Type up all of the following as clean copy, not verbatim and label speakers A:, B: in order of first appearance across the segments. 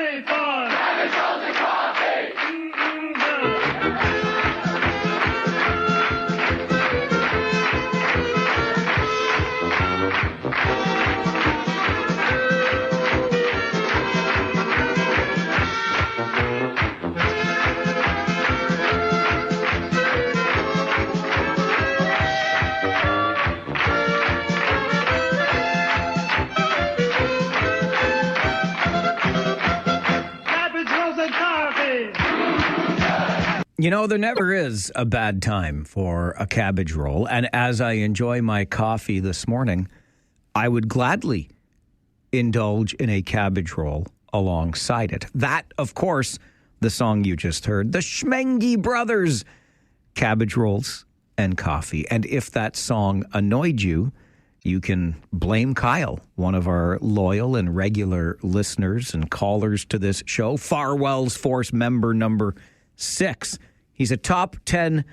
A: ready for cabbage rolls and coffee.
B: You know, there never is a bad time for a cabbage roll. And as I enjoy my coffee this morning, I would gladly indulge in a cabbage roll alongside it. That, of course, the song you just heard, the Schmengi Brothers, cabbage rolls and coffee. And if that song annoyed you, you can blame Kyle, one of our loyal and regular listeners and callers to this show, Farwell's Force member number 6. He's a top 10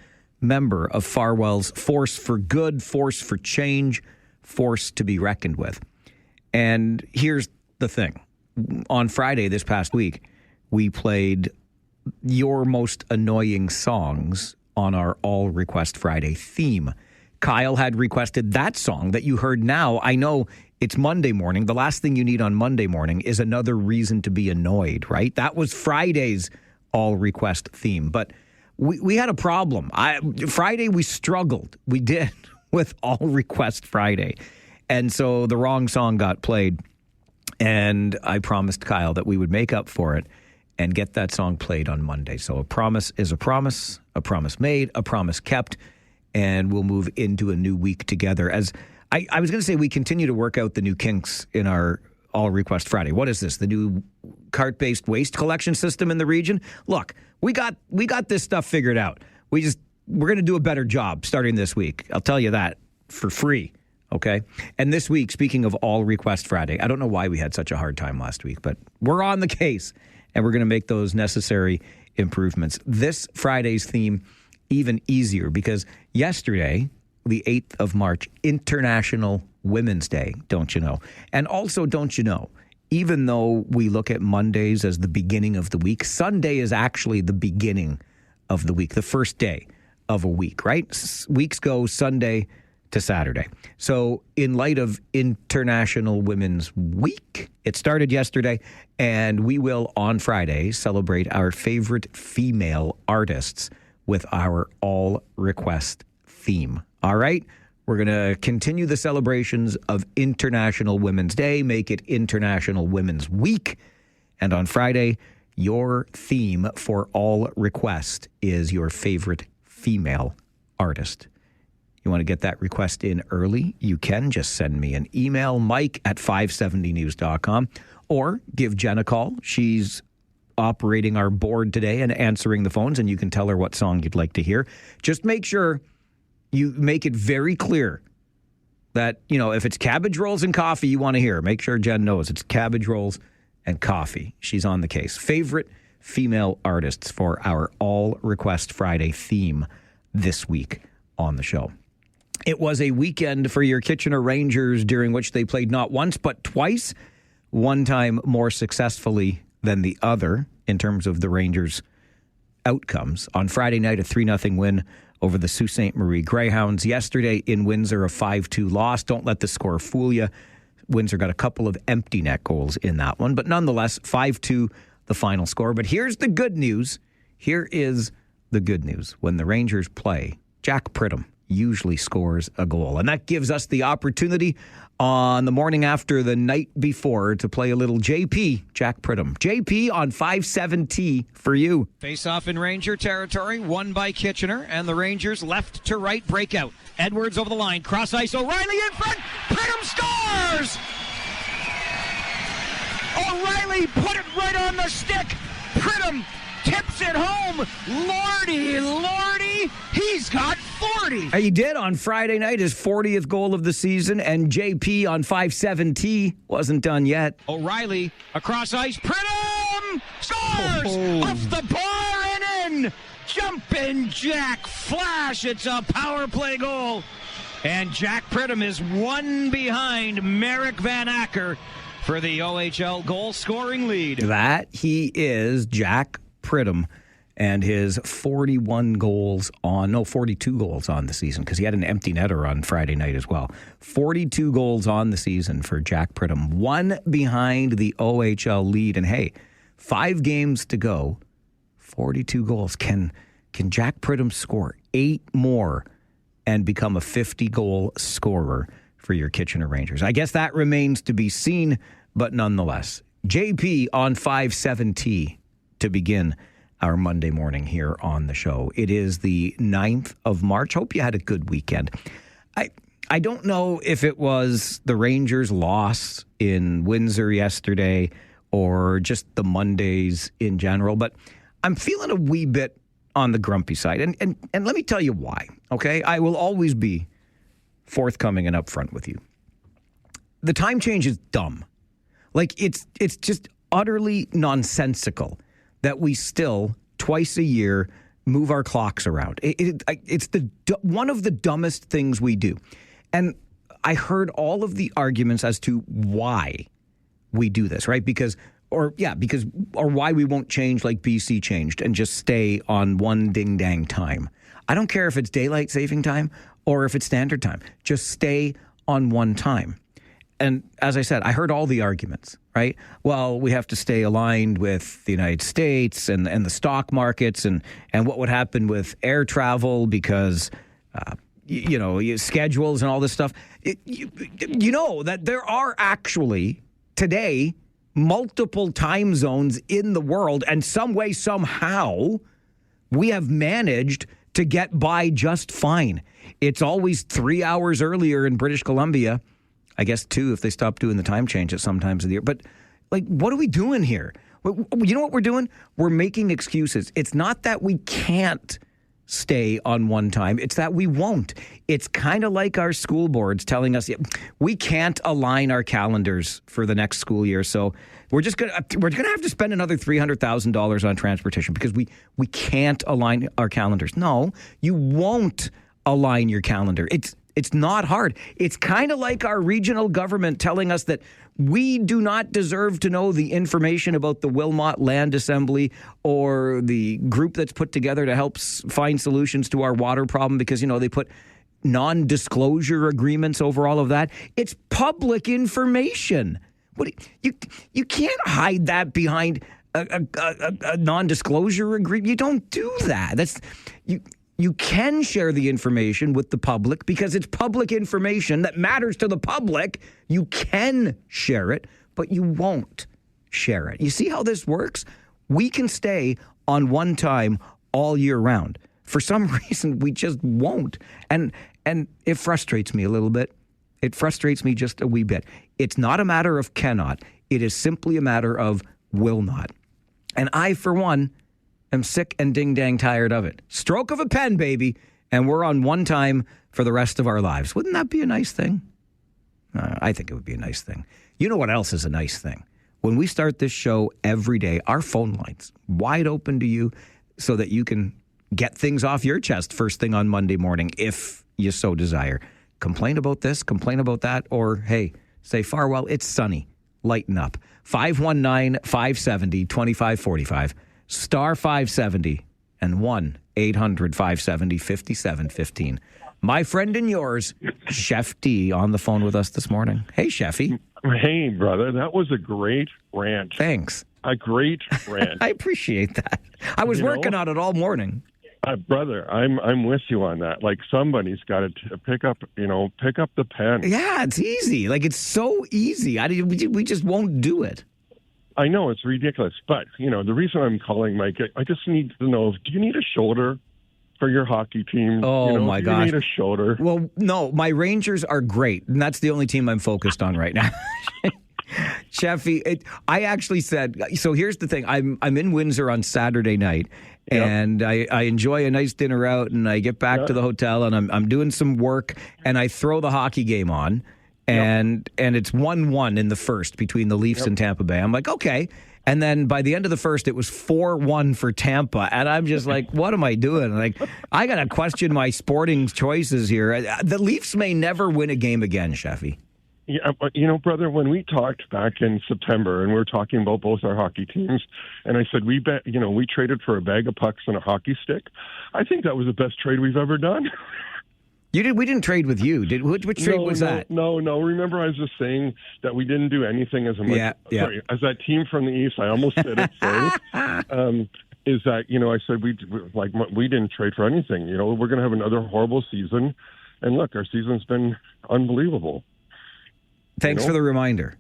B: member of Farwell's Force for Good, Force for Change, Force to be reckoned with. And here's the thing. On Friday this past week, we played your most annoying songs on our All Request Friday theme. Kyle had requested that song that you heard now. I know it's Monday morning. The last thing you need on Monday morning is another reason to be annoyed, right? That was Friday's All Request theme. But we had a problem. Friday, we struggled. We did with All Request Friday. And so the wrong song got played. And I promised Kyle that we would make up for it and get that song played on Monday. So a promise is a promise made, a promise kept, and we'll move into a new week together. As I was going to say, we continue to work out the new kinks in our All Request Friday. What is this? The new cart-based waste collection system in the region? Look, we got this stuff figured out. We're going to do a better job starting this week. I'll tell you that for free. Okay. And this week, speaking of All Request Friday, I don't know why we had such a hard time last week, but we're on the case and we're going to make those necessary improvements. This Friday's theme, even easier, because yesterday, the 8th of March, International Women's Day, don't you know? And also, don't you know, even though we look at Mondays as the beginning of the week, Sunday is actually the beginning of the week, the first day of a week, right? Weeks go Sunday to Saturday. So in light of International Women's Week, it started yesterday, and we will on Friday celebrate our favorite female artists with our All Request theme. All right? We're going to continue the celebrations of International Women's Day, make it International Women's Week. And on Friday, your theme for All Request is your favorite female artist. You want to get that request in early? You can just send me an email, mike@570news.com, or give Jen a call. She's operating our board today and answering the phones, and you can tell her what song you'd like to hear. Just make sure you make it very clear that, you know, if it's cabbage rolls and coffee you want to hear, make sure Jen knows it's cabbage rolls and coffee. She's on the case. Favorite female artists for our All Request Friday theme this week on the show. It was a weekend for your Kitchener Rangers during which they played not once but twice, one time more successfully than the other in terms of the Rangers' outcomes. On Friday night, a 3-0 win over the Sault Ste. Marie Greyhounds. Yesterday in Windsor, a 5-2 loss. Don't let the score fool you. Windsor got a couple of empty net goals in that one, but nonetheless, 5-2 the final score. But here's the good news. Here is the good news. When the Rangers play, Jack Pridham usually scores a goal. And that gives us the opportunity on the morning after the night before to play a little JP, Jack Pridham. JP on 570 for you.
C: Face off in Ranger territory, won by Kitchener, and the Rangers left to right breakout. Edwards over the line, cross ice, O'Reilly in front, Pridham scores! O'Reilly put it right on the stick. Pridham tips it home. Lordy, he's got 40.
B: He did on Friday night, his 40th goal of the season, and JP on 570 wasn't done yet.
C: O'Reilly across ice, Pridham scores! Off the bar and in! Jumpin' Jack Flash, it's a power play goal. And Jack Pridham is one behind Merrick Van Acker for the OHL goal-scoring lead.
B: That he is Jack Pridham and his 42 goals on the season, because he had an empty netter on Friday night as well. 42 goals on the season for Jack Pridham, one behind the OHL lead. And hey, 5 games to go, 42 goals. Can Jack Pridham score 8 more and become a 50-goal scorer for your Kitchener Rangers? I guess that remains to be seen, but nonetheless. JP on 570 to begin our Monday morning here on the show. It is the 9th of March. Hope you had a good weekend. I don't know if it was the Rangers' loss in Windsor yesterday or just the Mondays in general, but I'm feeling a wee bit on the grumpy side. And let me tell you why, okay? I will always be forthcoming and upfront with you. The time change is dumb. Like, it's just utterly nonsensical that we still, twice a year, move our clocks around. It's one of the dumbest things we do. And I heard all of the arguments as to why we do this, right? Or why we won't change like BC changed and just stay on one ding-dang time. I don't care if it's daylight saving time or if it's standard time. Just stay on one time. And as I said, I heard all the arguments, right? Well, we have to stay aligned with the United States and the stock markets and what would happen with air travel because, schedules and all this stuff. You know that there are actually today multiple time zones in the world, and some way, somehow, we have managed to get by just fine. It's always 3 hours earlier in British Columbia. I guess 2 if they stop doing the time change at some times of the year. But, what are we doing here? You know what we're doing? We're making excuses. It's not that we can't stay on one time. It's that we won't. It's kind of like our school boards telling us we can't align our calendars for the next school year. So we're gonna have to spend another $300,000 on transportation because we can't align our calendars. No, you won't align your calendar. It's not hard. It's kind of like our regional government telling us that we do not deserve to know the information about the Wilmot Land Assembly or the group that's put together to help find solutions to our water problem because, they put non-disclosure agreements over all of that. It's public information. You can't hide that behind a non-disclosure agreement. You don't do that. You can share the information with the public because it's public information that matters to the public. You can share it, but you won't share it. You see how this works? We can stay on one time all year round. For some reason, we just won't. And it frustrates me a little bit. It frustrates me just a wee bit. It's not a matter of cannot. It is simply a matter of will not. And I, for one, I'm sick and ding-dang tired of it. Stroke of a pen, baby, and we're on one time for the rest of our lives. Wouldn't that be a nice thing? I think it would be a nice thing. You know what else is a nice thing? When we start this show every day, our phone lines wide open to you so that you can get things off your chest first thing on Monday morning if you so desire. Complain about this, complain about that, or, hey, say, Farwell, it's sunny. Lighten up. 519-570-2545. Star 570 and 1-800-570-5715. My friend and yours, Chef D, on the phone with us this morning. Hey, Chefy.
D: Hey, brother. That was a great rant.
B: Thanks.
D: A great rant.
B: I appreciate that. I was working on it all morning.
D: Brother, I'm with you on that. Like, somebody's got to pick up the pen.
B: Yeah, it's easy. It's so easy. We just won't do it.
D: I know it's ridiculous, but, the reason I'm calling, Mike, I just need to know, do you need a shoulder for your hockey team?
B: Oh, my gosh.
D: Do you need a shoulder?
B: Well, no, my Rangers are great, and that's the only team I'm focused on right now. Chefy, I actually said, so here's the thing. I'm in Windsor on Saturday night, and I enjoy a nice dinner out, and I get back to the hotel, and I'm doing some work, and I throw the hockey game on. And it's 1-1 in the first between the Leafs and Tampa Bay. I'm like, okay. And then by the end of the first, it was 4-1 for Tampa. And I'm just like, what am I doing? I got to question my sporting choices here. The Leafs may never win a game again, Sheffy.
D: Yeah, but, brother, when we talked back in September and we were talking about both our hockey teams, and I said, we traded for a bag of pucks and a hockey stick. I think that was the best trade we've ever done.
B: We didn't trade with you. Which trade was that?
D: No. Remember, I was just saying that we didn't do anything as sorry, as that team from the East. I almost said it. Sorry. Is that, I said we didn't trade for anything. We're going to have another horrible season. And look, our season's been unbelievable.
B: Thanks for the reminder.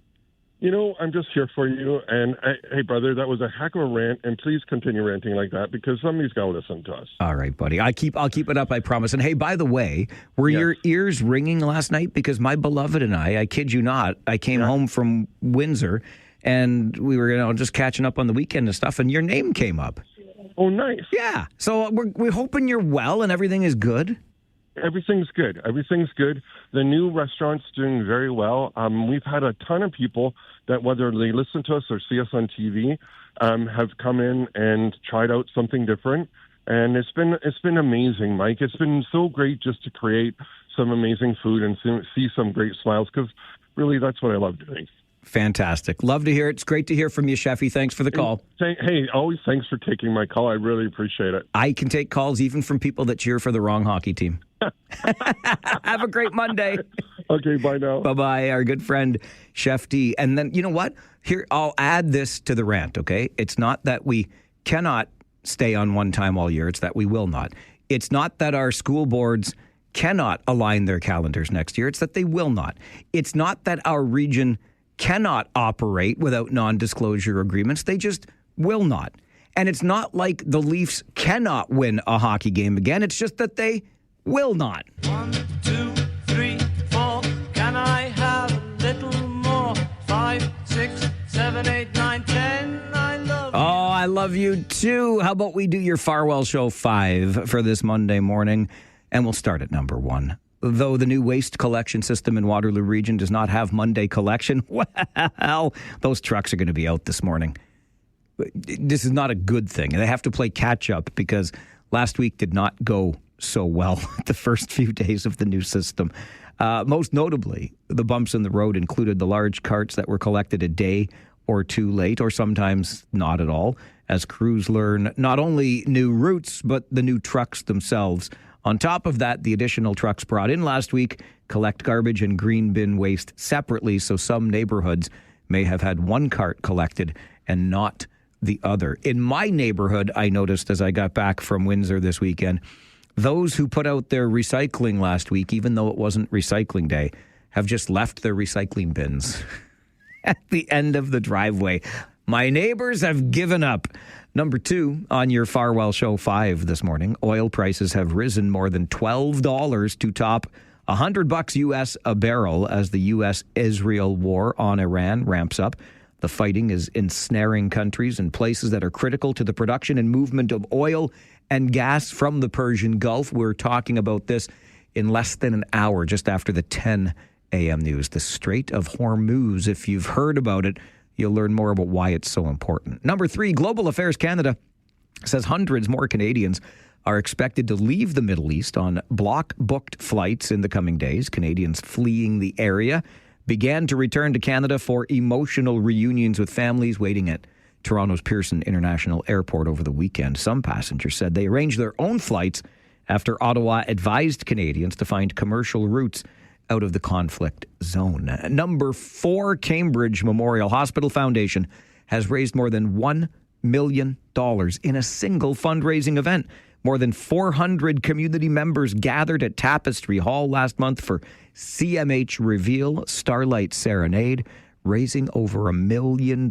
D: I'm just here for you. And hey, brother, that was a heck of a rant. And please continue ranting like that because somebody's got to listen to us.
B: All right, buddy. I'll keep it up, I promise. And hey, by the way, were your ears ringing last night? Because my beloved and I kid you not, I came home from Windsor and we were just catching up on the weekend and stuff. And your name came up.
D: Oh, nice.
B: Yeah. So we're hoping you're well and everything is good.
D: Everything's good. The new restaurant's doing very well. We've had a ton of people that, whether they listen to us or see us on TV, have come in and tried out something different. And it's been amazing, Mike. It's been so great just to create some amazing food and see some great smiles because really that's what I love doing.
B: Fantastic. Love to hear it. It's great to hear from you, Sheffy. Thanks for the call.
D: Hey, always thanks for taking my call. I really appreciate it.
B: I can take calls even from people that cheer for the wrong hockey team. Have a great Monday.
D: Okay, bye now.
B: Bye-bye, our good friend, Chef D. And then, you know what? Here, I'll add this to the rant, okay? It's not that we cannot stay on one time all year. It's that we will not. It's not that our school boards cannot align their calendars next year. It's that they will not. It's not that our region cannot operate without non-disclosure agreements. They just will not. And it's not like the Leafs cannot win a hockey game again. It's just that they will not.
E: 1, 2, 3, 4. Can I have a little more? 5, 6, 7, 8, 9, 10. I love you.
B: Oh, I love you too. How about we do your Farwell Show 5 for this Monday morning? And we'll start at number 1. Though the new waste collection system in Waterloo Region does not have Monday collection, well, those trucks are going to be out this morning. This is not a good thing. They have to play catch up because last week did not go so well the first few days of the new system. Most notably, the bumps in the road included the large carts that were collected a day or two late, or sometimes not at all, as crews learn not only new routes, but the new trucks themselves. On top of that, the additional trucks brought in last week collect garbage and green bin waste separately, so some neighborhoods may have had one cart collected and not the other. In my neighborhood, I noticed as I got back from Windsor this weekend, those who put out their recycling last week, even though it wasn't recycling day, have just left their recycling bins at the end of the driveway. My neighbors have given up. Number 2 on your Farwell Show 5 this morning, oil prices have risen more than $12 to top $100 US a barrel as the U.S.-Israel war on Iran ramps up. The fighting is ensnaring countries and places that are critical to the production and movement of oil and gas from the Persian Gulf. We're talking about this in less than an hour, just after the 10 a.m. news. The Strait of Hormuz, if you've heard about it, you'll learn more about why it's so important. Number 3, Global Affairs Canada says hundreds more Canadians are expected to leave the Middle East on block-booked flights in the coming days. Canadians fleeing the area began to return to Canada for emotional reunions with families waiting at Toronto's Pearson International Airport over the weekend. Some passengers said they arranged their own flights after Ottawa advised Canadians to find commercial routes out of the conflict zone. Number 4, Cambridge Memorial Hospital Foundation has raised more than $1 million in a single fundraising event. More than 400 community members gathered at Tapestry Hall last month for CMH Reveal Starlight Serenade, raising over $1 million,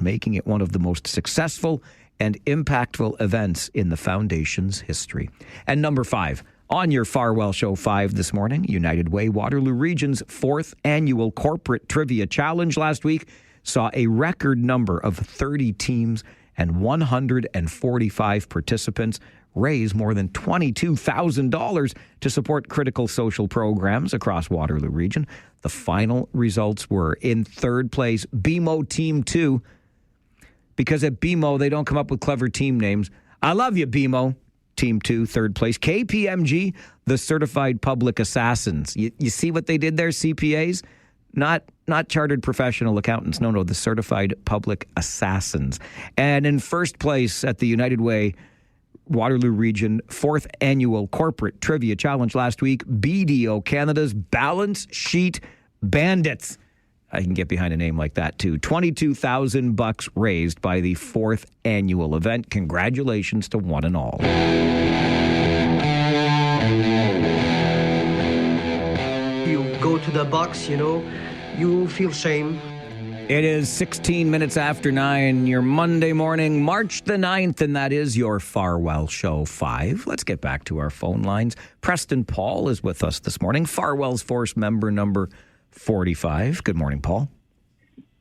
B: making it one of the most successful and impactful events in the foundation's history. And number 5, on your Farwell Show 5 this morning, United Way Waterloo Region's 4th annual Corporate Trivia Challenge last week saw a record number of 30 teams and 145 participants raise more than $22,000 to support critical social programs across Waterloo Region. The final results were in 3rd place, BMO Team 2, because at BMO, they don't come up with clever team names. I love you, BMO. Team 2, 3rd place. KPMG, the Certified Public Assassins. You see what they did there, CPAs? Not chartered professional accountants. No, the certified public assassins. And in first place at the United Way Waterloo Region 4th Annual Corporate Trivia Challenge last week, BDO Canada's Balance Sheet Bandits. I can get behind a name like that, too. $22,000 raised by the 4th annual event. Congratulations to one and all.
F: You go to the box, you feel shame.
B: It is 16 minutes after 9, your Monday morning, March the 9th, and that is your Farwell Show 5. Let's get back to our phone lines. Preston Paul is with us this morning, Farwell's Force member number 45. Good morning, Paul.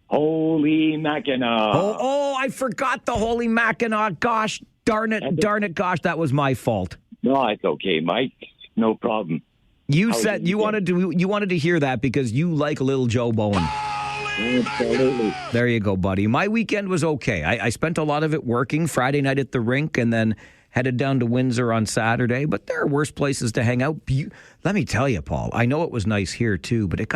G: Holy Mackinac.
B: Oh, I forgot the Holy Mackinac. Gosh, darn it, gosh, that was my fault.
G: No, it's okay, Mike. No problem.
B: You said you wanted to hear that because you like little Joe Bowen.
G: Absolutely.
B: There you go, buddy. My weekend was okay. I spent a lot of it working, Friday night at the rink, and then headed down to Windsor on Saturday. But there are worse places to hang out. Let me tell you, Paul, I know it was nice here too, but it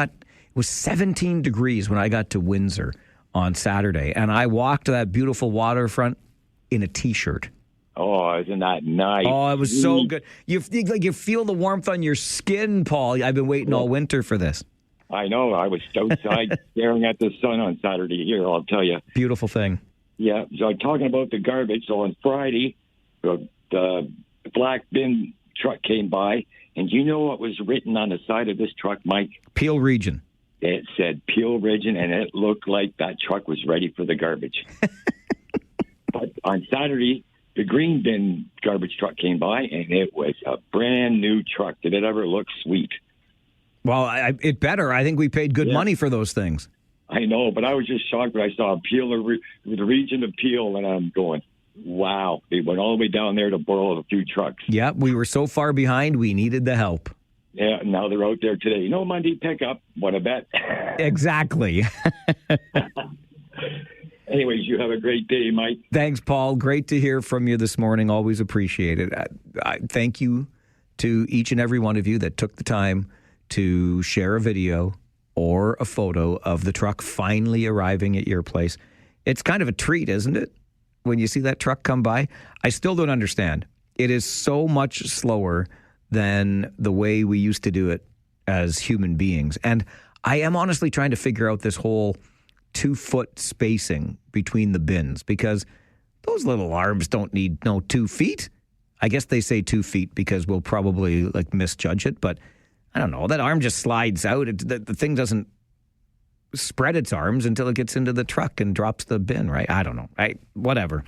B: was 17 degrees when I got to Windsor on Saturday, and I walked that beautiful waterfront in a T-shirt.
G: Oh, isn't that nice?
B: Oh, it was so good. You feel the warmth on your skin, Paul. I've been waiting all winter for this.
G: I know. I was outside staring at the sun on Saturday here, I'll tell you.
B: Beautiful thing.
G: Yeah. So talking about the garbage, so on Friday, the black bin truck came by, and you know what was written on the side of this truck, Mike?
B: Peel Region.
G: It said Peel Region, and it looked like that truck was ready for the garbage. But on Saturday, the green bin garbage truck came by, and it was a brand new truck. Did it ever look sweet?
B: Well, it better. I think we paid good money for those things.
G: I know, but I was just shocked when I saw the region of Peel, and I'm going, wow. They went all the way down there to borrow a few trucks.
B: Yeah, we were so far behind, we needed the help.
G: Yeah, now they're out there today. Monday pickup, what a bet.
B: Exactly.
G: Anyways, you have a great day, Mike.
B: Thanks, Paul. Great to hear from you this morning. Always appreciate it. I thank you to each and every one of you that took the time to share a video or a photo of the truck finally arriving at your place. It's kind of a treat, isn't it? When you see that truck come by, I still don't understand. It is so much slower than the way we used to do it as human beings. And I am honestly trying to figure out this whole 2-foot spacing between the bins because those little arms don't need 2 feet. I guess they say 2 feet because we'll probably misjudge it, but I don't know. That arm just slides out. The thing doesn't spread its arms until it gets into the truck and drops the bin, right? I don't know. Whatever.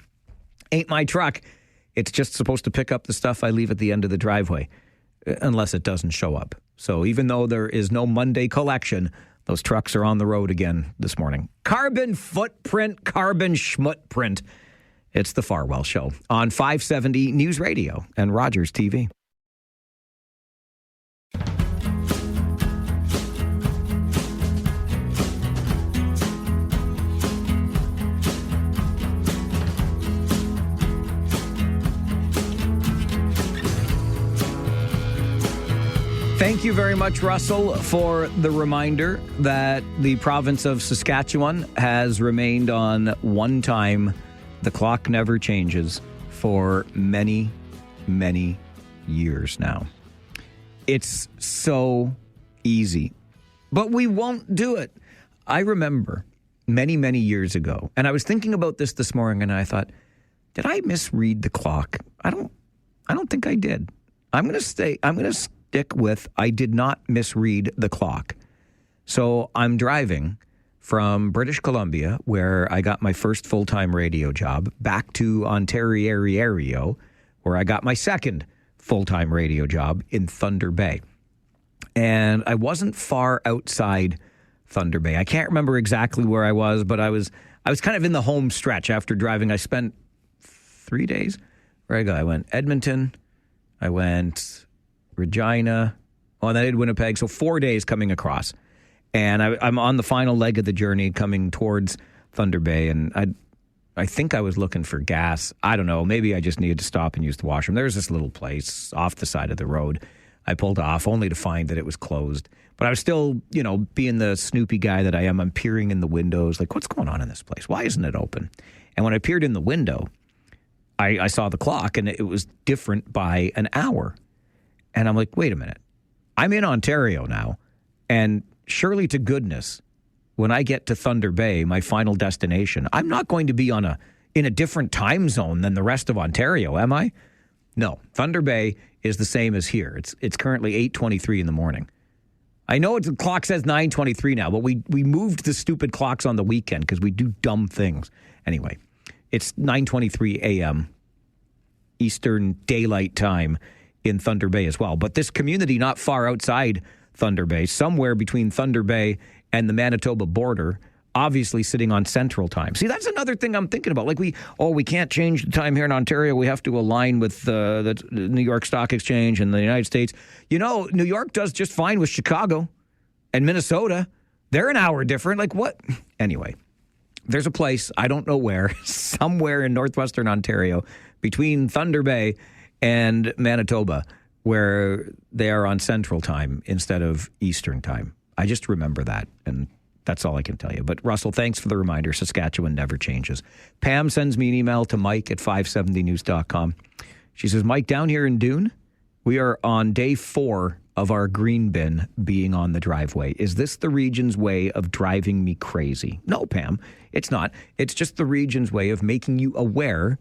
B: Ain't my truck. It's just supposed to pick up the stuff I leave at the end of the driveway, unless it doesn't show up. So even though there is no Monday collection, those trucks are on the road again this morning. Carbon footprint, carbon schmutprint. It's the Farwell Show on 570 News Radio and Rogers TV. Thank you very much, Russell, for the reminder that the province of Saskatchewan has remained on one time. The clock never changes for many, many years now. It's so easy, but we won't do it. I remember many, many years ago, and I was thinking about this morning, and I thought, did I misread the clock? I don't think I did. I'm going to stick with I did not misread the clock. So I'm driving from British Columbia, where I got my first full-time radio job, back to Ontario, where I got my second full-time radio job in Thunder Bay. And I wasn't far outside Thunder Bay. I can't remember exactly where I was, but I was kind of in the home stretch after driving. I spent 3 days. Where I go? I went Edmonton. I went Regina. Oh, and I did Winnipeg. So 4 days coming across. And I'm on the final leg of the journey coming towards Thunder Bay. And I think I was looking for gas. I don't know. Maybe I just needed to stop and use the washroom. There's this little place off the side of the road. I pulled off only to find that it was closed. But I was still, being the snoopy guy that I am, I'm peering in the windows, like, what's going on in this place? Why isn't it open? And when I peered in the window, I saw the clock, and it was different by an hour. And I'm like, wait a minute. I'm in Ontario now, and surely to goodness, when I get to Thunder Bay, my final destination, I'm not going to be in a different time zone than the rest of Ontario, am I? No, Thunder Bay is the same as here. It's currently 8:23 in the morning. I know the clock says 9:23 now, but we moved the stupid clocks on the weekend because we do dumb things. Anyway, it's 9:23 a.m. Eastern Daylight Time in Thunder Bay as well. But this community not far outside Thunder Bay, somewhere between Thunder Bay and the Manitoba border, obviously sitting on Central Time. See, that's another thing I'm thinking about. Like we can't change the time here in Ontario. We have to align with the New York Stock Exchange and the United States. New York does just fine with Chicago and Minnesota. They're an hour different. Like what? Anyway, there's a place, I don't know where, somewhere in northwestern Ontario between Thunder Bay and Manitoba where they are on Central Time instead of Eastern Time. I just remember that, and that's all I can tell you. But, Russell, thanks for the reminder. Saskatchewan never changes. Pam sends me an email to Mike at 570news.com. She says, Mike, down here in Dune, we are on day 4 of our green bin being on the driveway. Is this the region's way of driving me crazy? No, Pam, it's not. It's just the region's way of making you aware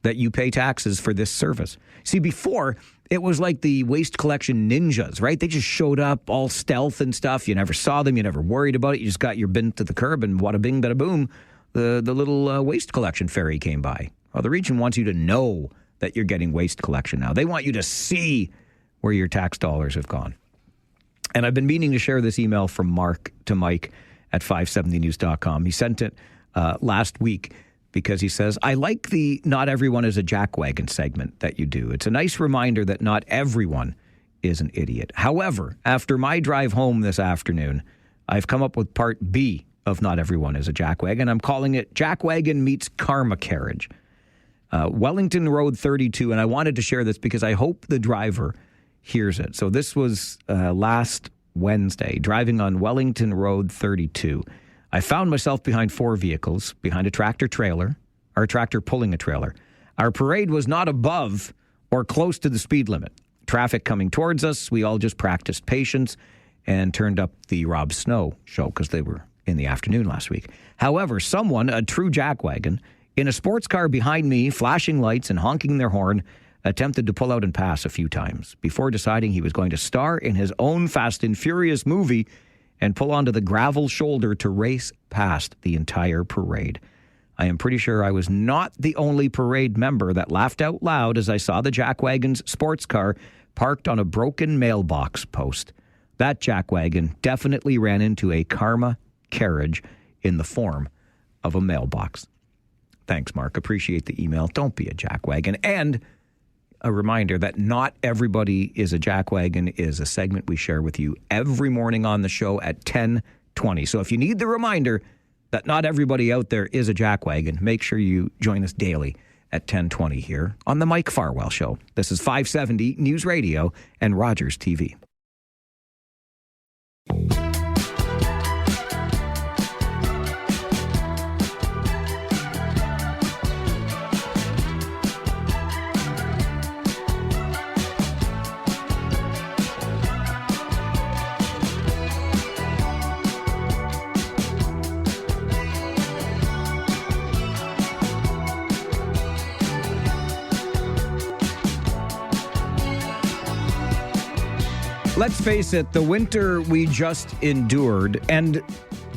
B: that you pay taxes for this service. See, before, it was like the waste collection ninjas, right? They just showed up all stealth and stuff. You never saw them. You never worried about it. You just got your bin to the curb, and wada bing, bada boom, the little waste collection ferry came by. Well, the region wants you to know that you're getting waste collection now. They want you to see where your tax dollars have gone. And I've been meaning to share this email from Mark to Mike at 570news.com. He sent it last week because he says, I like the Not Everyone is a Jackwagon segment that you do. It's a nice reminder that not everyone is an idiot. However, after my drive home this afternoon, I've come up with part B of Not Everyone is a Jackwagon. I'm calling it Jackwagon Meets Karma Carriage. Wellington Road 32, and I wanted to share this because I hope the driver hears it. So this was last Wednesday, driving on Wellington Road 32. I found myself behind 4 vehicles, behind a tractor trailer, or a tractor pulling a trailer. Our parade was not above or close to the speed limit. Traffic coming towards us, we all just practiced patience and turned up the Rob Snow show because they were in the afternoon last week. However, someone, a true jackwagon, in a sports car behind me, flashing lights and honking their horn, attempted to pull out and pass a few times before deciding he was going to star in his own Fast and Furious movie and pull onto the gravel shoulder to race past the entire parade. I am pretty sure I was not the only parade member that laughed out loud as I saw the jackwagon's sports car parked on a broken mailbox post. That jackwagon definitely ran into a karma carriage in the form of a mailbox. Thanks, Mark. Appreciate the email. Don't be a jackwagon. And a reminder that Not Everybody is a Jackwagon is a segment we share with you every morning on the show at 10:20. So if you need the reminder that not everybody out there is a jackwagon, make sure you join us daily at 10:20 here on the Mike Farwell Show. This is 570 News Radio and Rogers TV. Let's face it, the winter we just endured, and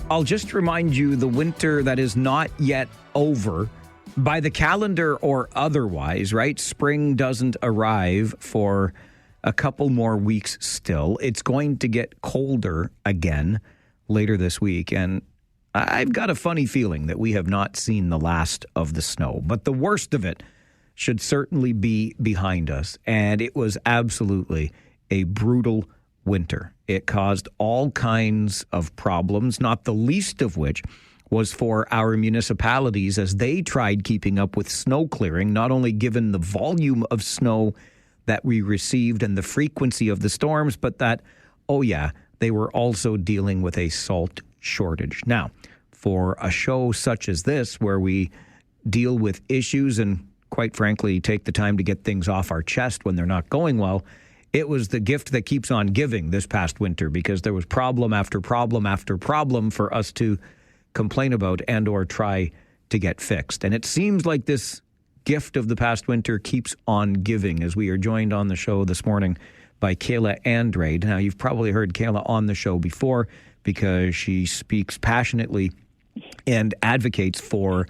B: I'll just remind you, the winter that is not yet over by the calendar or otherwise, right? Spring doesn't arrive for a couple more weeks still. It's going to get colder again later this week, and I've got a funny feeling that we have not seen the last of the snow, but the worst of it should certainly be behind us, and it was absolutely a brutal winter. It caused all kinds of problems, not the least of which was for our municipalities as they tried keeping up with snow clearing, not only given the volume of snow that we received and the frequency of the storms, but that, oh yeah, they were also dealing with a salt shortage. Now, for a show such as this, where we deal with issues and, quite frankly, take the time to get things off our chest when they're not going well, it was the gift that keeps on giving this past winter, because there was problem after problem after problem for us to complain about and or try to get fixed. And it seems like this gift of the past winter keeps on giving, as we are joined on the show this morning by Kayla Andrade. Now, you've probably heard Kayla on the show before because she speaks passionately and advocates for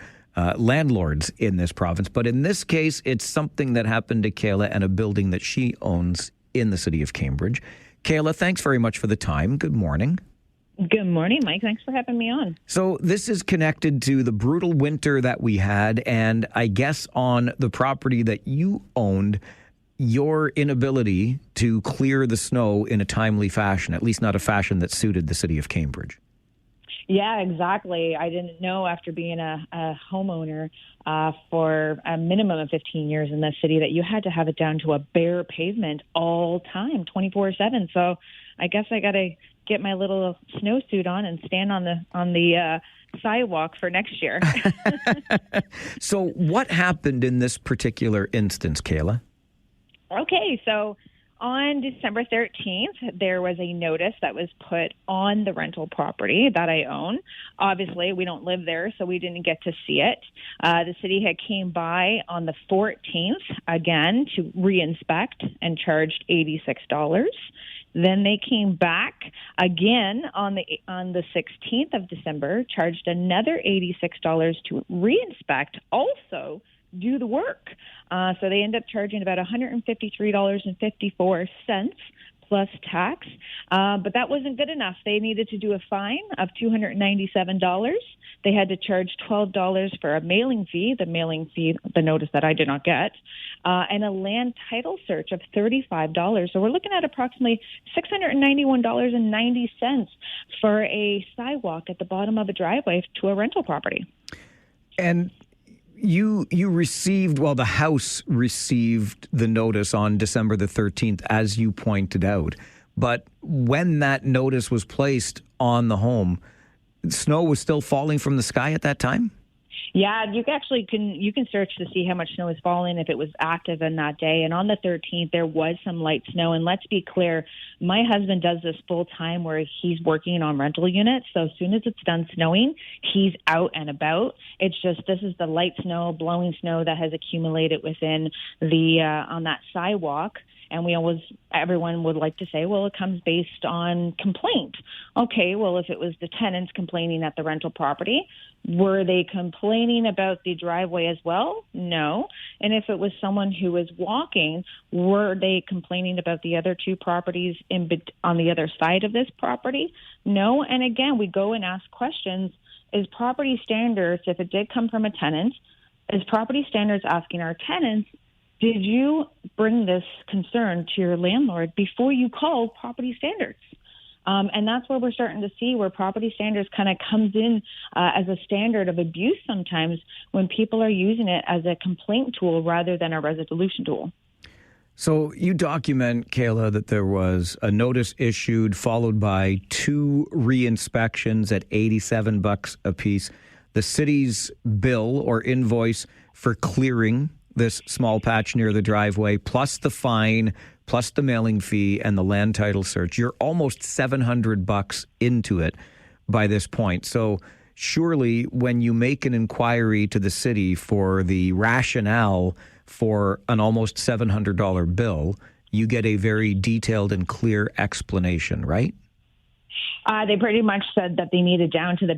B: landlords in this province. But in this case, it's something that happened to Kayla and a building that she owns in the city of Cambridge. Kayla, thanks very much for the time. Good morning.
H: Good morning, Mike. Thanks for having me on.
B: So this is connected to the brutal winter that we had, and I guess on the property that you owned, your inability to clear the snow in a timely fashion, at least not a fashion that suited the city of Cambridge.
H: Yeah, exactly. I didn't know, after being a homeowner for a minimum of 15 years in this city, that you had to have it down to a bare pavement all time, 24/7. So I guess I got to get my little snowsuit on and stand on the sidewalk for next year.
B: So what happened in this particular instance, Kayla?
H: Okay, so on December 13th, there was a notice that was put on the rental property that I own. Obviously, we don't live there, so we didn't get to see it. The city had came by on the 14th, again, to re-inspect and charged $86. Then they came back again on the 16th of December, charged another $86 to re-inspect, also do the work. So they end up charging about $153.54 plus tax. But that wasn't good enough. They needed to do a fine of $297. They had to charge $12 for a mailing fee, the notice that I did not get, and a land title search of $35. So we're looking at approximately $691.90 for a sidewalk at the bottom of a driveway to a rental property.
B: And you received, well, the house received the notice on December the 13th, as you pointed out. But when that notice was placed on the home, snow was still falling from the sky at that time?
H: Yeah, you can search to see how much snow is falling if it was active in that day. And on the 13th, there was some light snow. And let's be clear, my husband does this full time where he's working on rental units. So as soon as it's done snowing, he's out and about. It's just, this is the light snow, blowing snow that has accumulated within the on that sidewalk. And everyone would like to say, well, it comes based on complaint. Okay, well, if it was the tenants complaining at the rental property, were they complaining about the driveway as well? No. And if it was someone who was walking, were they complaining about the other two properties on the other side of this property? No. And again, we go and ask questions. Is property standards, if it did come from a tenant, is property standards asking our tenants, did you bring this concern to your landlord before you called property standards? And that's where we're starting to see where property standards kind of comes in as a standard of abuse sometimes, when people are using it as a complaint tool rather than a resolution tool.
B: So you document, Kayla, that there was a notice issued followed by 2 re-inspections at $87 a piece. The city's bill or invoice for clearing this small patch near the driveway, plus the fine, plus the mailing fee and the land title search. You're almost $700 into it by this point. So surely when you make an inquiry to the city for the rationale for an almost $700 bill, you get a very detailed and clear explanation, right?
H: They pretty much said that they needed down to the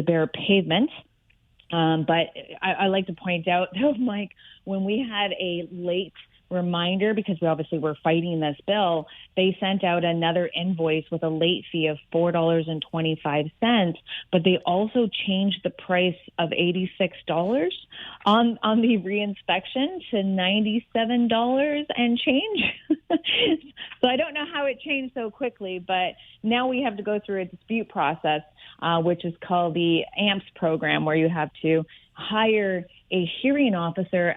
H: bare pavement. But I like to point out, though, Mike, when we had a late reminder, because we obviously were fighting this bill, they sent out another invoice with a late fee of $4.25, but they also changed the price of $86 on the reinspection to $97 and change. So I don't know how it changed so quickly, but now we have to go through a dispute process, which is called the AMPS program, where you have to hire a hearing officer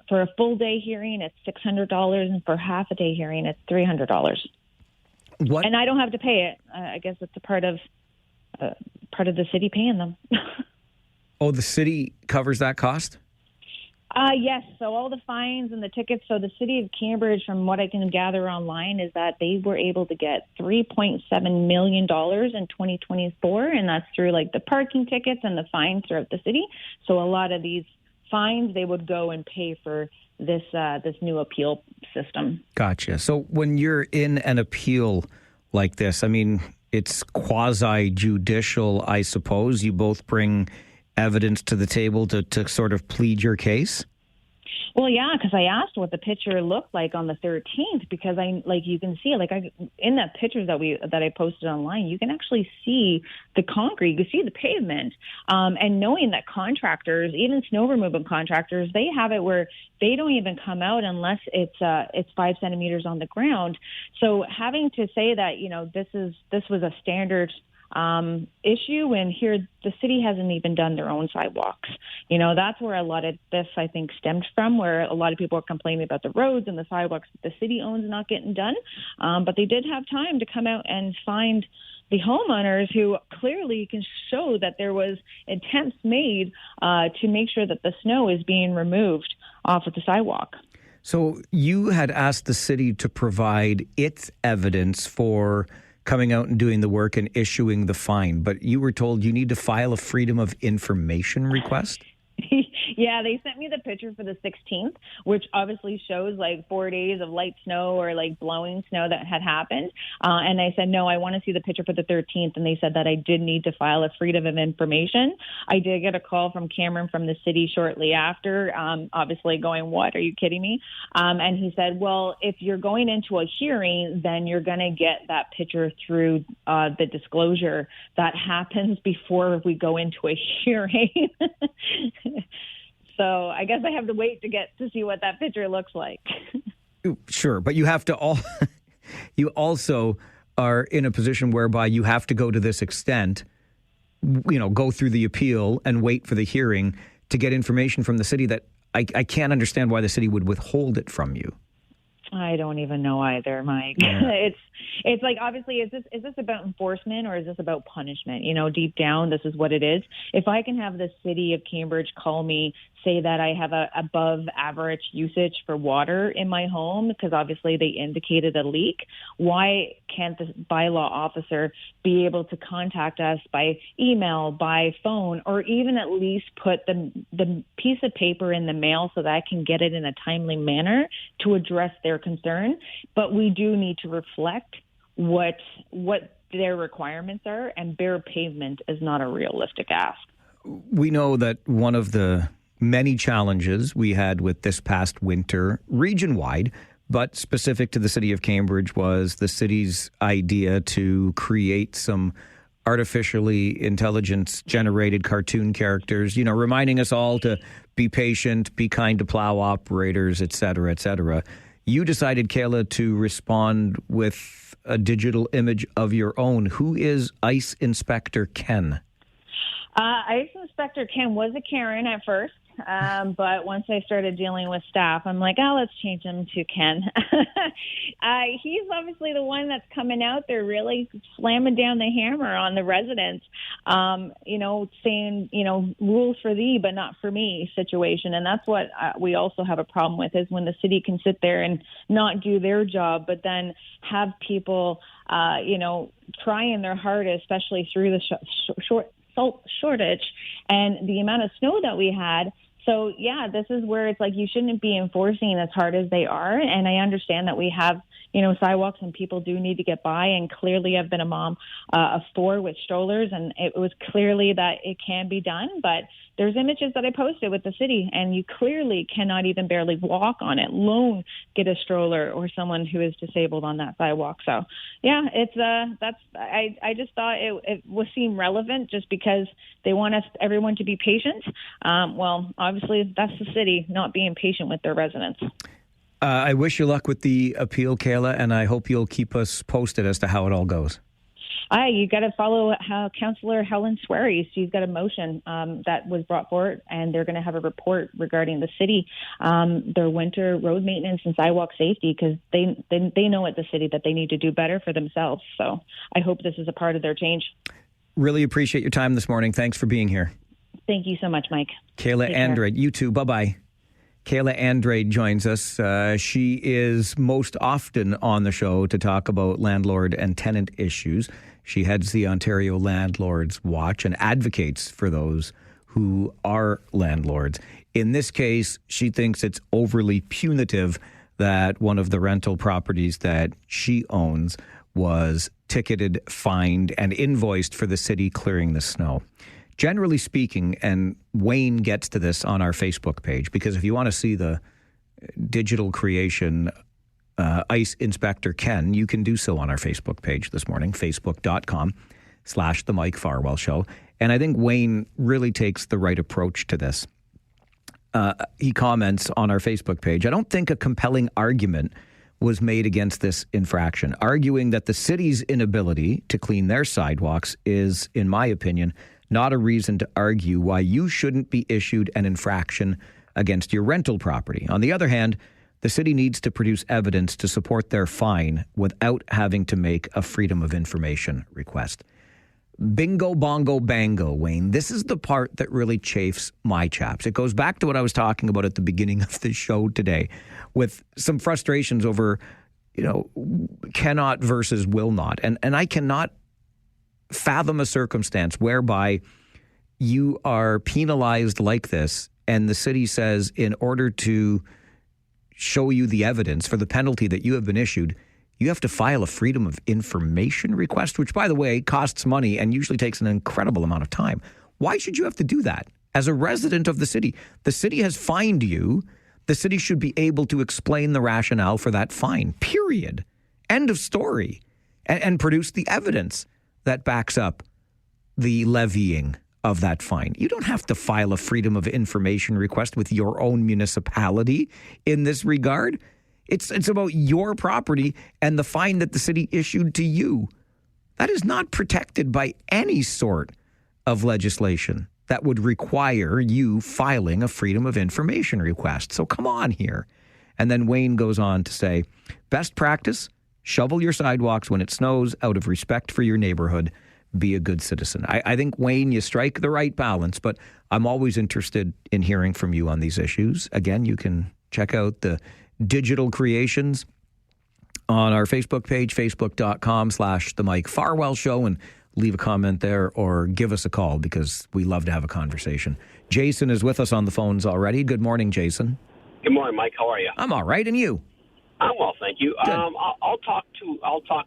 H: for a full day hearing, it's $600, and for half a day hearing, it's $300.
B: What?
H: And I don't have to pay it. I guess it's a part of the city paying them.
B: Oh, the city covers that cost?
H: Yes. So all the fines and the tickets. So the city of Cambridge, from what I can gather online, is that they were able to get $3.7 million in 2024, and that's through like the parking tickets and the fines throughout the city. So a lot of these fines, they would go and pay for this new appeal system.
B: Gotcha. So when you're in an appeal like this, I mean, it's quasi-judicial, I suppose. You both bring evidence to the table to sort of plead your case?
H: Well, yeah, because I asked what the picture looked like on the 13th, because you can see, in that picture that I posted online, you can actually see the concrete, you can see the pavement, and knowing that contractors, even snow removal contractors, they have it where they don't even come out unless it's 5 centimeters on the ground. So having to say that, this was a standard issue, and here the city hasn't even done their own sidewalks. That's where a lot of this, I think, stemmed from, where a lot of people are complaining about the roads and the sidewalks that the city owns not getting done. But they did have time to come out and find the homeowners who clearly can show that there was attempts made to make sure that the snow is being removed off of the sidewalk.
B: So you had asked the city to provide its evidence for coming out and doing the work and issuing the fine, but you were told you need to file a Freedom of Information request?
H: Yeah, they sent me the picture for the 16th, which obviously shows 4 days of light snow or blowing snow that had happened. And I said, no, I want to see the picture for the 13th. And they said that I did need to file a Freedom of Information. I did get a call from Cameron from the city shortly after, obviously going, what, are you kidding me? And he said, well, if you're going into a hearing, then you're going to get that picture through the disclosure that happens before we go into a hearing. So I guess I have to wait to see what that picture looks like.
B: Sure, but you have to you also are in a position whereby you have to go to this extent, go through the appeal and wait for the hearing to get information from the city that I can't understand why the city would withhold it from you.
H: I don't even know either, Mike. Yeah. It's obviously, is this about enforcement or is this about punishment? Deep down, this is what it is. If I can have the city of Cambridge call me, say that I have a above average usage for water in my home, because obviously they indicated a leak, why can't the bylaw officer be able to contact us by email, by phone, or even at least put the piece of paper in the mail so that I can get it in a timely manner to address their concern? But we do need to reflect what their requirements are, and bare pavement is not a realistic ask.
B: We know that one of the many challenges we had with this past winter, region-wide, but specific to the city of Cambridge, was the city's idea to create some artificially intelligence-generated cartoon characters, reminding us all to be patient, be kind to plow operators, et cetera, et cetera. You decided, Kayla, to respond with a digital image of your own. Who is Ice Inspector Ken?
H: Ice Inspector Ken was a Karen at first. But once I started dealing with staff, I'm like, let's change him to Ken. He's obviously the one that's coming out there really slamming down the hammer on the residents, saying, rules for thee, but not for me situation. And that's what we also have a problem with, is when the city can sit there and not do their job, but then have people, trying their hardest, especially through the salt shortage and the amount of snow that we had. So, yeah, this is where it's you shouldn't be enforcing as hard as they are. And I understand that we have, sidewalks and people do need to get by. And clearly I've been a mom of 4 with strollers, and it was clearly that it can be done. But there's images that I posted with the city, and you clearly cannot even barely walk on it, alone get a stroller or someone who is disabled on that sidewalk. So, yeah, I just thought it would seem relevant just because they want everyone to be patient. Well, obviously that's the city not being patient with their residents. I
B: wish you luck with the appeal, Kayla, and I hope you'll keep us posted as to how it all goes.
H: You got to follow Councillor Helen Swery. She's got a motion that was brought forward, and they're going to have a report regarding the city, their winter road maintenance and sidewalk safety, because they know at the city that they need to do better for themselves. So I hope this is a part of their change.
B: Really appreciate your time this morning. Thanks for being here.
H: Thank you so much, Mike.
B: Kayla Andrade, you too. Bye-bye. Kayla Andrade joins us. She is most often on the show to talk about landlord and tenant issues. She heads the Ontario Landlords Watch and advocates for those who are landlords. In this case, she thinks it's overly punitive that one of the rental properties that she owns was ticketed, fined, and invoiced for the city clearing the snow. Generally speaking, and Wayne gets to this on our Facebook page, because if you want to see the digital creation ICE Inspector Ken, you can do so on our Facebook page this morning, facebook.com/The Mike Farwell Show. And I think Wayne really takes the right approach to this. He comments on our Facebook page, I don't think a compelling argument was made against this infraction. Arguing that the city's inability to clean their sidewalks is, in my opinion, not a reason to argue why you shouldn't be issued an infraction against your rental property. On the other hand, the city needs to produce evidence to support their fine without having to make a Freedom of Information request. Bingo, bongo, bango, Wayne. This is the part that really chafes my chaps. It goes back to what I was talking about at the beginning of the show today with some frustrations over, cannot versus will not. And I cannot fathom a circumstance whereby you are penalized like this and the city says, in order to show you the evidence for the penalty that you have been issued, you have to file a Freedom of Information request, which, by the way, costs money and usually takes an incredible amount of time. Why should you have to do that? As a resident of the city has fined you. The city should be able to explain the rationale for that fine, period. End of story. And produce the evidence that backs up the levying of that fine. You don't have to file a Freedom of Information request with your own municipality in this regard. It's about your property and the fine that the city issued to you. That is not protected by any sort of legislation that would require you filing a Freedom of Information request. So come on here. And then Wayne goes on to say, best practice, shovel your sidewalks when it snows out of respect for your neighborhood. Be a good citizen. I think, Wayne, you strike the right balance, but I'm always interested in hearing from you on these issues. Again, you can check out the digital creations on our Facebook page, facebook.com/The Mike Farwell Show, and leave a comment there or give us a call because we love to have a conversation. Jason is with us on the phones already. Good morning, Jason.
I: Good morning, Mike. How are you?
B: I'm all right, and you?
I: I'm well, thank you. I'll talk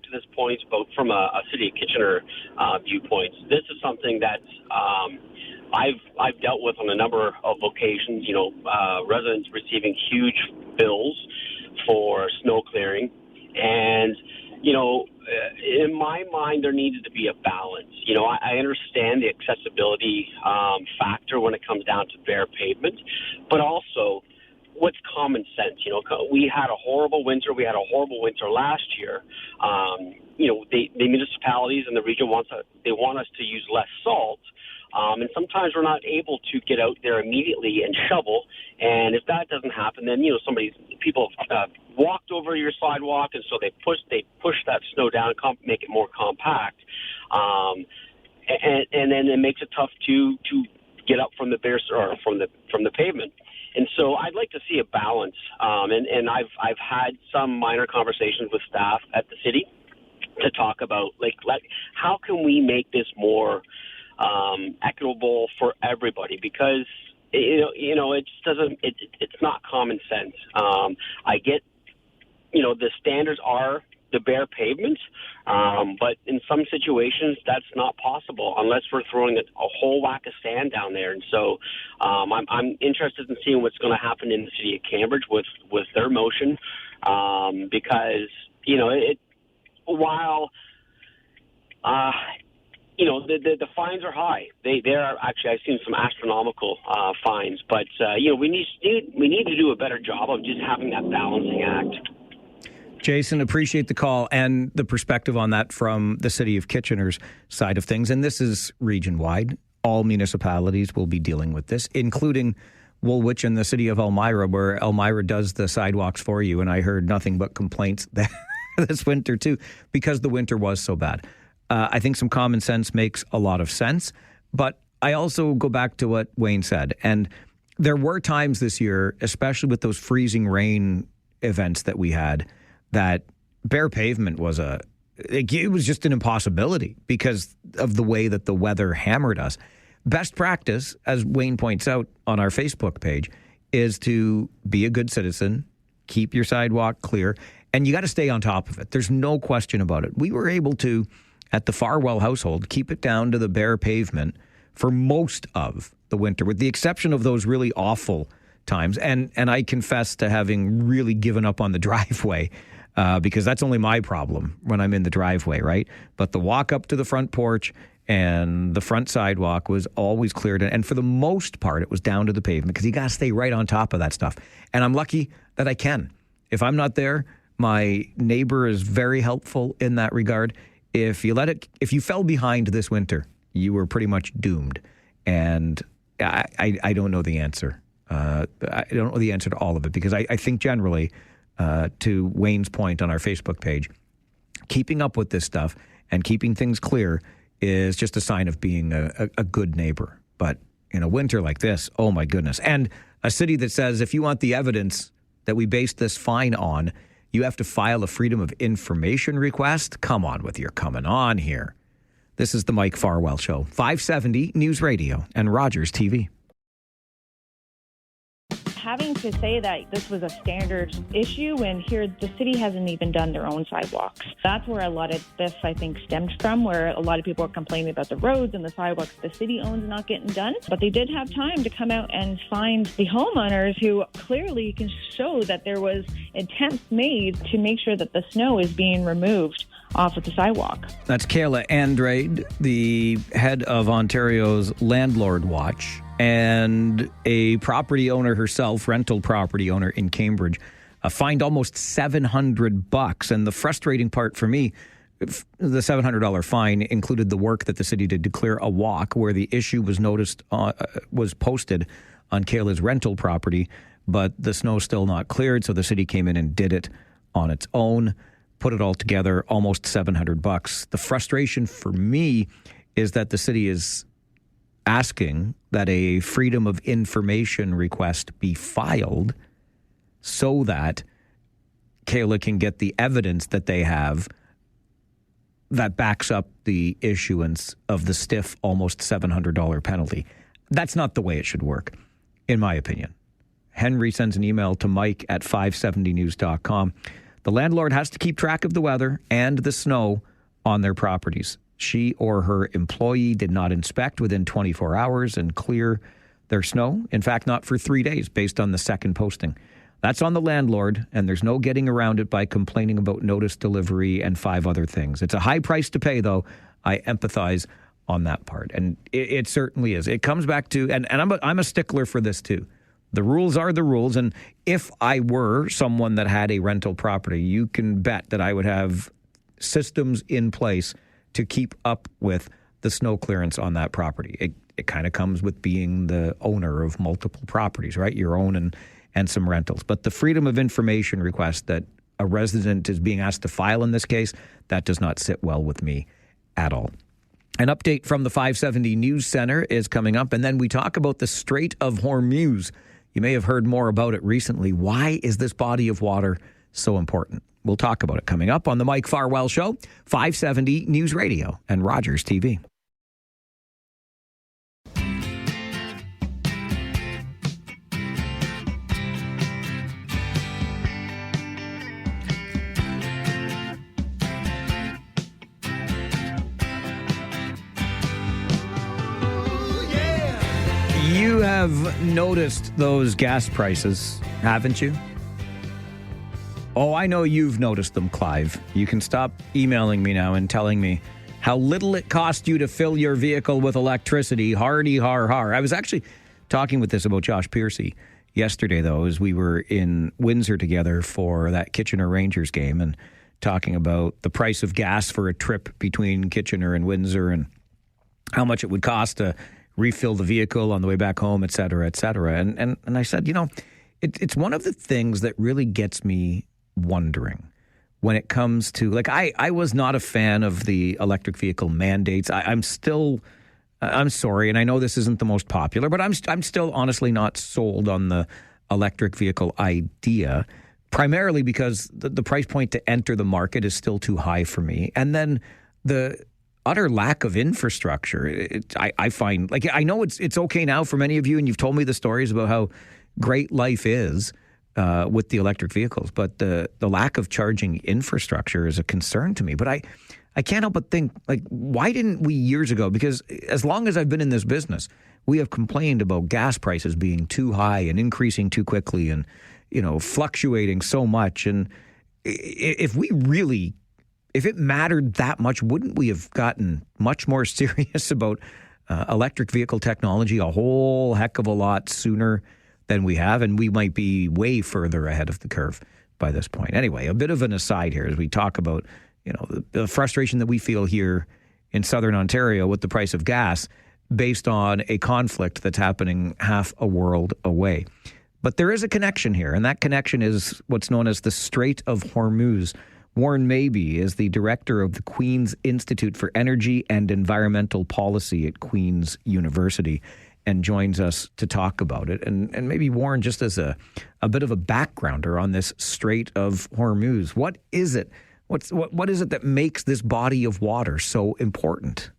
I: to this point both from a City of Kitchener viewpoint. This is something that I've dealt with on a number of occasions. Residents receiving huge bills for snow clearing, and in my mind, there needs to be a balance. I understand the accessibility factor when it comes down to bare pavement, but also what's common sense. We had a horrible winter. We had a horrible winter last year. The municipalities and the region want us to use less salt. And sometimes we're not able to get out there immediately and shovel. And if that doesn't happen, then people walked over your sidewalk, and so they push that snow down, make it more compact, and then it makes it tough to get up from the bare or from the pavement. And so I'd like to see a balance. And I've had some minor conversations with staff at the city to talk about how can we make this more equitable for everybody, because it just doesn't. It's not common sense. I get, the standards are the bare pavement, but in some situations that's not possible unless we're throwing a whole whack of sand down there. And so I'm interested in seeing what's going to happen in the city of Cambridge with their motion, because while the fines are high. They are actually, I've seen some astronomical fines, but we need to do a better job of just having that balancing act.
B: Jason, appreciate the call and the perspective on that from the City of Kitchener's side of things. And this is region-wide. All municipalities will be dealing with this, including Woolwich and the City of Elmira, where Elmira does the sidewalks for you. And I heard nothing but complaints this winter, too, because the winter was so bad. I think some common sense makes a lot of sense. But I also go back to what Wayne said. And there were times this year, especially with those freezing rain events that we had, that bare pavement was it was just an impossibility because of the way that the weather hammered us. Best practice, as Wayne points out on our Facebook page, is to be a good citizen, keep your sidewalk clear, and you got to stay on top of it. There's no question about it. We were able to, at the Farwell household, keep it down to the bare pavement for most of the winter, with the exception of those really awful times. And I confess to having really given up on the driveway because that's only my problem when I'm in the driveway, right? But the walk up to the front porch and the front sidewalk was always cleared. And for the most part, it was down to the pavement because you got to stay right on top of that stuff. And I'm lucky that I can. If I'm not there, my neighbor is very helpful in that regard. If you fell behind this winter, you were pretty much doomed. And I don't know the answer. I don't know the answer to all of it because I think generally, to Wayne's point on our Facebook page, keeping up with this stuff and keeping things clear is just a sign of being a good neighbor. But in a winter like this, oh my goodness. And a city that says if you want the evidence that we based this fine on, you have to file a Freedom of Information request. Come on with your coming on here. This is the Mike Farwell Show, 570 News Radio and Rogers TV.
H: Having to say that this was a standard issue when here the city hasn't even done their own sidewalks. That's where a lot of this, I think, stemmed from, where a lot of people are complaining about the roads and the sidewalks the city owns not getting done. But they did have time to come out and find the homeowners who clearly can show that there was attempts made to make sure that the snow is being removed off of the sidewalk.
B: That's Kayla Andrade, the head of Ontario's Landlord Watch, and a property owner herself, rental property owner in Cambridge, fined almost $700. And the frustrating part for me, the $700 fine included the work that the city did to clear a walk where the issue was was posted on Kayla's rental property, but the snow's still not cleared, so the city came in and did it on its own. Put it all together, almost $700. The frustration for me is that the city is asking that a Freedom of Information request be filed so that Kayla can get the evidence that they have that backs up the issuance of the stiff, almost $700 penalty. That's not the way it should work, in my opinion. Henry sends an email to Mike at 570news.com. The landlord has to keep track of the weather and the snow on their properties. She or her employee did not inspect within 24 hours and clear their snow. In fact, not for 3 days, based on the second posting. That's on the landlord, and there's no getting around it by complaining about notice delivery and 5 other things. It's a high price to pay, though. I empathize on that part, and it certainly is. It comes back to, and I'm a stickler for this, too. The rules are the rules, and if I were someone that had a rental property, you can bet that I would have systems in place to keep up with the snow clearance on that property. It kind of comes with being the owner of multiple properties, right? Your own and some rentals. But the Freedom of Information request that a resident is being asked to file in this case, that does not sit well with me at all. An update from the 570 News Center is coming up, and then we talk about the Strait of Hormuz. You may have heard more about it recently. Why is this body of water so important? We'll talk about it coming up on the Mike Farwell Show, 570 News Radio and Rogers TV. You have noticed those gas prices, haven't you? Oh, I know you've noticed them, Clive. You can stop emailing me now and telling me how little it cost you to fill your vehicle with electricity. Hardy har har. I was actually talking with this about Josh Piercy yesterday, though, as we were in Windsor together for that Kitchener Rangers game and talking about the price of gas for a trip between Kitchener and Windsor and how much it would cost to refill the vehicle on the way back home, et cetera, et cetera. And I said, it's one of the things that really gets me wondering when it comes to, like, I was not a fan of the electric vehicle mandates. I'm sorry, and I know this isn't the most popular, but I'm still honestly not sold on the electric vehicle idea, primarily because the price point to enter the market is still too high for me. And then the utter lack of infrastructure, I find, like, I know it's okay now for many of you, and you've told me the stories about how great life is with the electric vehicles, but the lack of charging infrastructure is a concern to me. But I can't help but think, like, why didn't we years ago? Because as long as I've been in this business, we have complained about gas prices being too high and increasing too quickly and, fluctuating so much. And if it mattered that much, wouldn't we have gotten much more serious about electric vehicle technology a whole heck of a lot sooner than we have? And we might be way further ahead of the curve by this point. Anyway, a bit of an aside here as we talk about the frustration that we feel here in southern Ontario with the price of gas based on a conflict that's happening half a world away. But there is a connection here, and that connection is what's known as the Strait of Hormuz. Warren Mabey is the director of the Queen's Institute for Energy and Environmental Policy at Queen's University and joins us to talk about it. And maybe, Warren, just as a bit of a backgrounder on this Strait of Hormuz, what is it? What is it that makes this body of water so important?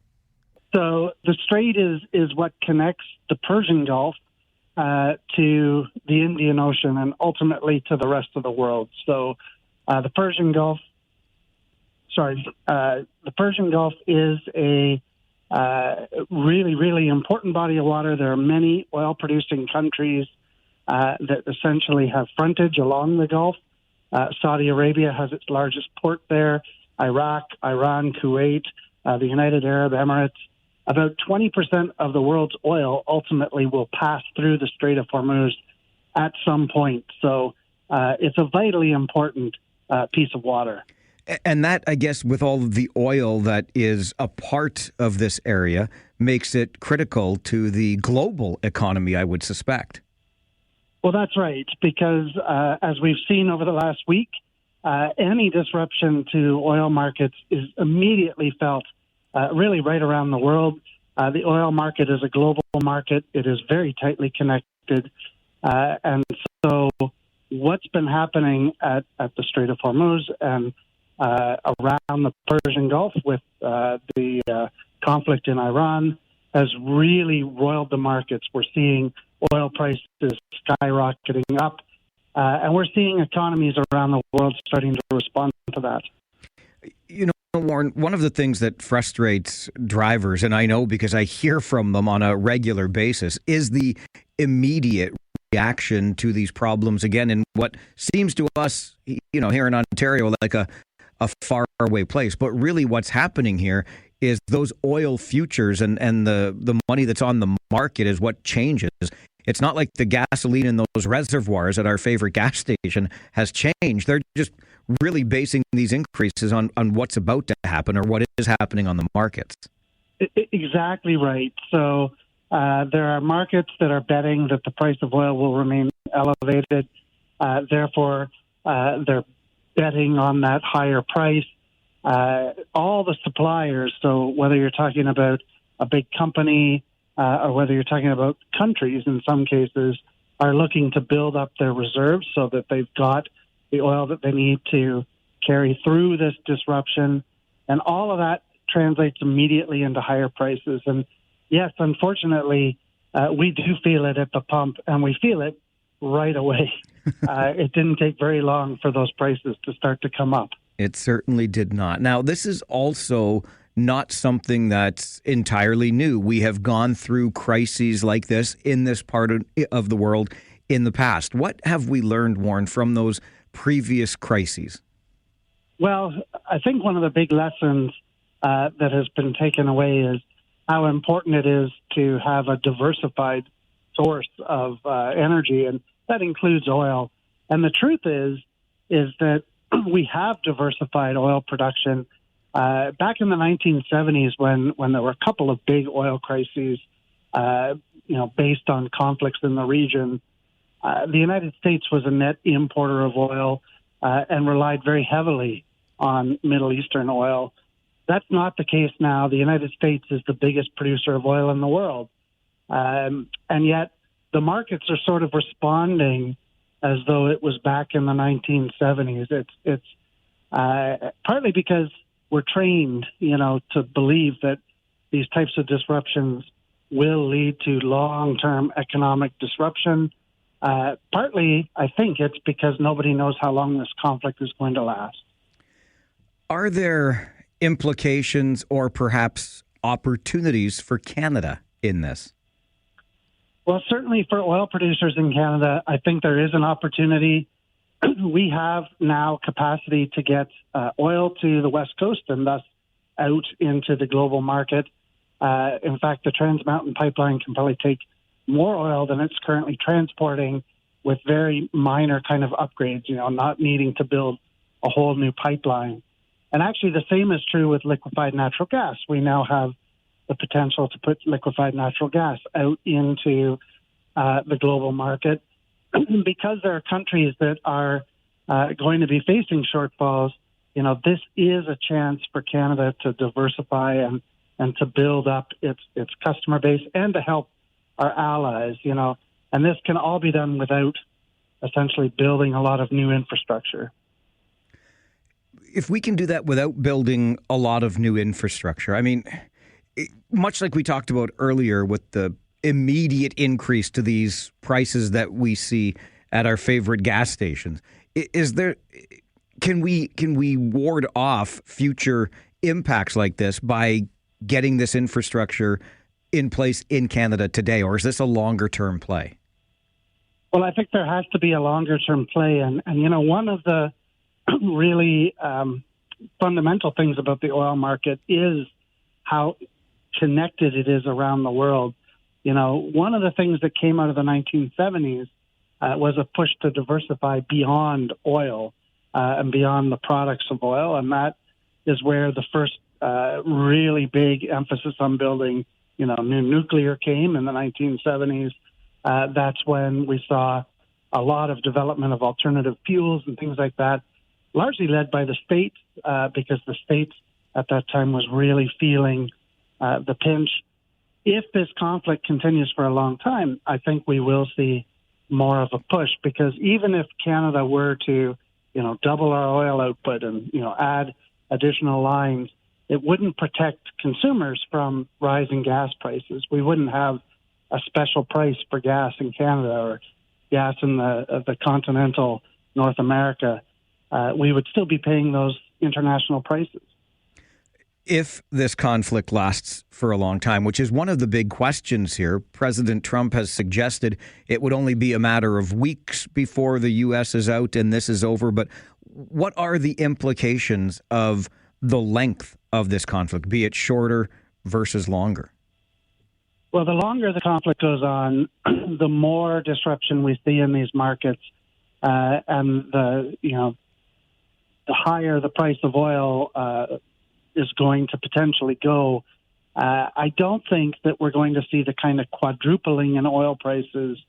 J: So the strait is what connects the Persian Gulf to the Indian Ocean and ultimately to the rest of the world. So the Persian Gulf is a really, really important body of water. There are many oil-producing countries that essentially have frontage along the Gulf. Saudi Arabia has its largest port there, Iraq, Iran, Kuwait, the United Arab Emirates. About 20% of the world's oil ultimately will pass through the Strait of Hormuz at some point. So it's a vitally important piece of water.
B: And that, I guess, with all of the oil that is a part of this area, makes it critical to the global economy, I would suspect.
J: Well, that's right, because as we've seen over the last week, any disruption to oil markets is immediately felt really right around the world. The oil market is a global market. It is very tightly connected. And so what's been happening at the Strait of Hormuz and around the Persian Gulf with the conflict in Iran has really roiled the markets. We're seeing oil prices skyrocketing up, and we're seeing economies around the world starting to respond to that.
B: Warren, one of the things that frustrates drivers, and I know because I hear from them on a regular basis, is the immediate reaction to these problems, again, in what seems to us, here in Ontario, like a faraway place. But really what's happening here is those oil futures and the money that's on the market is what changes. It's not like the gasoline in those reservoirs at our favorite gas station has changed. They're just really basing these increases on what's about to happen or what is happening on the markets.
J: Exactly right. So there are markets that are betting that the price of oil will remain elevated. Therefore, they're betting on that higher price. All the suppliers, so whether you're talking about a big company or whether you're talking about countries in some cases, are looking to build up their reserves so that they've got the oil that they need to carry through this disruption. And all of that translates immediately into higher prices. And yes, unfortunately, we do feel it at the pump, and we feel it right away. It didn't take very long for those prices to start to come up.
B: It certainly did not. Now, this is also not something that's entirely new. We have gone through crises like this in this part of the world in the past. What have we learned, Warren, from those previous crises?
J: Well, I think one of the big lessons that has been taken away is how important it is to have a diversified source of energy. And That includes oil. And the truth is that we have diversified oil production. Back in the 1970s, when there were a couple of big oil crises, based on conflicts in the region, the United States was a net importer of oil and relied very heavily on Middle Eastern oil. That's not the case now. The United States is the biggest producer of oil in the world. And yet the markets are sort of responding as though it was back in the 1970s. It's partly because we're trained, to believe that these types of disruptions will lead to long-term economic disruption. Partly, I think it's because nobody knows how long this conflict is going to last.
B: Are there implications or perhaps opportunities for Canada in this?
J: Well, certainly for oil producers in Canada, I think there is an opportunity. We have now capacity to get oil to the West Coast and thus out into the global market. In fact, the Trans Mountain Pipeline can probably take more oil than it's currently transporting with very minor kind of upgrades, not needing to build a whole new pipeline. And actually, the same is true with liquefied natural gas. We now have the potential to put liquefied natural gas out into the global market. Because there are countries that are going to be facing shortfalls, this is a chance for Canada to diversify and to build up its customer base and to help our allies, and this can all be done without essentially building a lot of new infrastructure.
B: If we can do that without building a lot of new infrastructure, I mean, much like we talked about earlier with the immediate increase to these prices that we see at our favorite gas stations, can we ward off future impacts like this by getting this infrastructure in place in Canada today, or is this a longer-term play?
J: Well, I think there has to be a longer-term play, and one of the really fundamental things about the oil market is how connected it is around the world. One of the things that came out of the 1970s was a push to diversify beyond oil and beyond the products of oil, and that is where the first really big emphasis on building new nuclear came in the 1970s. That's when we saw a lot of development of alternative fuels and things like that, largely led by the states, because the states at that time was really feeling the pinch. If this conflict continues for a long time, I think we will see more of a push, because even if Canada were to, double our oil output and, add additional lines, it wouldn't protect consumers from rising gas prices. We wouldn't have a special price for gas in Canada or gas in the continental North America. We would still be paying those international prices.
B: If this conflict lasts for a long time, which is one of the big questions here, President Trump has suggested it would only be a matter of weeks before the U.S. is out and this is over. But what are the implications of the length of this conflict, be it shorter versus longer?
J: Well, the longer the conflict goes on, the more disruption we see in these markets, and the higher the price of oil is going to potentially go. I don't think that we're going to see the kind of quadrupling in oil prices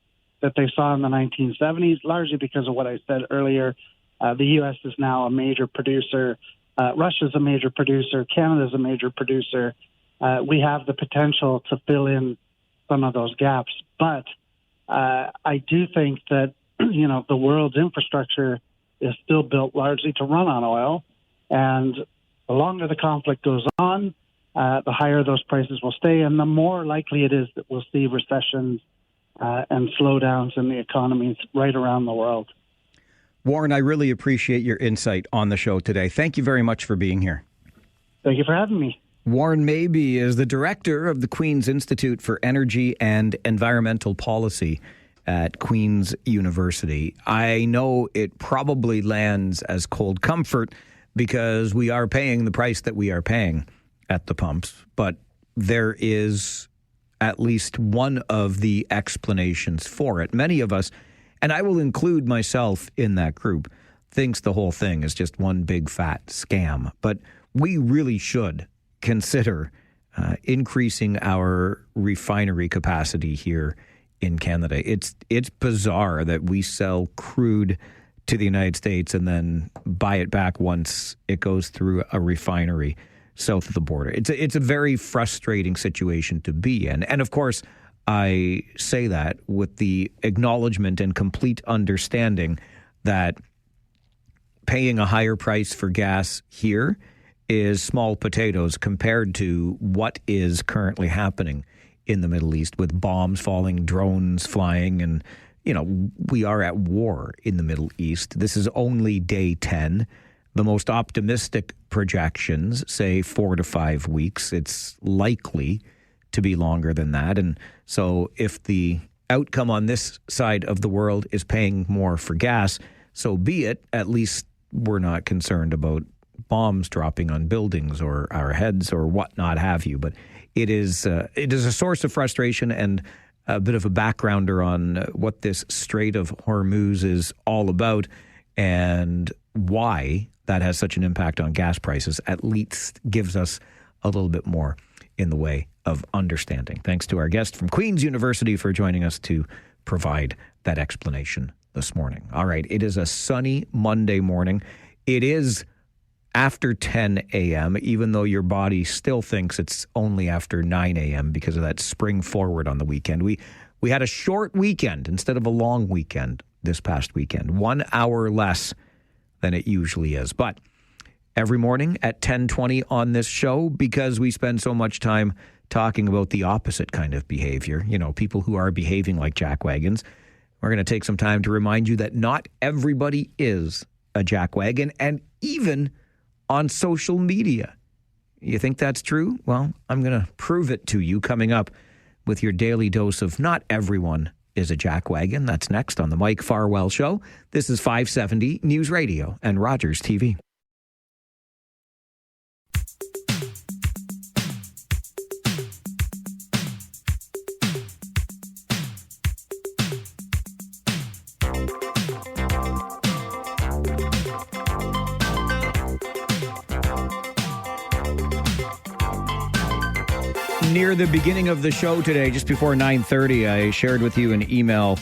J: that they saw in the 1970s, largely because of what I said earlier. The U.S. is now a major producer. Russia's a major producer. Canada's a major producer. We have the potential to fill in some of those gaps. But I do think that, the world's infrastructure is still built largely to run on oil. And the longer the conflict goes on, the higher those prices will stay, and the more likely it is that we'll see recessions and slowdowns in the economies right around the world.
B: Warren, I really appreciate your insight on the show today. Thank you very much for being here.
J: Thank you for having me.
B: Warren Mabey is the director of the Queen's Institute for Energy and Environmental Policy at Queen's University. I know it probably lands as cold comfort because we are paying the price that we are paying at the pumps, but there is at least one of the explanations for it. Many of us and I will include myself in that group, thinks the whole thing is just one big fat scam. But we really should consider increasing our refinery capacity here in Canada. It's bizarre that we sell crude to the United States and then buy it back once it goes through a refinery south of the border. It's a very frustrating situation to be in. And of course, I say that with the acknowledgement and complete understanding that paying a higher price for gas here is small potatoes compared to what is currently happening in the Middle East with bombs falling, drones flying, and, you know, we are at war in the Middle East. This is only day 10. The most optimistic projections say 4 to 5 weeks. It's likely to be longer than that. And so if the outcome on this side of the world is paying more for gas, so be it. At least we're not concerned about bombs dropping on buildings or our heads or whatnot have you. But it is a source of frustration and a bit of a backgrounder on what this Strait of Hormuz is all about and why that has such an impact on gas prices. At least gives us a little bit more in the way of understanding. Thanks to our guest from Queen's University for joining us to provide that explanation this morning. All right, it is a sunny Monday morning. It is after 10 a.m., even though your body still thinks it's only after 9 a.m. because of that spring forward on the weekend. We had a short weekend instead of a long weekend this past weekend, 1 hour less than it usually is. But every morning at 10:20 on this show, because we spend so much time talking about the opposite kind of behavior, you know, people who are behaving like jackwagons, we're going to take some time to remind you that not everybody is a jackwagon, and even on social media. You think that's true? Well, I'm going to prove it to you coming up with your daily dose of not everyone is a jackwagon. That's next on the Mike Farwell Show. This is 570 News Radio and Rogers TV. Near the beginning of the show today, just before 9:30, I shared with you an email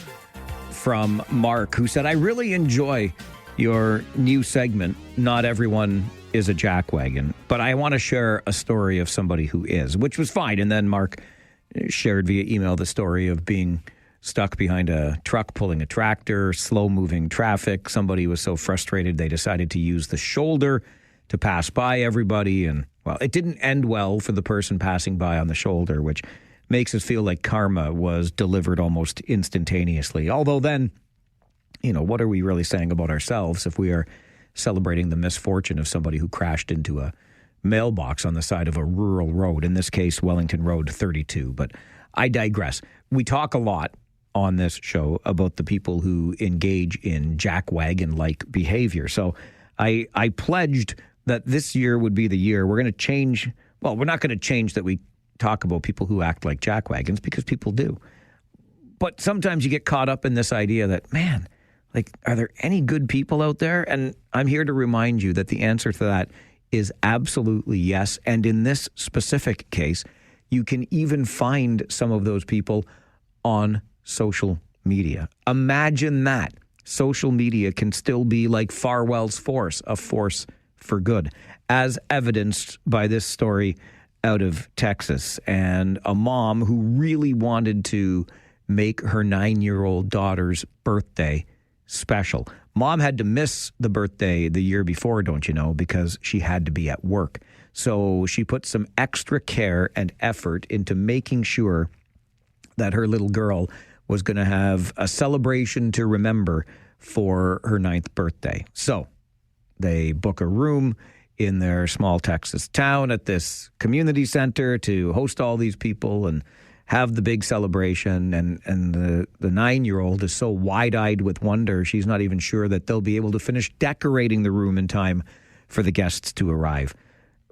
B: from Mark who said, I really enjoy your new segment, Not Everyone is a Jackwagon, but I want to share a story of somebody who is, which was fine. And then Mark shared via email the story of being stuck behind a truck pulling a tractor, slow-moving traffic. Somebody was so frustrated they decided to use the shoulder to pass by everybody, and well, it didn't end well for the person passing by on the shoulder, which makes us feel like karma was delivered almost instantaneously. Although then, you know, what are we really saying about ourselves if we are celebrating the misfortune of somebody who crashed into a mailbox on the side of a rural road, in this case, Wellington Road 32. But I digress. We talk a lot on this show about the people who engage in jackwagon-like behavior. So I pledged that this year would be the year we're going to change. Well, we're not going to change that we talk about people who act like jackwagons, because people do. But sometimes you get caught up in this idea that, man, like, are there any good people out there? And I'm here to remind you that the answer to that is absolutely yes. And in this specific case, you can even find some of those people on social media. Imagine that. Social media can still be like Farwell's force, a force for good, as evidenced by this story out of Texas, and a mom who really wanted to make her 9-year-old daughter's birthday special. Mom had to miss the birthday the year before, don't you know, because she had to be at work. So she put some extra care and effort into making sure that her little girl was going to have a celebration to remember for her 9th birthday. So they book a room in their small Texas town at this community center to host all these people and have the big celebration. And the 9-year-old is so wide-eyed with wonder, she's not even sure that they'll be able to finish decorating the room in time for the guests to arrive.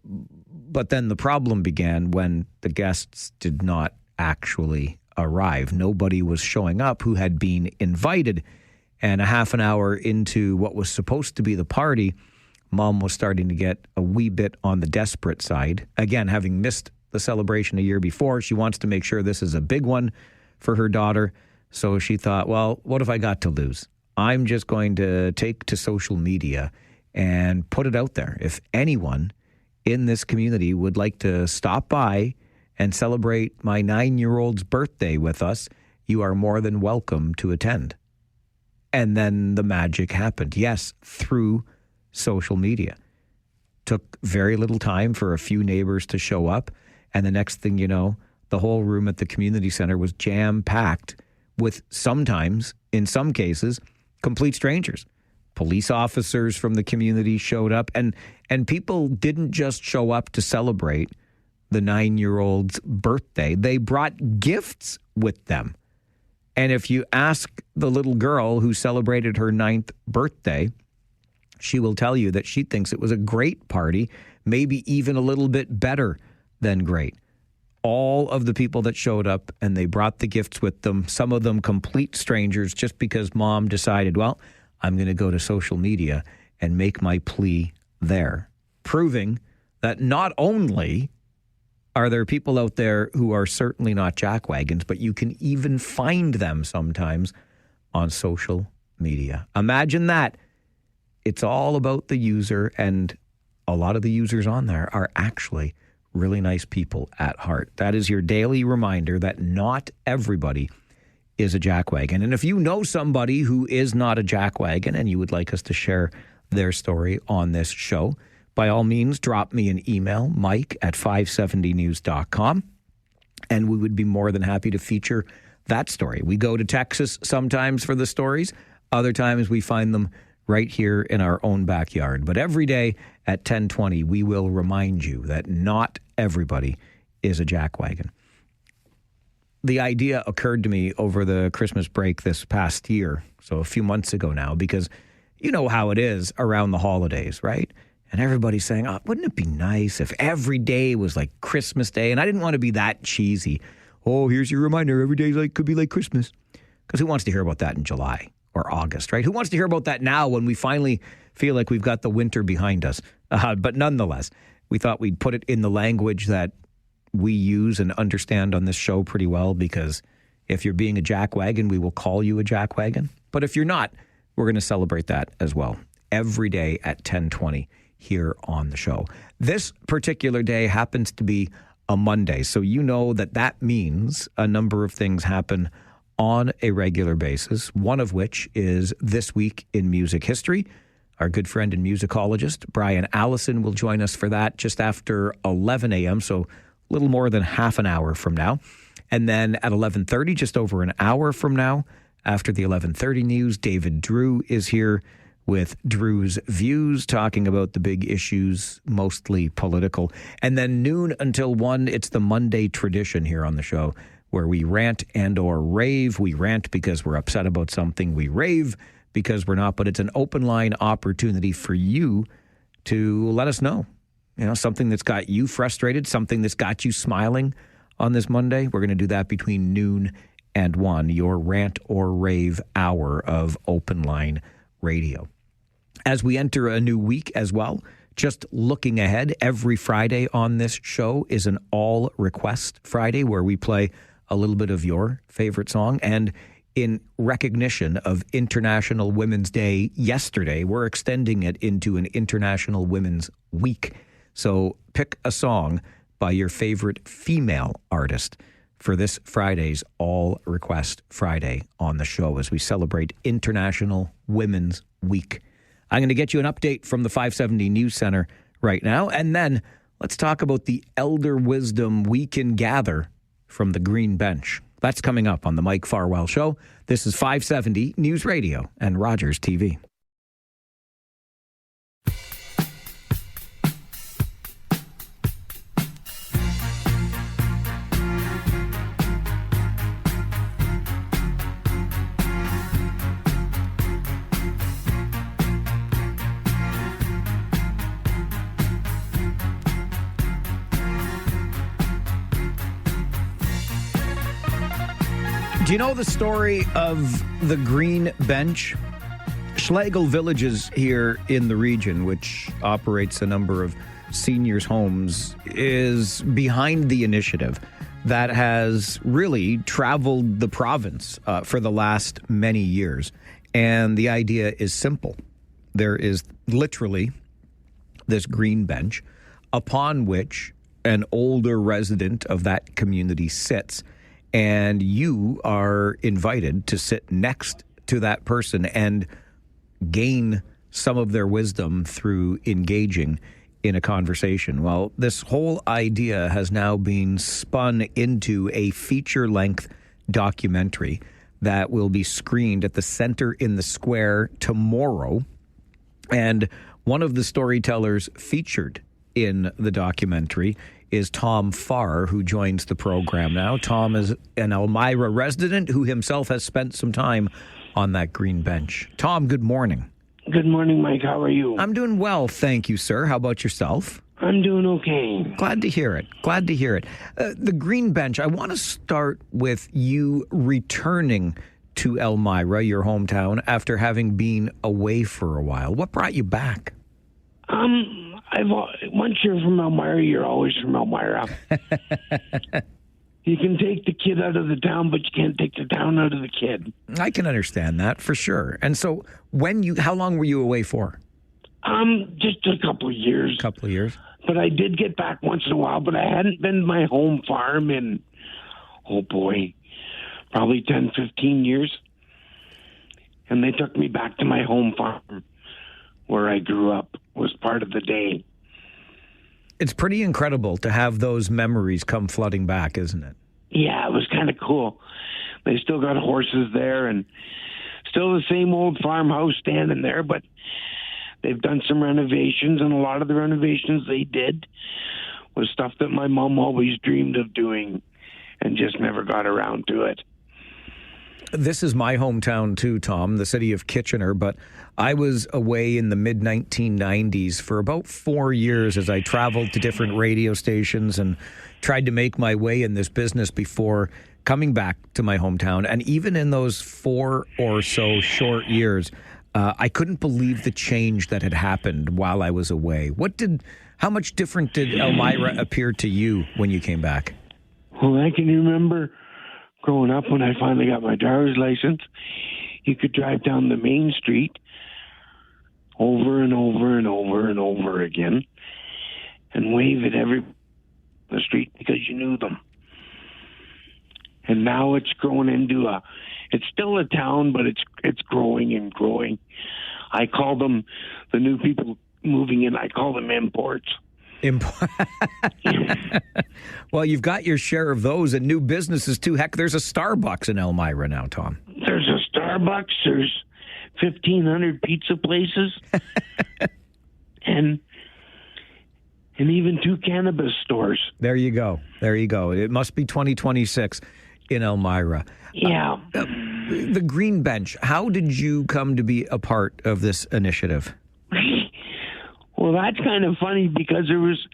B: But then the problem began when the guests did not actually arrive. Nobody was showing up who had been invited. And a half an hour into what was supposed to be the party, Mom was starting to get a wee bit on the desperate side. Again, having missed the celebration a year before, she wants to make sure this is a big one for her daughter. So she thought, well, what have I got to lose? I'm just going to take to social media and put it out there. If anyone in this community would like to stop by and celebrate my 9-year-old's birthday with us, you are more than welcome to attend. And then the magic happened. Yes, through social media. Took very little time for a few neighbors to show up. And the next thing you know, the whole room at the community center was jam-packed with sometimes, in some cases, complete strangers. Police officers from the community showed up. And people didn't just show up to celebrate the 9-year-old's birthday. They brought gifts with them. And if you ask the little girl who celebrated her 9th birthday, she will tell you that she thinks it was a great party, maybe even a little bit better than great. All of the people that showed up and they brought the gifts with them, some of them complete strangers, just because Mom decided, well, I'm going to go to social media and make my plea there, proving that not only are there people out there who are certainly not jackwagons, but you can even find them sometimes on social media. Imagine that. It's all about the user, and a lot of the users on there are actually really nice people at heart. That is your daily reminder that not everybody is a jackwagon. And if you know somebody who is not a jackwagon and you would like us to share their story on this show, by all means, drop me an email, mike@570news.com, and we would be more than happy to feature that story. We go to Texas sometimes for the stories. Other times we find them right here in our own backyard. But every day at 10:20, we will remind you that not everybody is a jackwagon. The idea occurred to me over the Christmas break this past year, so a few months ago now, because you know how it is around the holidays, right? And everybody's saying, oh, wouldn't it be nice if every day was like Christmas Day? And I didn't want to be that cheesy. Oh, here's your reminder. Every day could be like Christmas. Because who wants to hear about that in July or August, right? Who wants to hear about that now when we finally feel like we've got the winter behind us? But nonetheless, we thought we'd put it in the language that we use and understand on this show pretty well, because if you're being a jackwagon, we will call you a jackwagon. But if you're not, we're going to celebrate that as well. Every day at 10:20 here on the show. This particular day happens to be a Monday, so you know that means a number of things happen on a regular basis, one of which is This Week in Music History. Our good friend and musicologist, Brian Allison, will join us for that just after 11 a.m., so a little more than half an hour from now. And then at 11:30, just over an hour from now, after the 11:30 news, David Drewe is here with Drewe's Views, talking about the big issues, mostly political. And then noon until 1, it's the Monday tradition here on the show, where we rant and or rave. We rant because we're upset about something. We rave because we're not. But it's an open line opportunity for you to let us know. You know, something that's got you frustrated, something that's got you smiling on this Monday. We're going to do that between noon and 1, your rant or rave hour of open line radio. As we enter a new week as well, just looking ahead, every Friday on this show is an all request Friday where we play a little bit of your favorite song. And in recognition of International Women's Day yesterday, we're extending it into an International Women's Week. So pick a song by your favorite female artist for this Friday's All Request Friday on the show as we celebrate International Women's Week. I'm going to get you an update from the 570 News Center right now, and then let's talk about the elder wisdom we can gather from the Green Bench. That's coming up on the Mike Farwell Show. This is 570 News Radio and Rogers TV. Do you know the story of the Green Bench? Schlegel Villages here in the region, which operates a number of seniors' homes, is behind the initiative that has really traveled the province for the last many years. And the idea is simple. There is literally this green bench upon which an older resident of that community sits, and you are invited to sit next to that person and gain some of their wisdom through engaging in a conversation. Well, this whole idea has now been spun into a feature-length documentary that will be screened at the Centre in the Square tomorrow. And one of the storytellers featured in the documentary is Tom Farr, who joins the program now. Tom is an Elmira resident who himself has spent some time on that green bench. Tom, good morning.
K: Good morning, Mike. How are you?
B: I'm doing well, thank you, sir. How about yourself?
K: I'm doing okay.
B: Glad to hear it. Glad to hear it. The green bench, I want to start with you returning to Elmira, your hometown, after having been away for a while. What brought you back?
K: Once you're from Elmira, you're always from Elmira. You can take the kid out of the town, but you can't take the town out of the kid.
B: I can understand that for sure. And so, how long were you away for?
K: Just a couple of years.
B: Couple of years.
K: But I did get back once in a while. But I hadn't been to my home farm in, probably 10, 15 years. And they took me back to my home farm where I grew up. Was part of the day.
B: It's pretty incredible to have those memories come flooding back, isn't it?
K: Yeah, it was kind of cool. They still got horses there and still the same old farmhouse standing there, but they've done some renovations, and a lot of the renovations they did was stuff that my mom always dreamed of doing and just never got around to it.
B: This is my hometown too, Tom, the city of Kitchener, but I was away in the mid-1990s for about 4 years as I traveled to different radio stations and tried to make my way in this business before coming back to my hometown. And even in those 4 or so short years, I couldn't believe the change that had happened while I was away. How much different did Elmira appear to you when you came back?
K: Well, I can remember growing up when I finally got my driver's license, you could drive down the main street over and over and over and over again and wave at every the street because you knew them. And now it's grown into it's still a town, but it's growing and growing. I call them, the new people moving in, I call them imports.
B: Well, you've got your share of those and new businesses too. Heck, there's a Starbucks in Elmira now, Tom.
K: There's a Starbucks. There's 1,500 pizza places, and even 2 cannabis stores.
B: There you go. It must be 2026 in Elmira.
K: Yeah.
B: The Green Bench. How did you come to be a part of this initiative?
K: Well, that's kind of funny because there was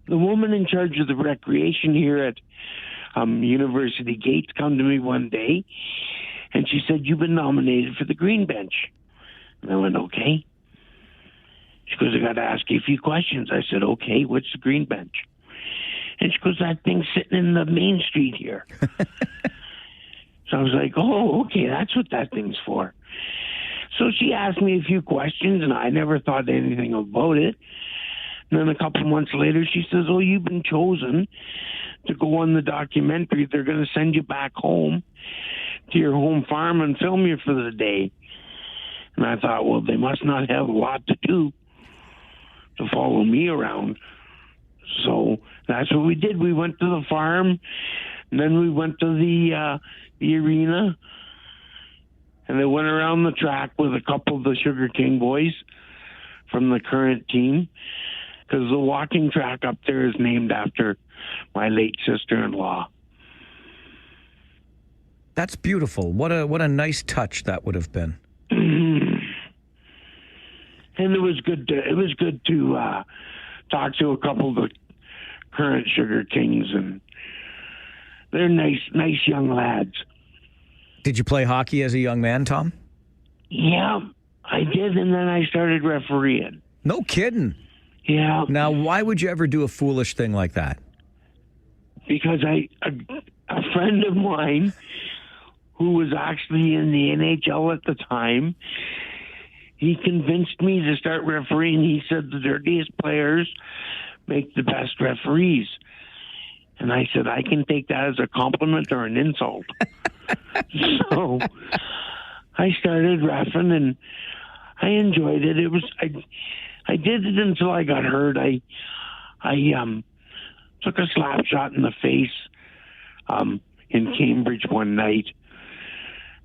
K: the woman in charge of the recreation here at University Gates come to me one day, and she said, "You've been nominated for the Green Bench." And I went, "Okay." She goes, "I got to ask you a few questions." I said, "Okay, what's the Green Bench?" And she goes, "That thing's sitting in the main street here." So I was like, "Oh, okay, that's what that thing's for." So she asked me a few questions, and I never thought anything about it. And then a couple months later, she says, "Oh, you've been chosen to go on the documentary. They're going to send you back home to your home farm and film you for the day." And I thought, well, they must not have a lot to do to follow me around. So that's what we did. We went to the farm, and then we went to the arena, and they went around the track with a couple of the Sugar King boys from the current team, because the walking track up there is named after my late sister-in-law.
B: That's beautiful. What a nice touch that would have been.
K: And it was good to talk to a couple of the current Sugar Kings, and they're nice young lads.
B: Did you play hockey as a young man, Tom?
K: Yeah, I did, and then I started refereeing.
B: No kidding.
K: Yeah.
B: Now, why would you ever do a foolish thing like that?
K: Because a friend of mine who was actually in the NHL at the time, he convinced me to start refereeing. He said the dirtiest players make the best referees. And I said, I can take that as a compliment or an insult. So I started reffing, and I enjoyed it. I did it until I got hurt. I took a slap shot in the face in Cambridge one night,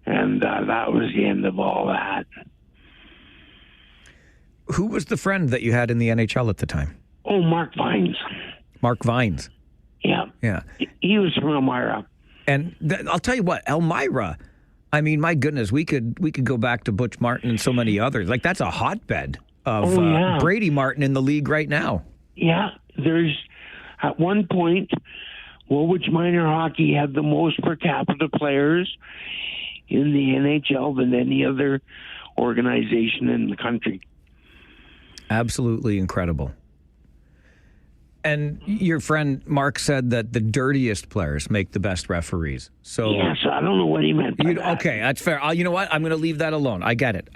K: and that was the end of all that.
B: Who was the friend that you had in the NHL at the time?
K: Oh, Mark Vines.
B: Mark Vines.
K: Yeah.
B: Yeah.
K: He was from Elmira.
B: And I'll tell you what, Elmira, I mean, my goodness, we could go back to Butch Martin and so many others. Like, that's a hotbed of Brady Martin in the league right now.
K: Yeah. There's, at one point, Woolwich Minor Hockey had the most per capita players in the NHL than any other organization in the country.
B: Absolutely incredible. And your friend Mark said that the dirtiest players make the best referees. So
K: yes, I don't know what he meant by that.
B: Okay, that's fair. You know what? I'm going to leave that alone. I get it.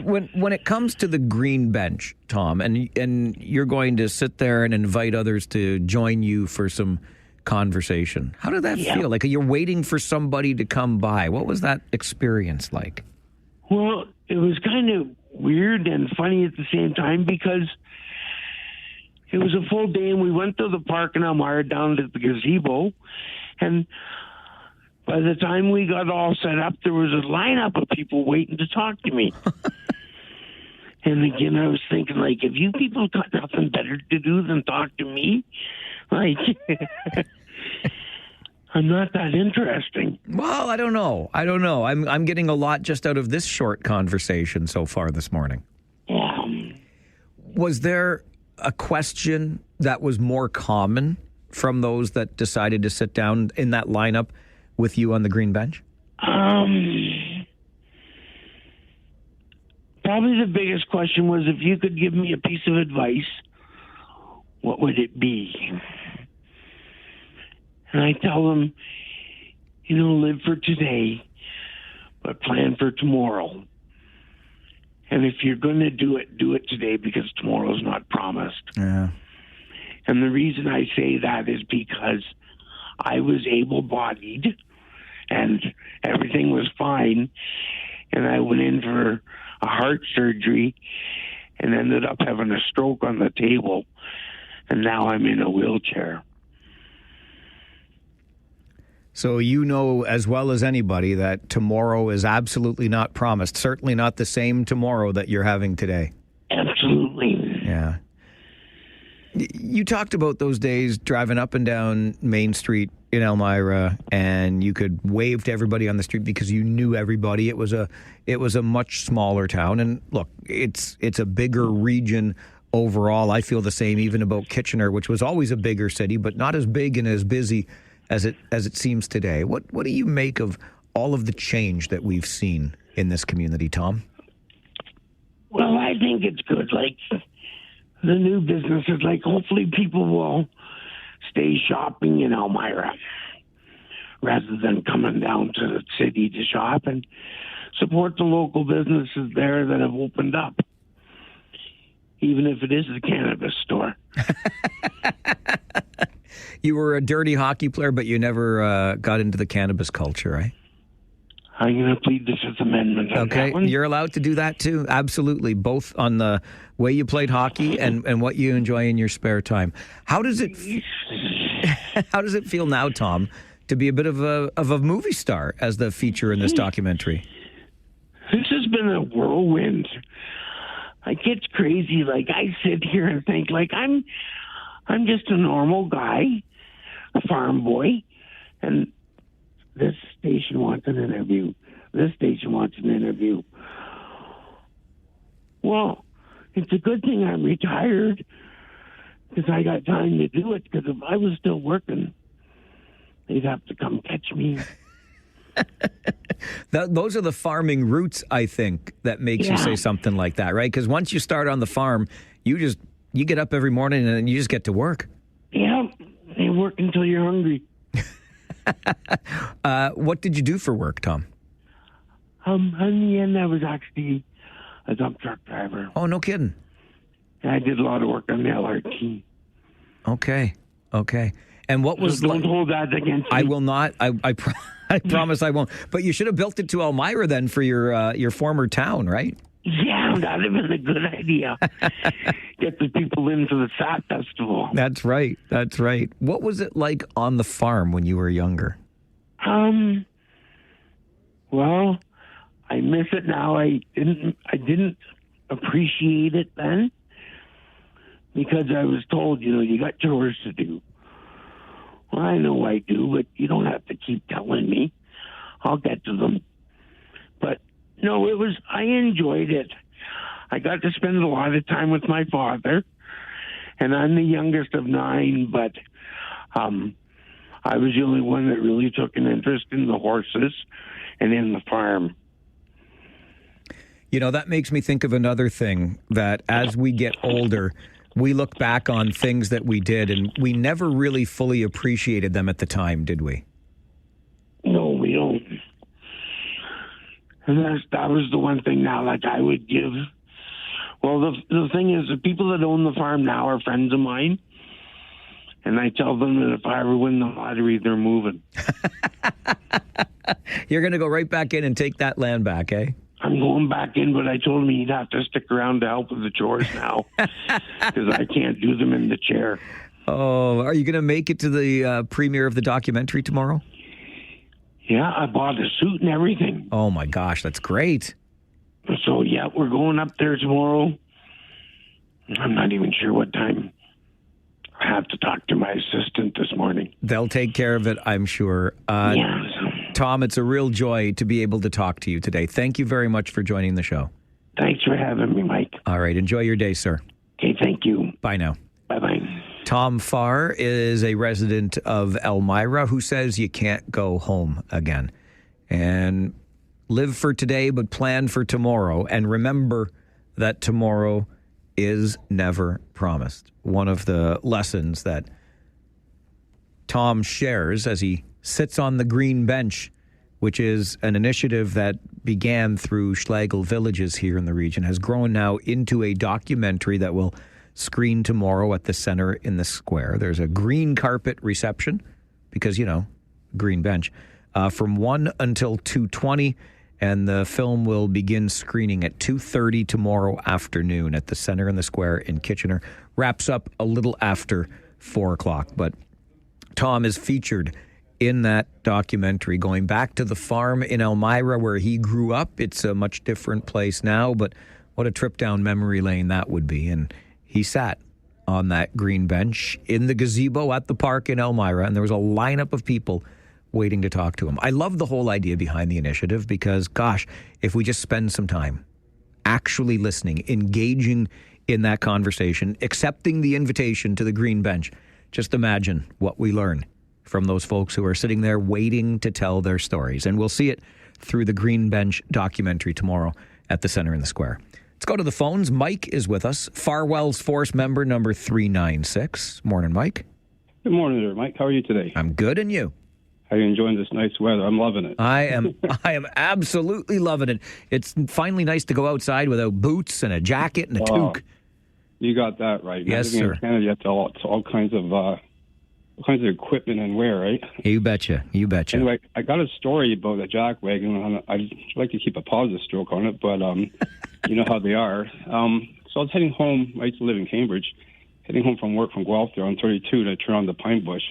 B: When it comes to the green bench, Tom, and you're going to sit there and invite others to join you for some conversation, how did that feel? Like you're waiting for somebody to come by. What was that experience like?
K: Well, it was kind of weird and funny at the same time because it was a full day, and we went to the park in Elmira down to the gazebo, and by the time we got all set up, there was a lineup of people waiting to talk to me. And again, I was thinking, like, if you people got nothing better to do than talk to me, like, I'm not that interesting.
B: Well, I don't know. I'm getting a lot just out of this short conversation so far this morning.
K: Yeah.
B: Was there a question that was more common from those that decided to sit down in that lineup with you on the green bench?
K: Probably the biggest question was, if you could give me a piece of advice, what would it be? And I tell them, live for today, but plan for tomorrow. And if you're going to do it today, because tomorrow's not promised.
B: Yeah.
K: And the reason I say that is because I was able-bodied and everything was fine. And I went in for a heart surgery and ended up having a stroke on the table. And now I'm in a wheelchair.
B: So you know as well as anybody that tomorrow is absolutely not promised. Certainly not the same tomorrow that you're having today.
K: Absolutely.
B: Yeah. You talked about those days driving up and down Main Street in Elmira, and you could wave to everybody on the street because you knew everybody. It was a much smaller town, and look, it's a bigger region overall. I feel the same even about Kitchener, which was always a bigger city, but not as big and as busy as it seems today. What do you make of all of the change that we've seen in this community, Tom?
K: Well, I think it's good. Like, the new businesses, like, hopefully people will stay shopping in Elmira rather than coming down to the city to shop, and support the local businesses there that have opened up, even if it is the cannabis store.
B: You were a dirty hockey player, but you never got into the cannabis culture, right?
K: I'm going to plead the Fifth Amendment on that one.
B: You're allowed to do that too. Absolutely. Both on the way you played hockey and what you enjoy in your spare time. How does it feel now, Tom, to be a bit of a movie star as the feature in this documentary?
K: This has been a whirlwind. Like, it's crazy. Like, I sit here and think, like, I'm just a normal guy, a farm boy, and this station wants an interview. This station wants an interview. Well, it's a good thing I'm retired because I got time to do it, because if I was still working, they'd have to come catch me
B: Those are the farming roots, I think, that makes you say something like that, right? Because once you start on the farm, you get up every morning and you just get to work.
K: Yeah, you work until you're hungry.
B: What did you do for work, Tom?
K: In the end, I was actually a dump truck driver.
B: Oh, no kidding.
K: And I did a lot of work on the LRT.
B: Okay. And what was...
K: So don't hold that against me.
B: I will not. I promise I won't. But you should have built it to Elmira then for your former town, right?
K: Yeah, that would have been a good idea. Get the people in for the Sat Festival.
B: That's right. What was it like on the farm when you were younger?
K: Well, I miss it now. I didn't appreciate it then because I was told, you got chores to do. Well, I know I do, but you don't have to keep telling me. I'll get to them. But no, I enjoyed it. I got to spend a lot of time with my father, and I'm the youngest of 9, but I was the only one that really took an interest in the horses and in the farm.
B: That makes me think of another thing, that as we get older, we look back on things that we did, and we never really fully appreciated them at the time, did we?
K: No, we don't. And that was the one thing now, like I would give. Well, the thing is, the people that own the farm now are friends of mine, and I tell them that if I ever win the lottery, they're moving.
B: You're going to go right back in and take that land back, eh?
K: I'm going back in, but I told him he'd have to stick around to help with the chores now because I can't do them in the chair.
B: Oh, are you going to make it to the premiere of the documentary tomorrow?
K: Yeah, I bought a suit and everything.
B: Oh, my gosh, that's great.
K: So, yeah, we're going up there tomorrow. I'm not even sure what time. I have to talk to my assistant this morning.
B: They'll take care of it, I'm sure.
K: Yeah.
B: Tom, it's a real joy to be able to talk to you today. Thank you very much for joining the show.
K: Thanks for having me, Mike.
B: All right. Enjoy your day, sir.
K: Okay, thank you.
B: Bye now.
K: Bye-bye.
B: Tom Farr is a resident of Elmira who says you can't go home again. And live for today, but plan for tomorrow. And remember that tomorrow is never promised. One of the lessons that Tom shares as he sits on the green bench, which is an initiative that began through Schlegel Villages here in the region, has grown now into a documentary that will screen tomorrow at the center in the square. There's a green carpet reception because, green bench, from 1 until 2:20, and the film will begin screening at 2:30 tomorrow afternoon at the center in the square in Kitchener. Wraps up a little after 4 o'clock, but Tom is featured in that documentary, going back to the farm in Elmira where he grew up. It's a much different place now, but what a trip down memory lane that would be. And he sat on that green bench in the gazebo at the park in Elmira, and there was a lineup of people waiting to talk to him. I love the whole idea behind the initiative because, gosh, if we just spend some time actually listening, engaging in that conversation, accepting the invitation to the green bench, just imagine what we learn from those folks who are sitting there waiting to tell their stories. And we'll see it through the Green Bench documentary tomorrow at the center in the square. Let's go to the phones. Mike is with us. Farwell's Force member number 396. Morning, Mike.
L: Good morning there, Mike. How are you today?
B: I'm good, and you?
L: How are you enjoying this nice weather? I'm loving it.
B: I am absolutely loving it. It's finally nice to go outside without boots and a jacket and a toque.
L: You got that right.
B: Yes,
L: Living
B: sir.
L: in Canada, you have to all kinds of equipment and wear, right?
B: You betcha.
L: Anyway, I got a story about a jack wagon. I'd like to keep a positive stroke on it, but you know how they are. So I was heading home. I used to live in Cambridge. Heading home from work from Guelph there on 32 to turn on the Pine Bush.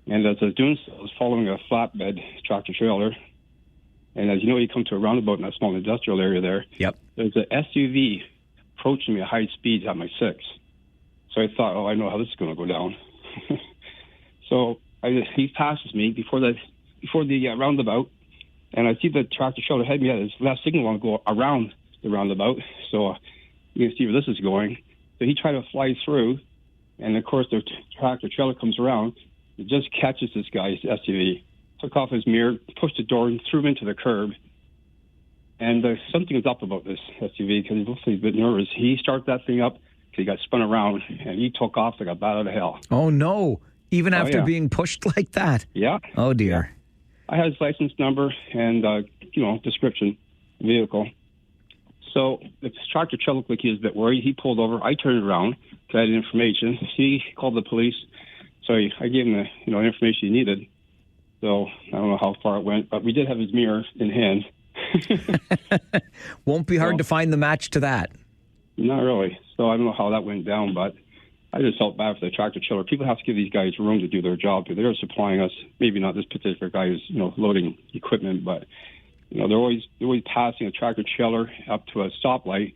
L: And as I was doing so, I was following a flatbed tractor trailer. And as you know, you come to a roundabout in that small industrial area there.
B: Yep.
L: There's an SUV approaching me at high speeds at my 6. So I thought, I know how this is going to go down. So he passes me before the roundabout, and I see the tractor trailer ahead of me. His left signal want to go around the roundabout, so you can see where this is going. So he tried to fly through, and of course the tractor trailer comes around. It just catches this guy's SUV. took off his mirror, pushed the door, and threw him into the curb. And something was up about this SUV because he was a bit nervous. He started that thing up, he got spun around, and he took off like a bat out of hell.
B: Oh, no. Even after being pushed like that?
L: Yeah.
B: Oh, dear.
L: I had his license number and, description, vehicle. So the tractor trailer looked like he was a bit worried. He pulled over. I turned around, got information. He called the police. So I gave him the information he needed. So I don't know how far it went, but we did have his mirror in hand.
B: Won't be hard to find the match to that.
L: Not really. So I don't know how that went down, but I just felt bad for the tractor trailer. People have to give these guys room to do their job. They're supplying us, maybe not this particular guy who's, loading equipment, but, they're always passing a tractor trailer up to a stoplight,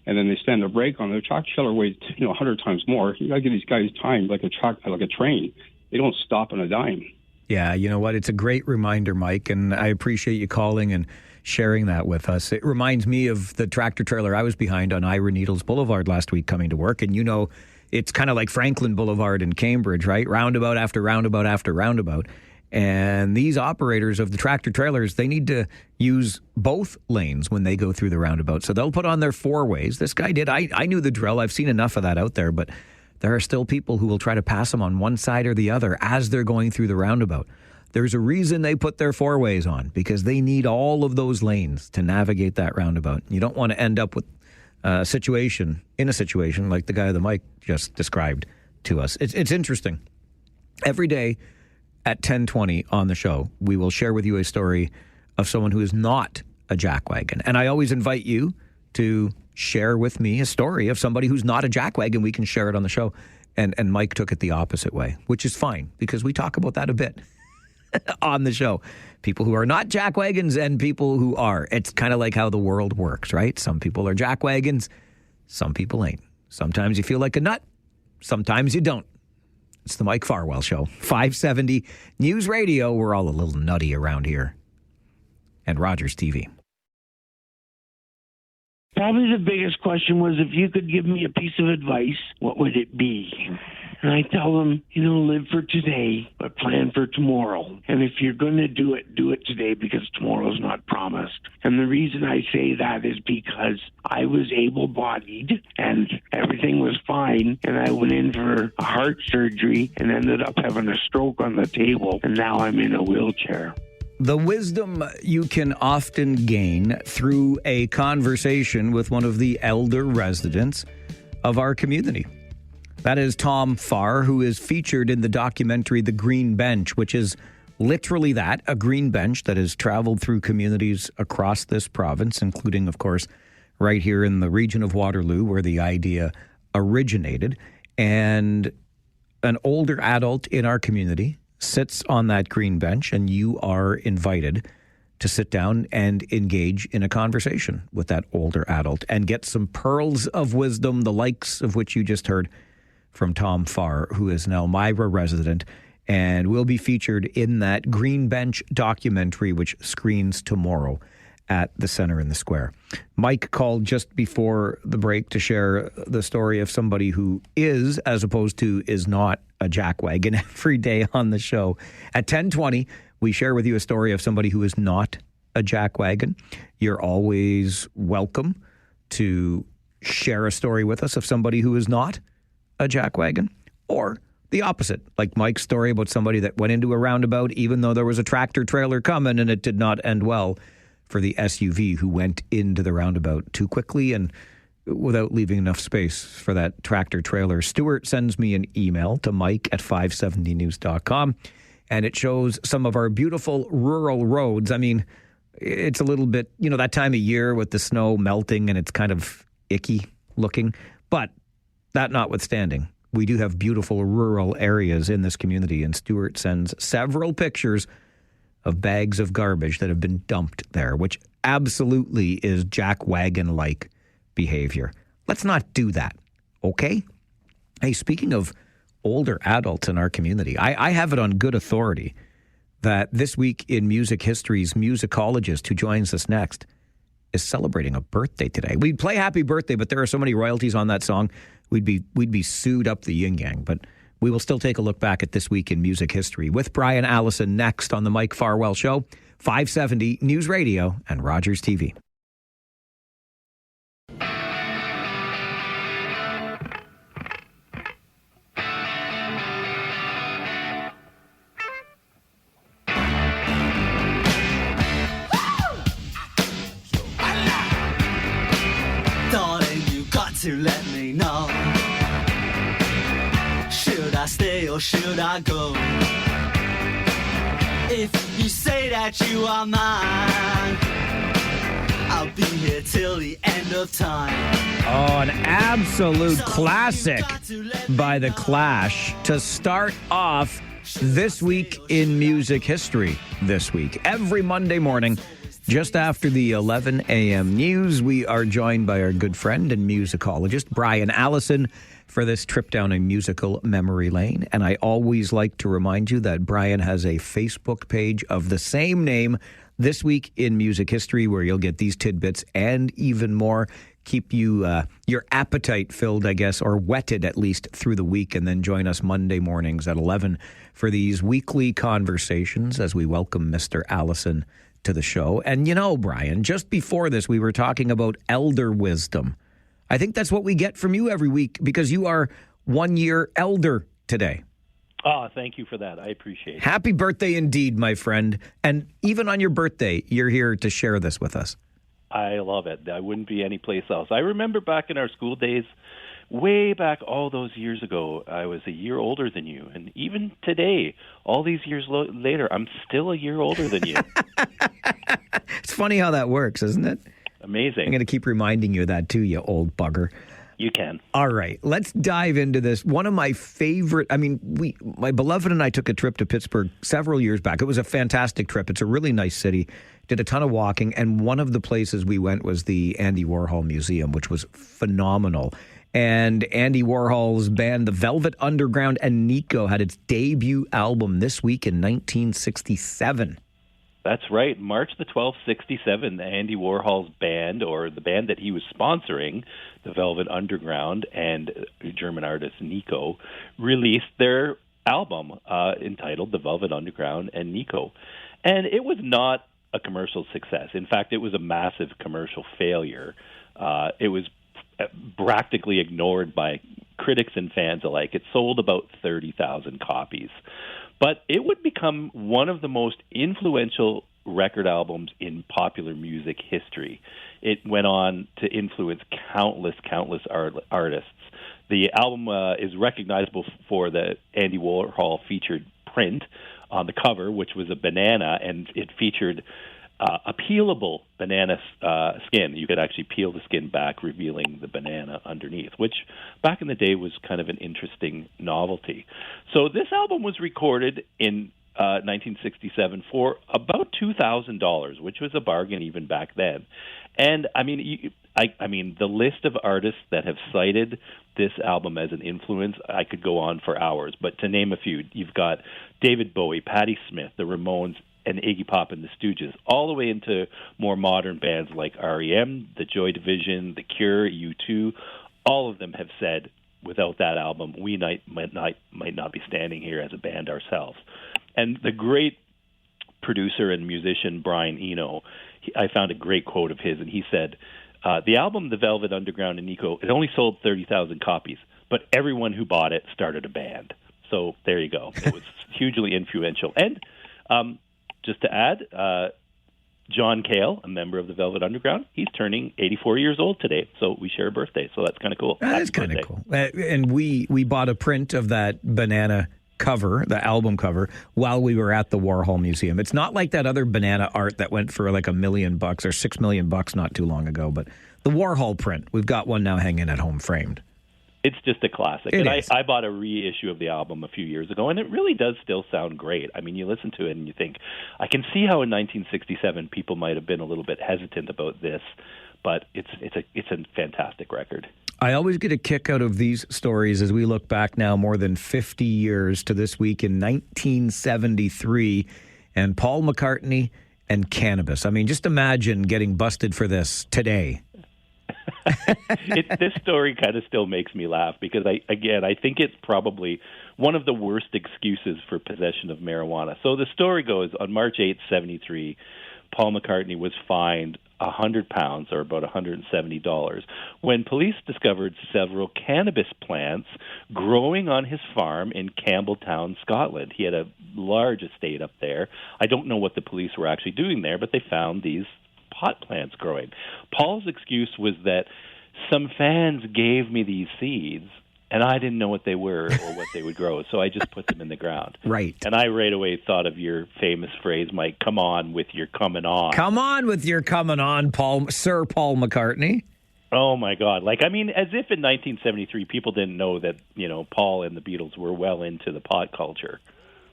L: and then they stand their brake on it. The tractor trailer weighs, 100 times more. You got to give these guys time like a train. They don't stop on a dime.
B: Yeah, you know what? It's a great reminder, Mike, and I appreciate you calling and sharing that with us. It reminds me of the tractor trailer I was behind on Ira Needles Boulevard last week coming to work, and it's kind of like Franklin Boulevard in Cambridge, right? Roundabout after roundabout after roundabout. And these operators of the tractor trailers, they need to use both lanes when they go through the roundabout. So they'll put on their four ways. This guy did. I knew the drill. I've seen enough of that out there, but there are still people who will try to pass them on one side or the other as they're going through the roundabout. There's a reason they put their four ways on, because they need all of those lanes to navigate that roundabout. You don't want to end up with a situation like the guy the Mike just described to us. It's interesting. Every day at 10:20 on the show, we will share with you a story of someone who is not a jackwagon. And I always invite you to share with me a story of somebody who's not a jackwagon. We can share it on the show. And Mike took it the opposite way, which is fine because we talk about that a bit on the show. People who are not jackwagons and people who are. It's kind of like how the world works, right? Some people are jackwagons, some people ain't. Sometimes you feel like a nut, sometimes you don't. It's the Mike Farwell Show, 570 News Radio. We're all a little nutty around here. And Rogers TV.
K: Probably the biggest question was, if you could give me a piece of advice, what would it be? And I tell them, live for today, but plan for tomorrow. And if you're going to do it today, because tomorrow's not promised. And the reason I say that is because I was able-bodied and everything was fine. And I went in for a heart surgery and ended up having a stroke on the table. And now I'm in a wheelchair.
B: The wisdom you can often gain through a conversation with one of the elder residents of our community. That is Tom Farr, who is featured in the documentary The Green Bench, which is literally that, a green bench that has traveled through communities across this province, including, of course, right here in the region of Waterloo, where the idea originated. And an older adult in our community sits on that green bench, and you are invited to sit down and engage in a conversation with that older adult and get some pearls of wisdom, the likes of which you just heard from Tom Farr, who is an Elmira resident and will be featured in that Green Bench documentary, which screens tomorrow at the Center in the Square. Mike called just before the break to share the story of somebody who is, as opposed to is not, a jackwagon every day on the show. At 10:20, we share with you a story of somebody who is not a jackwagon. You're always welcome to share a story with us of somebody who is not a jackwagon, or the opposite, like Mike's story about somebody that went into a roundabout even though there was a tractor trailer coming and it did not end well for the SUV who went into the roundabout too quickly and without leaving enough space for that tractor trailer. Stuart sends me an email to mike@570news.com, and it shows some of our beautiful rural roads. I mean, it's a little bit, that time of year with the snow melting and it's kind of icky looking, but that notwithstanding, we do have beautiful rural areas in this community, and Stuart sends several pictures of bags of garbage that have been dumped there, which absolutely is jackwagon-like behavior. Let's not do that, okay? Hey, speaking of older adults in our community, I have it on good authority that this week in music history's musicologist who joins us next is celebrating a birthday today. We'd play Happy Birthday, but there are so many royalties on that song, we'd be sued up the yin yang. But We will still take a look back at this week in music history with Brian Allison next on the Mike Farwell Show, 570 News Radio and Rogers TV.
M: To let me know, should I stay or should I go? If you say that you are mine, I'll be here till the end of time.
B: Oh, an absolute classic by The Clash to start off this week in music history this week. Every Monday morning, just after the 11 a.m. news, we are joined by our good friend and musicologist, Brian Allison, for this trip down a musical memory lane. And I always like to remind you that Brian has a Facebook page of the same name, This Week in Music History, where you'll get these tidbits and even more. Keep you your appetite filled, I guess, or whetted at least through the week, and then join us Monday mornings at 11 for these weekly conversations as we welcome Mr. Allison to the show. And you know, Brian, just before this, we were talking about elder wisdom. I think that's what we get from you every week because you are 1 year elder today.
N: Oh, thank you for that. I appreciate it.
B: Happy birthday indeed, my friend. And even on your birthday, you're here to share this with us.
N: I love it. I wouldn't be anyplace else. I remember back in our school days, way back all those years ago, I was a year older than you. And even today, all these years later, I'm still a year older than you.
B: It's funny how that works, isn't it?
N: Amazing.
B: I'm going to keep reminding you of that too, you old bugger.
N: You can.
B: All right, let's dive into this. One of my favorite, my beloved and I took a trip to Pittsburgh several years back. It was a fantastic trip. It's a really nice city. Did a ton of walking, and one of the places we went was the Andy Warhol Museum, which was phenomenal. And Andy Warhol's band, the Velvet Underground and Nico, had its debut album this week in 1967.
N: That's right. March the 12th, 67, Andy Warhol's band, or the band that he was sponsoring, the Velvet Underground and German artist Nico, released their album entitled The Velvet Underground and Nico. And it was not a commercial success. In fact, it was a massive commercial failure. It was practically ignored by critics and fans alike. It sold about 30,000 copies. But it would become one of the most influential record albums in popular music history. It went on to influence countless artists. The album is recognizable for the Andy Warhol featured print on the cover, which was a banana, and it featured a peelable banana skin. You could actually peel the skin back, revealing the banana underneath, which back in the day was kind of an interesting novelty. So this album was recorded in 1967 for about $2,000, which was a bargain even back then. And I mean, the list of artists that have cited this album as an influence, I could go on for hours. But to name a few, you've got David Bowie, Patti Smith, the Ramones, and Iggy Pop and the Stooges, all the way into more modern bands like R.E.M., the Joy Division, The Cure, U2. All of them have said, without that album, we might not be standing here as a band ourselves. And the great producer and musician Brian Eno, I found a great quote of his, and he said, the album The Velvet Underground and Nico, it only sold 30,000 copies, but everyone who bought it started a band. So there you go. It was hugely influential. And just to add, John Cale, a member of the Velvet Underground, he's turning 84 years old today, so we share a birthday, so that's kind of cool.
B: That is kind of cool. And we bought a print of that banana cover, the album cover, while we were at the Warhol Museum. It's not like that other banana art that went for like $1 million or $6 million not too long ago, but the Warhol print, we've got one now hanging at home framed.
N: It's just a classic.
B: And
N: I bought a reissue of the album a few years ago, and it really does still sound great. I mean, you listen to it and you think, I can see how in 1967 people might have been a little bit hesitant about this, but it's a fantastic record.
B: I always get a kick out of these stories as we look back now more than 50 years to this week in 1973 and Paul McCartney and cannabis. I mean, just imagine getting busted for this today.
N: This story kind of still makes me laugh because, I think it's probably one of the worst excuses for possession of marijuana. So the story goes, on March 8th, 1973, Paul McCartney was fined £100, or about $170, when police discovered several cannabis plants growing on his farm in Campbelltown, Scotland. He had a large estate up there. I don't know what the police were actually doing there, but they found these pot plants growing. Paul's excuse was that some fans gave me these seeds, and I didn't know what they were or what they would grow, so I just put them in the ground.
B: Right.
N: And I right away thought of your famous phrase, Mike, come on with your coming on.
B: Come on with your coming on, Sir Paul McCartney.
N: Oh, my God. As if in 1973 people didn't know that, Paul and the Beatles were well into the pot culture.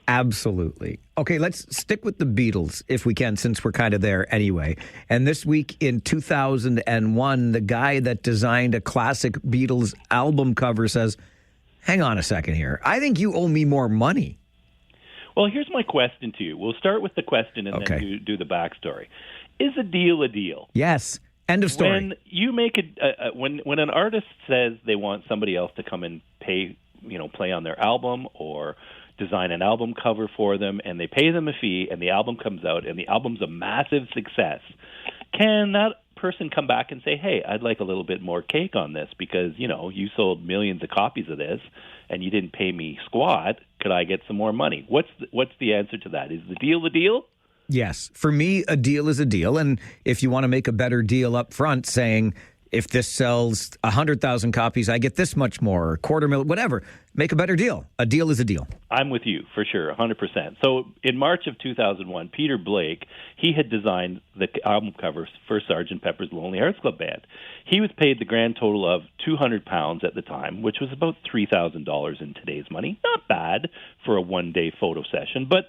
B: Absolutely. Okay, let's stick with the Beatles if we can, since we're kind of there anyway. And this week in 2001, the guy that designed a classic Beatles album cover says, hang on a second here. I think you owe me more money.
N: Well, here's my question to you. We'll start with the question and then do the backstory. Is a deal a deal?
B: Yes. End of story.
N: When you make when an artist says they want somebody else to come and play on their album or design an album cover for them, and they pay them a fee, and the album comes out, and the album's a massive success, can that person come back and say, hey, I'd like a little bit more cake on this because, you sold millions of copies of this, and you didn't pay me squat, could I get some more money? What's the answer to that? Is the deal the deal?
B: Yes. For me, a deal is a deal, and if you want to make a better deal up front, saying, if this sells 100,000 copies, I get this much more, $250,000, whatever. Make a better deal. A deal is a deal.
N: I'm with you, for sure, 100%. So in March of 2001, Peter Blake, he had designed the album cover for Sgt. Pepper's Lonely Hearts Club Band. He was paid the grand total of £200 at the time, which was about $3,000 in today's money. Not bad for a one-day photo session, but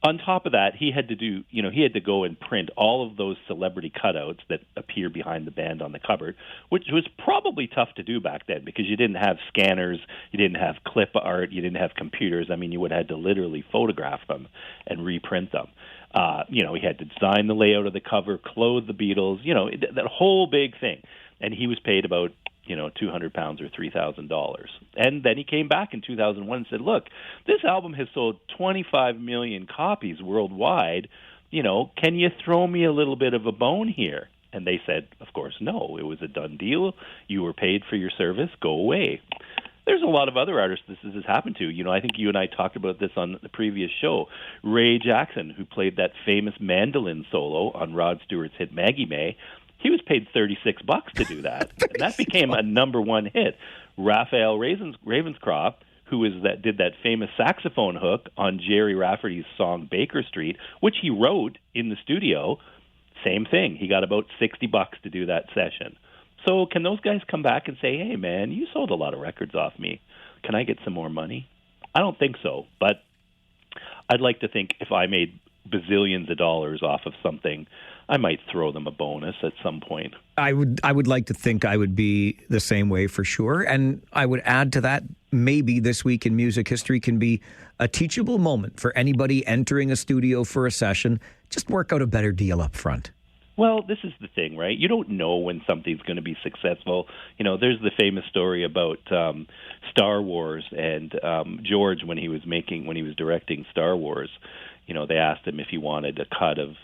N: on top of that, he had to go and print all of those celebrity cutouts that appear behind the band on the cover, which was probably tough to do back then because you didn't have scanners, you didn't have clip art, you didn't have computers. I mean, you would have had to literally photograph them and reprint them. He had to design the layout of the cover, clothe the Beatles, that whole big thing. And he was paid about £200 or $3,000. And then he came back in 2001 and said, look, this album has sold 25 million copies worldwide. Can you throw me a little bit of a bone here? And they said, of course, no. It was a done deal. You were paid for your service. Go away. There's a lot of other artists this has happened to. I think you and I talked about this on the previous show. Ray Jackson, who played that famous mandolin solo on Rod Stewart's hit Maggie May, he was paid $36 to do that, and that became a number one hit. Raphael Ravenscroft, who did that famous saxophone hook on Jerry Rafferty's song Baker Street, which he wrote in the studio, same thing. He got about $60 to do that session. So can those guys come back and say, hey, man, you sold a lot of records off me. Can I get some more money? I don't think so, but I'd like to think if I made bazillions of dollars off of something, I might throw them a bonus at some point.
B: I would like to think I would be the same way for sure. And I would add to that, maybe this week in music history can be a teachable moment for anybody entering a studio for a session. Just work out a better deal up front.
N: Well, this is the thing, right? You don't know when something's going to be successful. There's the famous story about Star Wars and George when he was directing Star Wars. They asked him if he wanted a cut of,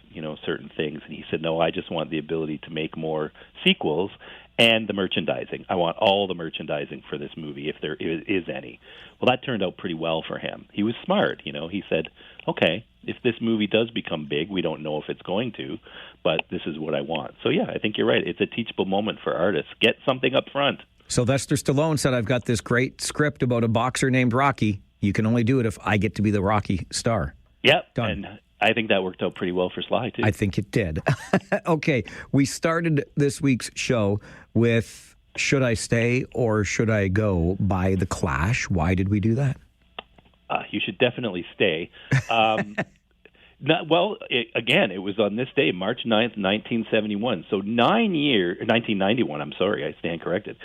N: certain things, and he said, no, I just want the ability to make more sequels and the merchandising. I want all the merchandising for this movie, if there is any. Well, that turned out pretty well for him. He was smart, He said, okay, if this movie does become big, we don't know if it's going to, but this is what I want. So, yeah, I think you're right. It's a teachable moment for artists. Get something up front.
B: Sylvester Stallone said, I've got this great script about a boxer named Rocky. You can only do it if I get to be the Rocky star.
N: Yep,
B: done.
N: And I think that worked out pretty well for Sly, too.
B: I think it did. Okay, we started this week's show with Should I Stay or Should I Go by The Clash. Why did we do that?
N: You should definitely stay. It was on this day, March 9th, 1971. So 1991, I'm sorry, I stand corrected.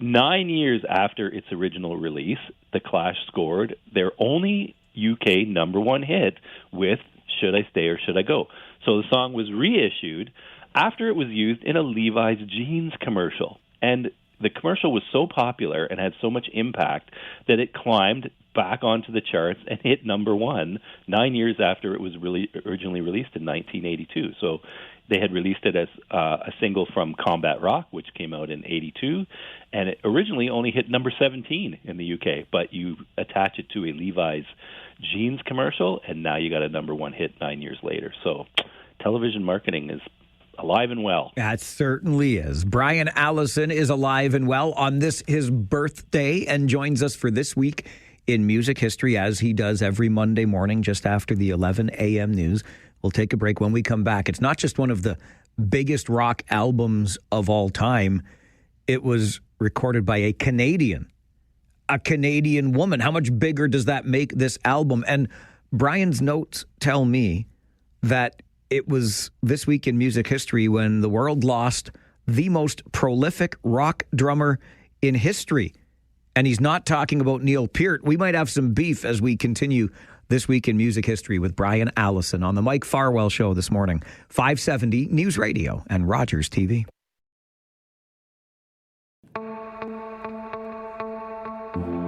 N: 9 years after its original release, The Clash scored their only UK number one hit with Should I Stay or Should I Go? So the song was reissued after it was used in a Levi's jeans commercial. And the commercial was so popular and had so much impact that it climbed back onto the charts and hit number one 9 years after it was originally released in 1982. So they had released it as a single from Combat Rock, which came out in 82, and it originally only hit number 17 in the UK, but you attach it to a Levi's jeans commercial, and now you got a number one hit 9 years later. So television marketing is alive and well.
B: That certainly is. Brian Allison is alive and well on this, his birthday, and joins us for This Week in Music History, as he does every Monday morning just after the 11 a.m. news. We'll take a break. When we come back, it's not just one of the biggest rock albums of all time. It was recorded by a Canadian woman. How much bigger does that make this album? And Brian's notes tell me that it was This Week in Music History when the world lost the most prolific rock drummer in history. And he's not talking about Neil Peart. We might have some beef as we continue This Week in Music History with Brian Allison on the Mike Farwell Show this morning, 570 News Radio and Rogers TV.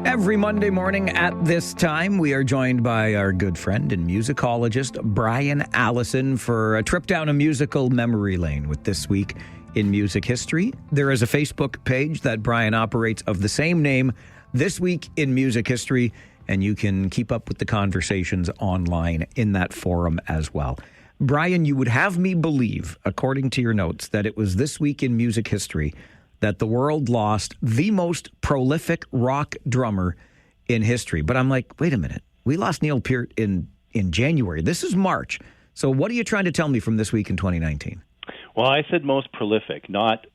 B: Every Monday morning at this time, we are joined by our good friend and musicologist, Brian Allison, for a trip down a musical memory lane with This Week in Music History. There is a Facebook page that Brian operates of the same name, This Week in Music History, and you can keep up with the conversations online in that forum as well. Brian, you would have me believe, according to your notes, that it was This Week in Music History that the world lost the most prolific rock drummer in history. But I'm like, wait a minute. We lost Neil Peart in January. This is March. So what are you trying to tell me from This Week in 2019?
N: Well, I said most prolific, not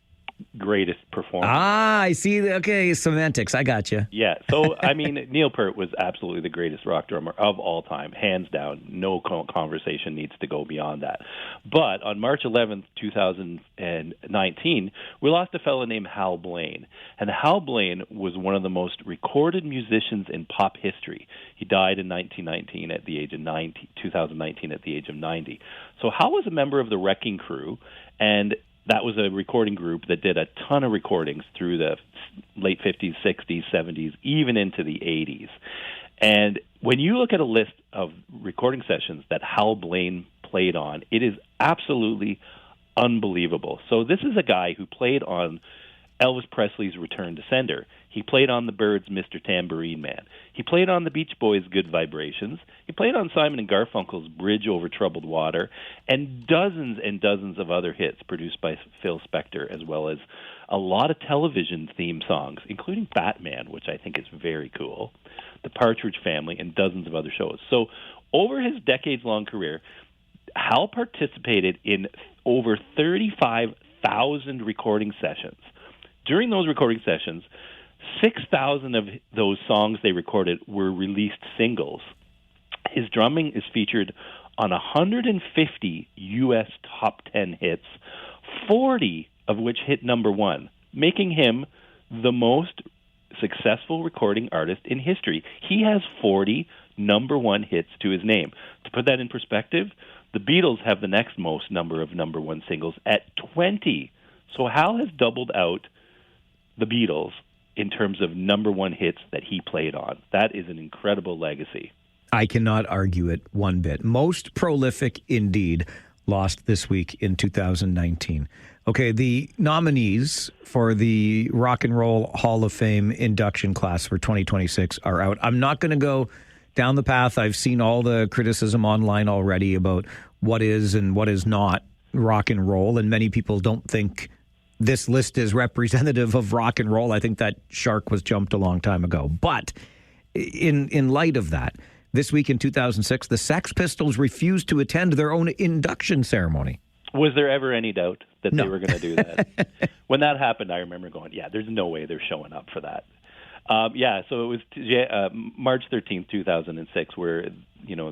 N: greatest performer.
B: I see. Okay, semantics. I got you.
N: Yeah. So, I mean, Neil Peart was absolutely the greatest rock drummer of all time, hands down. No conversation needs to go beyond that. But on March 11th, 2019, we lost a fellow named Hal Blaine. And Hal Blaine was one of the most recorded musicians in pop history. He died in 2019 at the age of 90. So Hal was a member of the Wrecking Crew, and that was a recording group that did a ton of recordings through the late 50s, 60s, 70s, even into the 80s. And when you look at a list of recording sessions that Hal Blaine played on, it is absolutely unbelievable. So this is a guy who played on Elvis Presley's Return to Sender. He played on the Byrds' Mr. Tambourine Man. He played on the Beach Boys' Good Vibrations. He played on Simon and Garfunkel's Bridge Over Troubled Water, and dozens of other hits produced by Phil Spector, as well as a lot of television theme songs, including Batman, which I think is very cool, The Partridge Family, and dozens of other shows. So over his decades-long career, Hal participated in over 35,000 recording sessions. During those recording sessions, 6,000 of those songs they recorded were released singles. His drumming is featured on 150 U.S. top 10 hits, 40 of which hit number one, making him the most successful recording artist in history. He has 40 number one hits to his name. To put that in perspective, the Beatles have the next most number of number one singles at 20. So Hal has doubled out the Beatles in terms of number one hits that he played on. That is an incredible legacy.
B: I cannot argue it one bit. Most prolific indeed, lost this week in 2019. Okay, the nominees for the Rock and Roll Hall of Fame induction class for 2026 are out. I'm not going to go down the path. I've seen all the criticism online already about what is and what is not rock and roll, and many people don't think this list is representative of rock and roll. I think that shark was jumped a long time ago. But in light of that, this week in 2006, the Sex Pistols refused to attend their own induction ceremony.
N: Was there ever any doubt that they were going to do that? When that happened, I remember going, yeah, there's no way they're showing up for that. So it was March 13th, 2006, where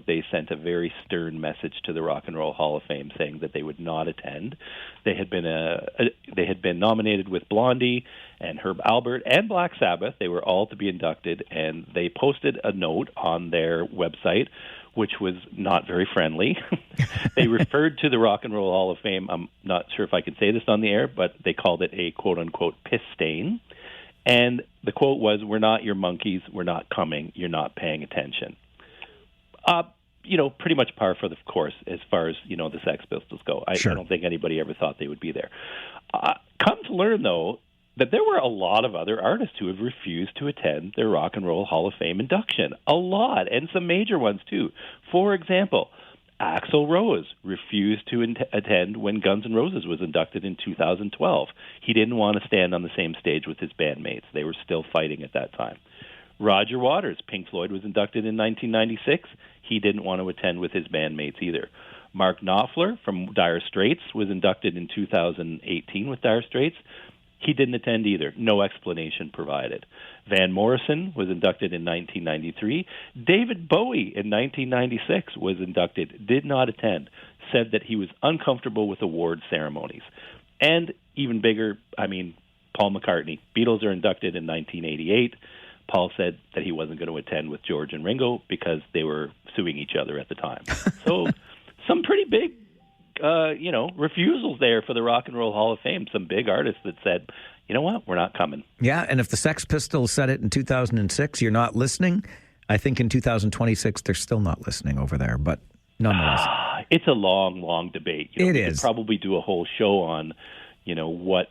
N: they sent a very stern message to the Rock and Roll Hall of Fame saying that they would not attend. They had been nominated with Blondie and Herb Alpert and Black Sabbath. They were all to be inducted, and they posted a note on their website which was not very friendly. They referred to the Rock and Roll Hall of Fame, I'm not sure if I can say this on the air, but they called it a quote-unquote piss stain. And the quote was, "We're not your monkeys, we're not coming, you're not paying attention." Pretty much par for the course as far as, the Sex Pistols go. I don't think anybody ever thought they would be there. Come to learn, though, that there were a lot of other artists who have refused to attend their Rock and Roll Hall of Fame induction. A lot, and some major ones, too. For example, Axl Rose refused to attend when Guns N' Roses was inducted in 2012. He didn't want to stand on the same stage with his bandmates. They were still fighting at that time. Roger Waters, Pink Floyd, was inducted in 1996. He didn't want to attend with his bandmates either. Mark Knopfler from Dire Straits was inducted in 2018 with Dire Straits. He didn't attend either. No explanation provided. Van Morrison was inducted in 1993. David Bowie in 1996 was inducted, did not attend, said that he was uncomfortable with award ceremonies. And even bigger, Paul McCartney. Beatles are inducted in 1988. Paul said that he wasn't going to attend with George and Ringo because they were suing each other at the time. So some pretty big refusals there for the Rock and Roll Hall of Fame. Some big artists that said, you know what, we're not coming.
B: Yeah, and if the Sex Pistols said it in 2006, you're not listening, I think in 2026 they're still not listening over there, but nonetheless.
N: It's a long, long debate.
B: It
N: we
B: is.
N: could probably do a whole show on, what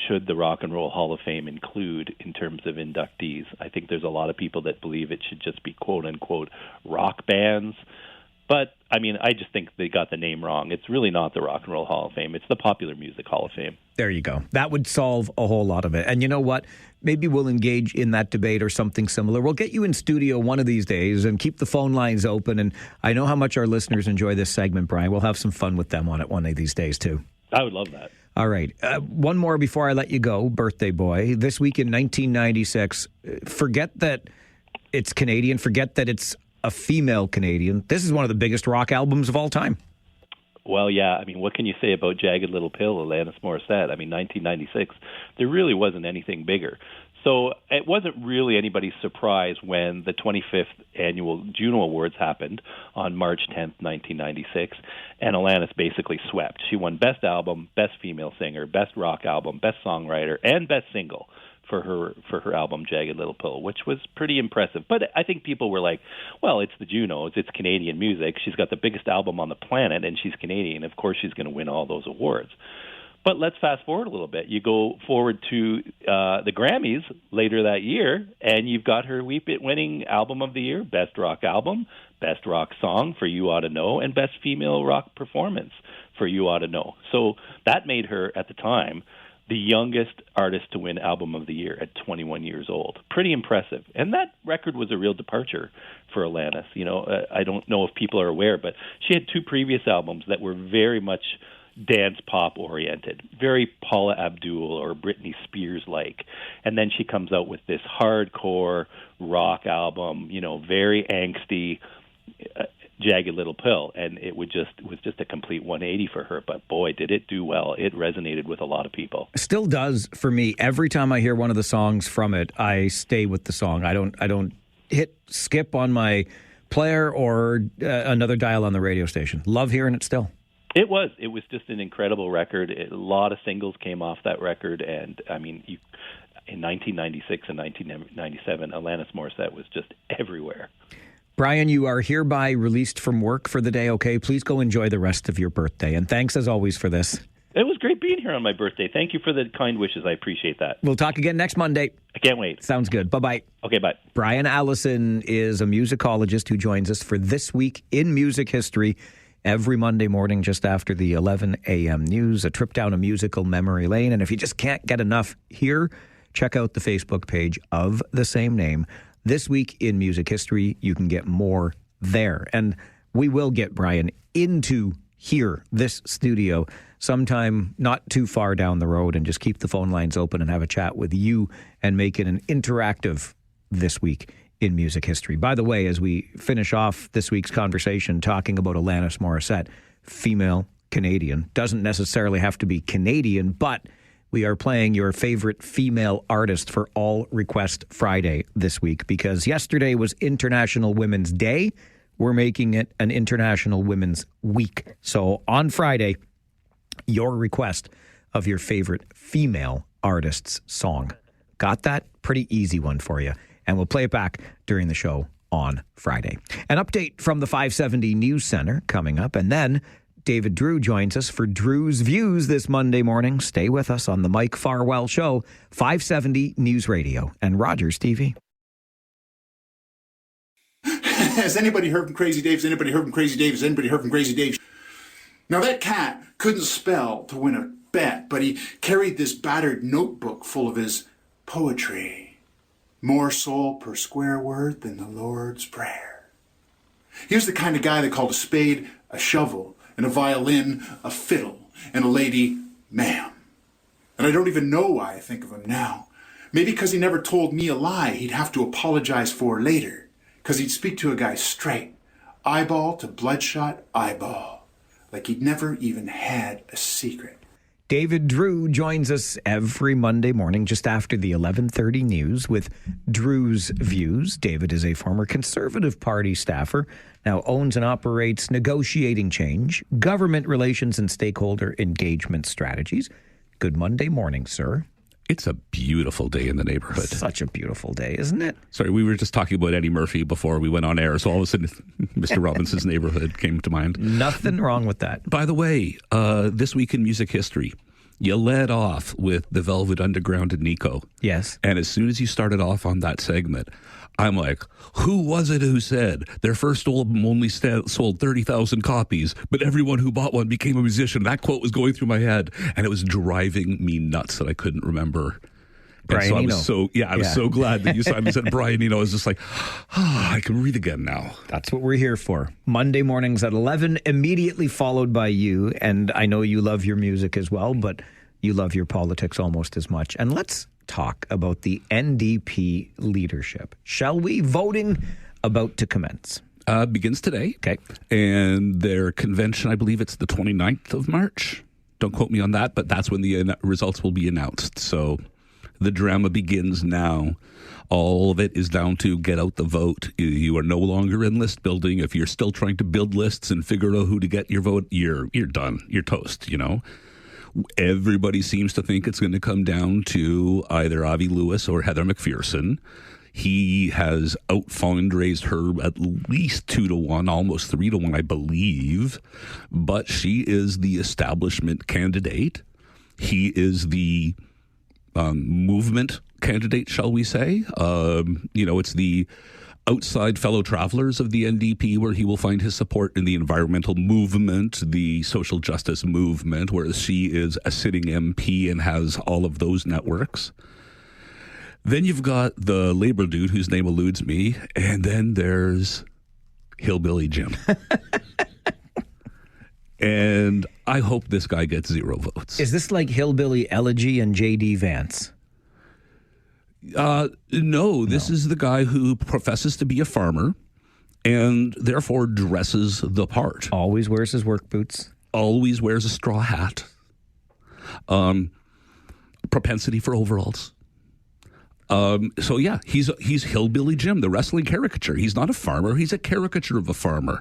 N: should the Rock and Roll Hall of Fame include in terms of inductees. I think there's a lot of people that believe it should just be quote-unquote rock bands. But, I just think they got the name wrong. It's really not the Rock and Roll Hall of Fame. It's the Popular Music Hall of Fame.
B: There you go. That would solve a whole lot of it. And you know what? Maybe we'll engage in that debate or something similar. We'll get you in studio one of these days and keep the phone lines open. And I know how much our listeners enjoy this segment, Brian. We'll have some fun with them on it one of these days, too.
N: I would love that.
B: All right. One more before I let you go, birthday boy. This week in 1996, forget that it's Canadian. Forget that it's a female Canadian. This is one of the biggest rock albums of all time.
N: Well, yeah. What can you say about Jagged Little Pill, Alanis Morissette? 1996, there really wasn't anything bigger. So it wasn't really anybody's surprise when the 25th annual Juno Awards happened on March 10th, 1996, and Alanis basically swept. She won Best Album, Best Female Singer, Best Rock Album, Best Songwriter, and Best Single for her album Jagged Little Pill, which was pretty impressive. But I think people were like, well, it's the Junos, it's Canadian music. She's got the biggest album on the planet, and she's Canadian. Of course she's going to win all those awards. But let's fast forward a little bit. You go forward to the Grammys later that year, and you've got her winning Album of the Year, Best Rock Album, Best Rock Song for You Ought to Know, and Best Female Rock Performance for You Ought to Know. So that made her, at the time, the youngest artist to win Album of the Year at 21 years old. Pretty impressive. And that record was a real departure for Alanis. I don't know if people are aware, but she had two previous albums that were very much dance pop oriented, very Paula Abdul or Britney Spears like, and then she comes out with this hardcore rock album, very angsty, Jagged Little Pill, and it was just a complete 180 for her. But boy, did it do well! It resonated with a lot of people.
B: Still does for me. Every time I hear one of the songs from it, I stay with the song. I don't hit skip on my player or another dial on the radio station. Love hearing it still.
N: It was just an incredible record. A lot of singles came off that record, and in 1996 and 1997, Alanis Morissette was just everywhere.
B: Brian, you are hereby released from work for the day, okay? Please go enjoy the rest of your birthday, and thanks as always for this.
N: It was great being here on my birthday. Thank you for the kind wishes. I appreciate that.
B: We'll talk again next Monday.
N: I can't wait.
B: Sounds good. Bye-bye.
N: Okay, bye.
B: Brian Allison is a musicologist who joins us for This Week in Music History every Monday morning just after the 11 a.m. news, a trip down a musical memory lane. And if you just can't get enough here, check out the Facebook page of the same name. This Week in Music History, you can get more there. And we will get Brian into here, this studio, sometime not too far down the road, and just keep the phone lines open and have a chat with you and make it an interactive This Week in Music History. By the way, as we finish off this week's conversation talking about Alanis Morissette, female Canadian, doesn't necessarily have to be Canadian, but we are playing your favorite female artist for All Request Friday this week, because yesterday was International Women's Day. we're making it an International Women's Week. So on Friday, your request of your favorite female artist's song. Got that? Pretty easy one for you. And we'll play it back during the show on Friday. An update from the 570 News Center coming up. And then David Drewe joins us for Drewe's Views this Monday morning. Stay with us on the Mike Farwell Show, 570 News Radio and Rogers TV.
O: Has anybody heard from Crazy Dave? Has anybody heard from Crazy Dave? Has anybody heard from Crazy Dave? Now, that cat couldn't spell to win a bet, but he carried this battered notebook full of his poetry. More soul per square word than the Lord's Prayer. He was the kind of guy that called a spade a shovel, and a violin a fiddle, and a lady ma'am. And I don't even know why I think of him now. Maybe because he never told me a lie he'd have to apologize for later. Because he'd speak to a guy straight, eyeball to bloodshot eyeball, like he'd never even had a secret.
B: David Drewe joins us every Monday morning just after the 11:30 news with Drewe's Views. David is a former Conservative Party staffer, now owns and operates Negotiating Change, Government Relations and Stakeholder Engagement Strategies. Good Monday morning, sir.
P: It's a beautiful day in the neighborhood.
B: Such a beautiful day, isn't it?
P: Sorry, we were just talking about Eddie Murphy before we went on air, so all of a sudden Mr. Robinson's Neighborhood came to mind.
B: Nothing wrong with that.
P: By the way, this week in music history, you led off with the Velvet Underground and Nico.
B: Yes.
P: And as soon as you started off on that segment, I'm like, who was it who said their first album only sold 30,000 copies, but everyone who bought one became a musician? That quote was going through my head, and it was driving me nuts that I couldn't remember.
B: Brian
P: so
B: Eno.
P: I was so glad that you said Brian Eno. I was just like, I can read again now.
B: That's what we're here for. Monday mornings at 11, immediately followed by you. And I know you love your music as well, but you love your politics almost as much. And let's talk about the NDP leadership. Shall we? Voting about to commence.
P: Begins today.
B: Okay.
P: And their convention, I believe it's the 29th of March. Don't quote me on that, but that's when the results will be announced. So the drama begins now. All of it is down to get out the vote. You are no longer in list building. If you're still trying to build lists and figure out who to get your vote, you're done. You're toast, you know. Everybody seems to think it's going to come down to either Avi Lewis or Heather McPherson. He has out-fundraised her at least 2-1, almost 3-1, I believe. But she is the establishment candidate. He is the movement candidate, shall we say. It's the outside fellow travelers of the NDP where he will find his support in the environmental movement, the social justice movement, whereas she is a sitting MP and has all of those networks. Then you've got the Labour dude whose name eludes me, and then there's Hillbilly Jim. And I hope this guy gets 0 votes.
B: Is this like Hillbilly Elegy and J.D. Vance?
P: No, this is the guy who professes to be a farmer and therefore dresses the part.
B: Always wears his work boots.
P: Always wears a straw hat. Propensity for overalls. So yeah, he's Hillbilly Jim, the wrestling caricature. He's not a farmer. He's a caricature of a farmer.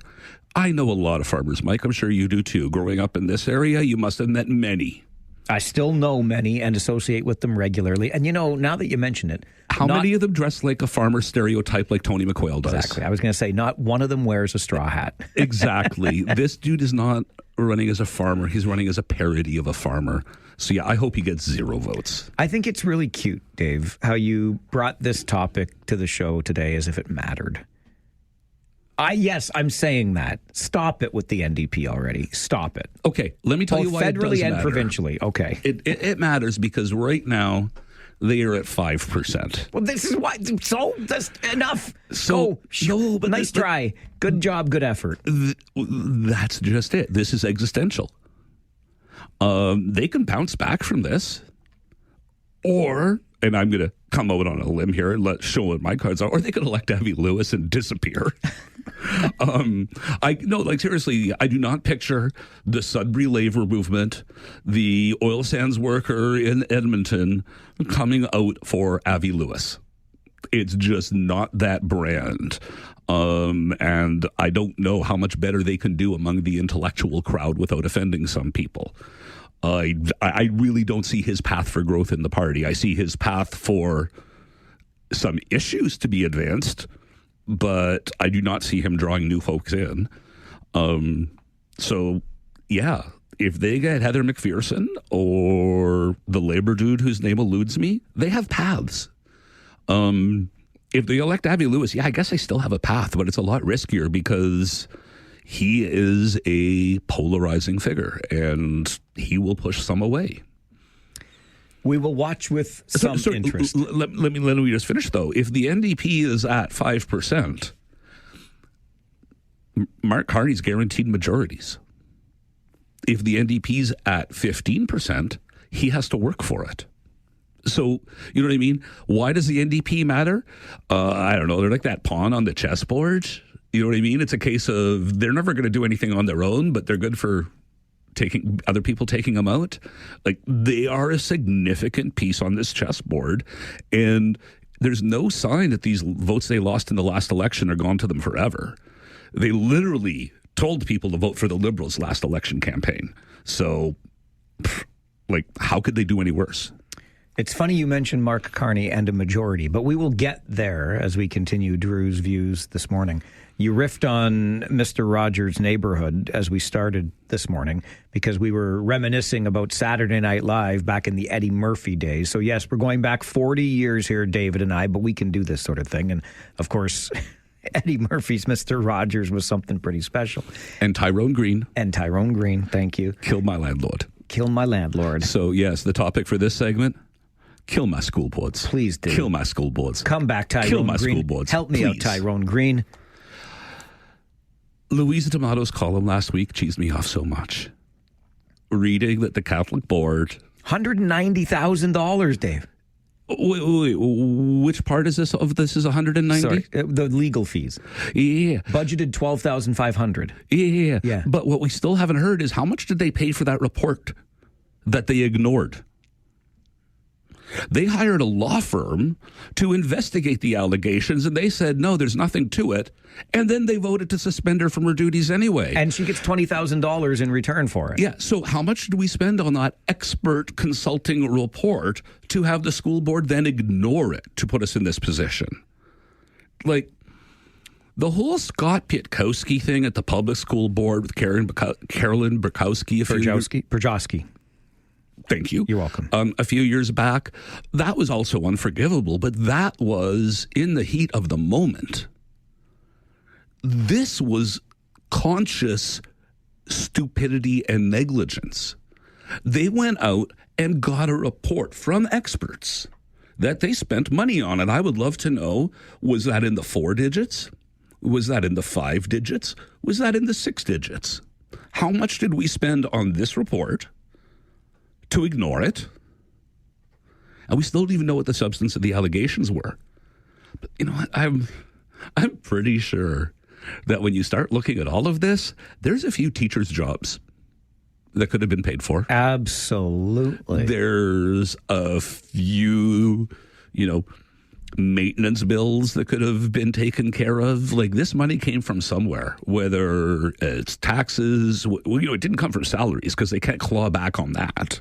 P: I know a lot of farmers, Mike. I'm sure you do too. Growing up in this area, you must have met many.
B: I still know many and associate with them regularly. And, now that you mention it...
P: How many of them dress like a farmer stereotype like Tony McQuail does?
B: Exactly. I was going to say, not one of them wears a straw hat.
P: Exactly. This dude is not running as a farmer. He's running as a parody of a farmer. So, yeah, I hope he gets 0 votes.
B: I think it's really cute, Dave, how you brought this topic to the show today as if it mattered. Yes, I'm saying that. Stop it with the NDP already. Stop it.
P: Okay, let me tell you why it does
B: federally and
P: matter.
B: provincially. Okay.
P: It matters because right now they are at 5%.
B: Well, this is why. So that's enough.
P: So no, but
B: nice try. Good job. Good effort.
P: That's just it. This is existential. They can bounce back from this, or. And I'm going to come out on a limb here and show what my cards are. Or they could elect Avi Lewis and disappear. Seriously, I do not picture the Sudbury labor movement, the oil sands worker in Edmonton coming out for Avi Lewis. It's just not that brand. And I don't know how much better they can do among the intellectual crowd without offending some people. I really don't see his path for growth in the party. I see his path for some issues to be advanced, but I do not see him drawing new folks in. So, yeah, if they get Heather McPherson or the Labour dude whose name eludes me, they have paths. If they elect Avi Lewis, yeah, I guess I still have a path, but it's a lot riskier because he is a polarizing figure and he will push some away.
B: We will watch with some interest.
P: Let me just finish, though. If the NDP is at 5%, Mark Carney's guaranteed majorities. If the NDP's at 15%, he has to work for it. So, you know what I mean? Why does the NDP matter? I don't know. They're like that pawn on the chessboard. You know what I mean? It's a case of they're never going to do anything on their own, but they're good for taking other people taking them out. Like, they are a significant piece on this chessboard, and there's no sign that these votes they lost in the last election are gone to them forever. They literally told people to vote for the Liberals last election campaign. So, like, how could they do any worse?
B: It's funny you mentioned Mark Carney and a majority, but we will get there as we continue Drew's views this morning. You riffed on Mr. Rogers' Neighborhood as we started this morning because we were reminiscing about Saturday Night Live back in the Eddie Murphy days. So, yes, we're going back 40 years here, David and I, but we can do this sort of thing. And, of course, Eddie Murphy's Mr. Rogers was something pretty special.
P: And Tyrone Green.
B: Thank you.
P: Kill my landlord.
B: Kill my landlord.
P: So, yes, the topic for this segment, kill my school boards.
B: Please do.
P: Kill my school boards.
B: Come back, Tyrone Green.
P: Kill my school boards.
B: Help me out, Tyrone Green.
P: Louisa D'Amato's column last week cheesed me off so much. Reading that the Catholic Board...
B: $190,000, Dave.
P: Wait, which part is this of this is 190?
B: Sorry, the legal fees.
P: Yeah.
B: Budgeted $12,500.
P: Yeah. But what we still haven't heard is how much did they pay for that report that they ignored? They hired a law firm to investigate the allegations, and they said, no, there's nothing to it. And then they voted to suspend her from her duties anyway.
B: And she gets $20,000 in return for it.
P: Yeah, so how much do we spend on that expert consulting report to have the school board then ignore it to put us in this position? Like, the whole Scott Pietkowski thing at the public school board with Carolyn Burkowski.
B: Perjowski.
P: Thank you.
B: You're welcome.
P: A few years back, that was also unforgivable, but that was in the heat of the moment. This was conscious stupidity and negligence. They went out and got a report from experts that they spent money on, and I would love to know, was that in the 4 digits? Was that in the 5 digits? Was that in the 6 digits? How much did we spend on this report to ignore it? And we still don't even know what the substance of the allegations were. But you know what? I'm pretty sure that when you start looking at all of this, there's a few teachers' jobs that could have been paid for.
B: Absolutely.
P: There's a few, maintenance bills that could have been taken care of. Like, this money came from somewhere, whether it's taxes. It didn't come from salaries because they can't claw back on that.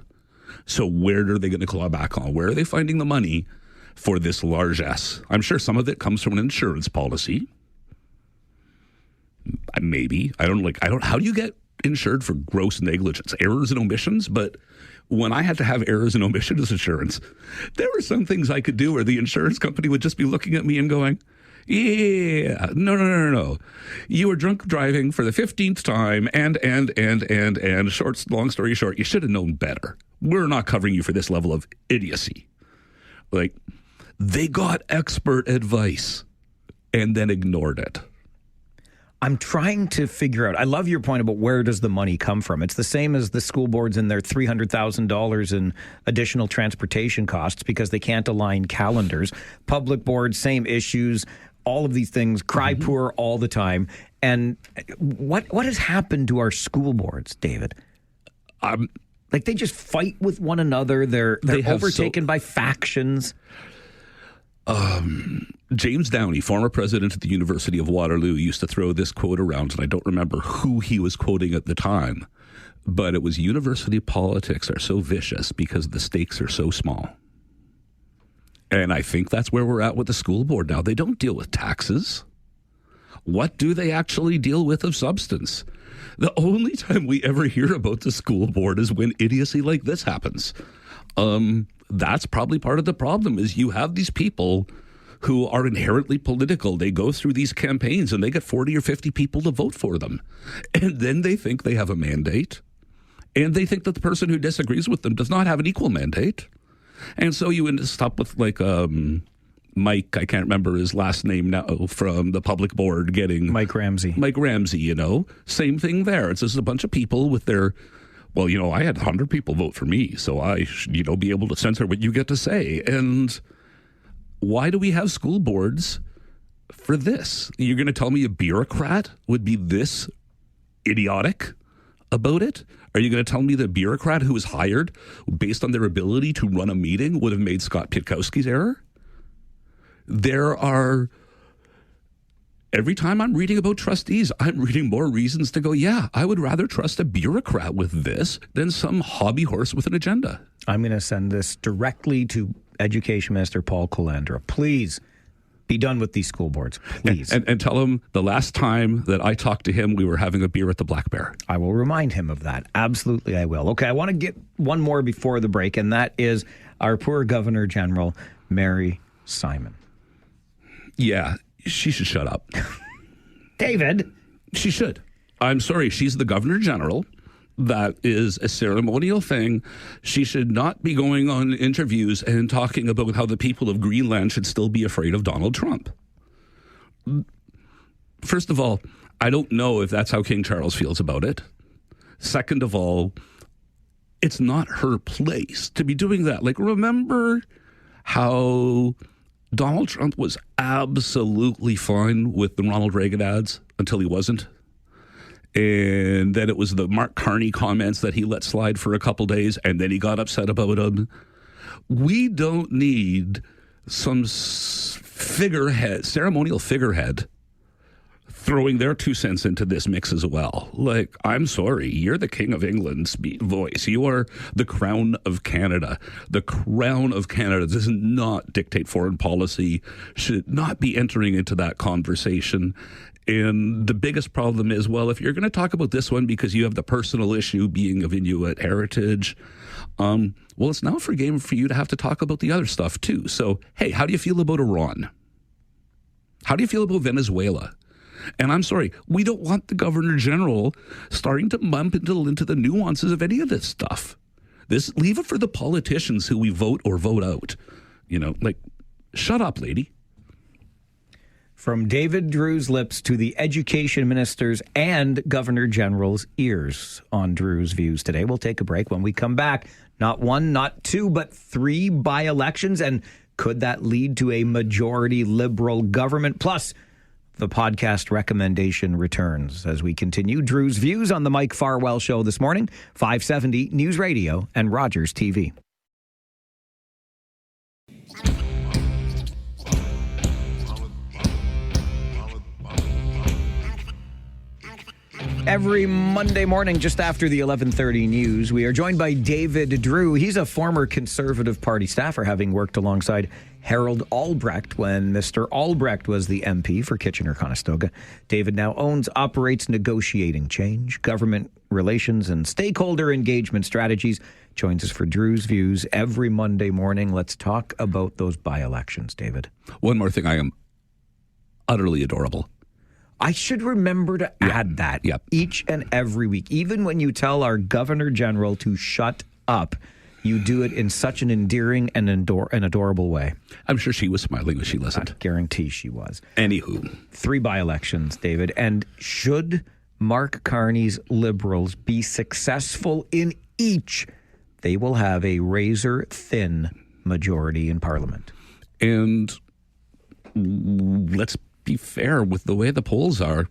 P: So where are they going to claw back on? Where are they finding the money for this largesse? I'm sure some of it comes from an insurance policy. Maybe. How do you get insured for gross negligence? Errors and omissions? But when I had to have errors and omissions insurance, there were some things I could do where the insurance company would just be looking at me and going, yeah, no. You were drunk driving for the 15th time and long story short, you should have known better. We're not covering you for this level of idiocy. Like, they got expert advice and then ignored it.
B: I'm trying to figure out, I love your point about where does the money come from. It's the same as the school boards and their $300,000 in additional transportation costs because they can't align calendars. Public boards, same issues, all of these things, cry poor all the time. And what has happened to our school boards, David? Like, they just fight with one another. They're overtaken by factions.
P: James Downey, former president of the University of Waterloo, used to throw this quote around, and I don't remember who he was quoting at the time, but it was university politics are so vicious because the stakes are so small. And I think that's where we're at with the school board now. They don't deal with taxes. What do they actually deal with of substance? The only time we ever hear about the school board is when idiocy like this happens. That's probably part of the problem is you have these people who are inherently political. They go through these campaigns and they get 40 or 50 people to vote for them. And then they think they have a mandate. And they think that the person who disagrees with them does not have an equal mandate. And so you end up with like Mike, I can't remember his last name now, from the public board getting...
B: Mike Ramsey.
P: Mike Ramsey, you know. Same thing there. It's just a bunch of people with their... Well, you know, I had 100 people vote for me, so I should, you know, be able to censor what you get to say. And why do we have school boards for this? You're going to tell me a bureaucrat would be this idiotic about it? Are you going to tell me the bureaucrat who was hired based on their ability to run a meeting would have made Scott Pitkowski's error? There are... Every time I'm reading about trustees, I'm reading more reasons to go, yeah, I would rather trust a bureaucrat with this than some hobby horse with an agenda.
B: I'm going to send this directly to Education Minister Paul Calandra. Please be done with these school boards, please.
P: And tell him the last time that I talked to him, we were having a beer at the Black Bear.
B: I will remind him of that. Absolutely, I will. Okay, I want to get one more before the break, and that is our poor Governor General, Mary Simon.
P: Yeah. She should shut up.
B: David.
P: She should. I'm sorry. She's the Governor General. That is a ceremonial thing. She should not be going on interviews and talking about how the people of Greenland should still be afraid of Donald Trump. First of all, I don't know if that's how King Charles feels about it. Second of all, it's not her place to be doing that. Like, remember how Donald Trump was absolutely fine with the Ronald Reagan ads until he wasn't. And then it was the Mark Carney comments that he let slide for a couple days, and then he got upset about them. We don't need some ceremonial figurehead throwing their 2 cents into this mix as well. Like, I'm sorry, you're the King of England's voice. You are the Crown of Canada. The Crown of Canada does not dictate foreign policy, should not be entering into that conversation. And the biggest problem is, well, if you're going to talk about this one because you have the personal issue being of Inuit heritage, well, it's now for game for you to have to talk about the other stuff too. So, hey, how do you feel about Iran? How do you feel about Venezuela? And I'm sorry, we don't want the Governor General starting to bump into the nuances of any of this stuff. Leave it for the politicians who we vote or vote out. You know, like, shut up, lady.
B: From David Drewe's lips to the Education Minister's and Governor General's ears on Drew's Views today. We'll take a break. When we come back, not one, not two, but 3 by-elections. And could that lead to a majority Liberal government? Plus, the podcast recommendation returns as we continue Drew's Views on the Mike Farwell Show this morning, 570 News Radio and Rogers TV. Every Monday morning, just after the 11:30 news, we are joined by David Drewe. He's a former Conservative Party staffer, having worked alongside Harold Albrecht when Mr. Albrecht was the MP for Kitchener-Conestoga. David now owns, operates Negotiating Change, Government Relations and Stakeholder Engagement Strategies. Joins us for Drew's Views every Monday morning. Let's talk about those by-elections, David.
P: One more thing. I am utterly adorable.
B: I should remember to add that each and every week. Even when you tell our Governor General to shut up, you do it in such an endearing and adorable way.
P: I'm sure she was smiling when she listened.
B: I guarantee she was.
P: Anywho.
B: 3 by-elections, David. And should Mark Carney's Liberals be successful in each, they will have a razor-thin majority in Parliament.
P: And let's be fair, with the way the polls are,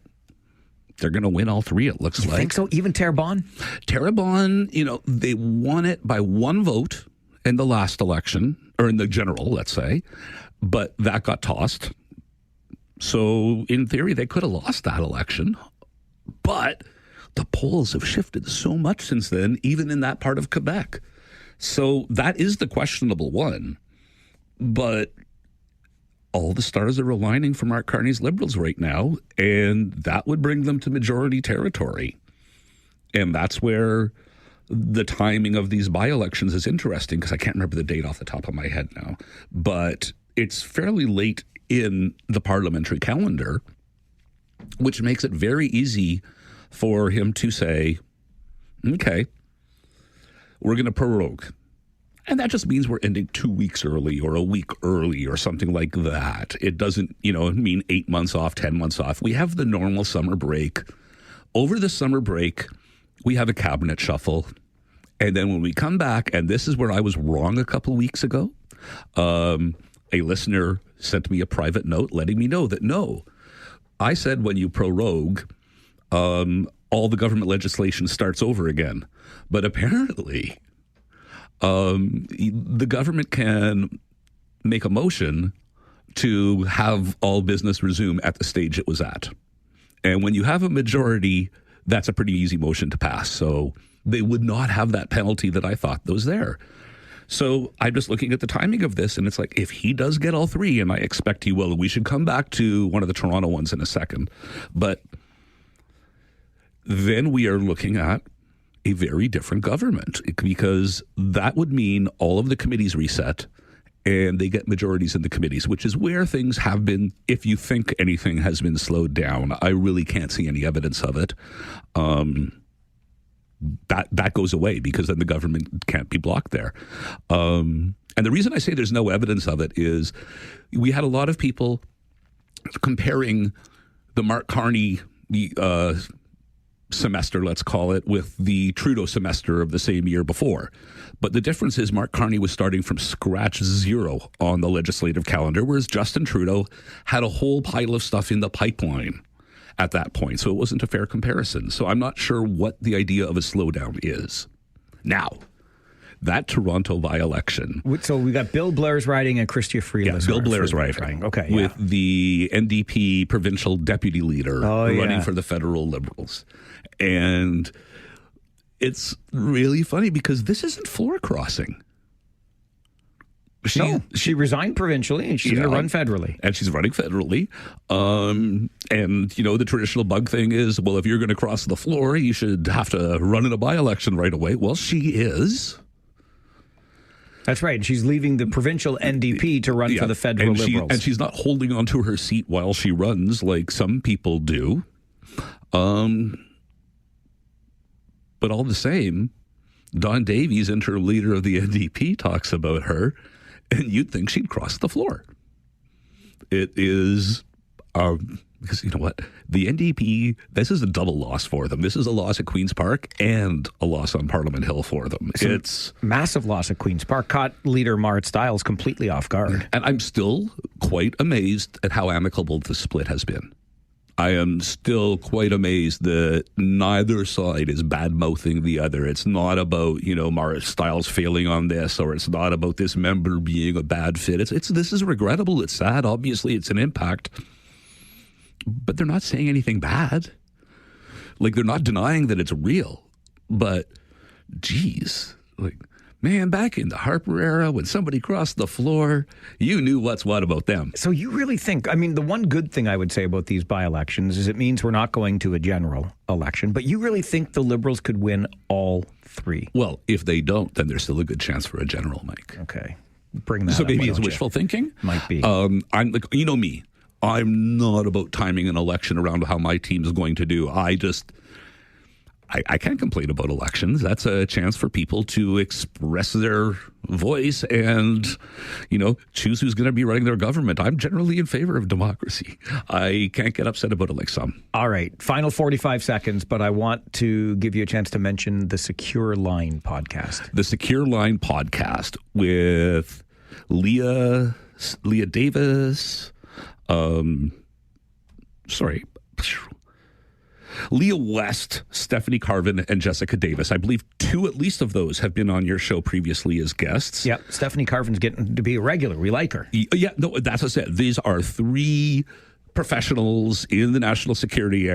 P: they're going to win all 3, it looks like.
B: You think so? Even Terrebonne?
P: Terrebonne, you know, they won it by 1 vote in the last election, or in the general, let's say. but that got tossed. So in theory, they could have lost that election. But the polls have shifted so much since then, even in that part of Quebec. So that is the questionable one. But all the stars are aligning for Mark Carney's Liberals right now, and that would bring them to majority territory. And that's where the timing of these by-elections is interesting, because I can't remember the date off the top of my head now. But it's fairly late in the parliamentary calendar, which makes it very easy for him to say, okay, we're going to prorogue. And that just means we're ending 2 weeks early or a week early or something like that. It doesn't, mean 8 months off, 10 months off. We have the normal summer break. Over the summer break, we have a cabinet shuffle. And then when we come back, and this is where I was wrong a couple of weeks ago, a listener sent me a private note letting me know that no, I said when you prorogue, all the government legislation starts over again. But apparently, the government can make a motion to have all business resume at the stage it was at. And when you have a majority, that's a pretty easy motion to pass. So they would not have that penalty that I thought was there. So I'm just looking at the timing of this, and it's like, if he does get all three, and I expect he will, we should come back to one of the Toronto ones in a second. But then we are looking at a very different government, because that would mean all of the committees reset and they get majorities in the committees, which is where things have been. If you think anything has been slowed down, I really can't see any evidence of it. That goes away, because then the government can't be blocked there. And the reason I say there's no evidence of it is we had a lot of people comparing the Mark Carney semester, let's call it, with the Trudeau semester of the same year before. But the difference is Mark Carney was starting from scratch zero on the legislative calendar, whereas Justin Trudeau had a whole pile of stuff in the pipeline at that point. So it wasn't a fair comparison. So I'm not sure what the idea of a slowdown is. Now, that Toronto by-election.
B: So we got Bill Blair's riding and Chrystia Freeland's
P: Bill Blair's riding.
B: Okay.
P: With the NDP provincial deputy leader running for the federal Liberals. And it's really funny because this isn't floor crossing.
B: She resigned provincially and she's going to run federally.
P: And she's running federally. And, the traditional bug thing is, well, if you're going to cross the floor, you should have to run in a by-election right away. Well, she is.
B: That's right. She's leaving the provincial NDP to run for the federal Liberals.
P: And she's not holding onto her seat while she runs like some people do. But all the same, Don Davies, interim leader of the NDP, talks about her, and you'd think she'd cross the floor. It is, because you know what? The NDP, this is a double loss for them. This is a loss at Queen's Park and a loss on Parliament Hill for them. It's
B: massive loss at Queen's Park. Caught leader Marit Stiles completely off guard.
P: And I'm still quite amazed at how amicable the split has been. I am still quite amazed that neither side is bad-mouthing the other. It's not about, Marit Stiles failing on this, or it's not about this member being a bad fit. This is regrettable. It's sad. Obviously, it's an impact. But they're not saying anything bad. Like, they're not denying that it's real. But, geez, man, back in the Harper era, when somebody crossed the floor, you knew what's what about them.
B: So you really think, the one good thing I would say about these by-elections is it means we're not going to a general election, but you really think the Liberals could win all three?
P: Well, if they don't, then there's still a good chance for a general, Mike.
B: Okay. Bring that
P: So
B: up,
P: maybe it's wishful thinking?
B: Might be.
P: I'm me. I'm not about timing an election around how my team is going to do. I can't complain about elections. That's a chance for people to express their voice and, choose who's going to be running their government. I'm generally in favor of democracy. I can't get upset about it like some.
B: All right. Final 45 seconds, but I want to give you a chance to mention the Secure Line podcast.
P: The Secure Line podcast with Leah Davis. Leah West, Stephanie Carvin, and Jessica Davis. I believe two at least of those have been on your show previously as guests.
B: Yep. Stephanie Carvin's getting to be a regular. We like her.
P: Yeah, no, that's what I said. These are three professionals in the national security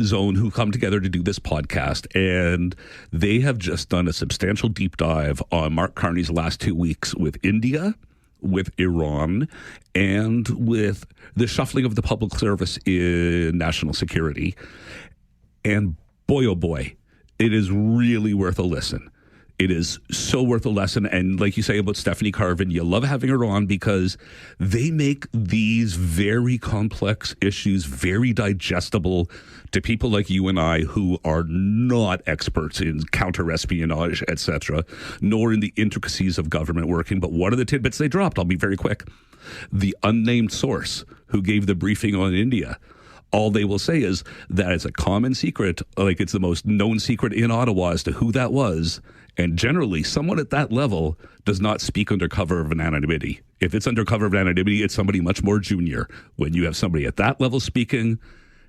P: zone who come together to do this podcast, and they have just done a substantial deep dive on Mark Carney's last 2 weeks with India, with Iran, and with the shuffling of the public service in national security. And boy, oh boy, it is really worth a listen. It is so worth a lesson. And like you say about Stephanie Carvin, you love having her on because they make these very complex issues very digestible to people like you and I who are not experts in counter-espionage, etc., nor in the intricacies of government working. But what are the tidbits they dropped? I'll be very quick. The unnamed source who gave the briefing on India, all they will say is that it's a common secret, like it's the most known secret in Ottawa as to who that was. And generally, someone at that level does not speak under cover of an anonymity. If it's under cover of anonymity, it's somebody much more junior. When you have somebody at that level speaking,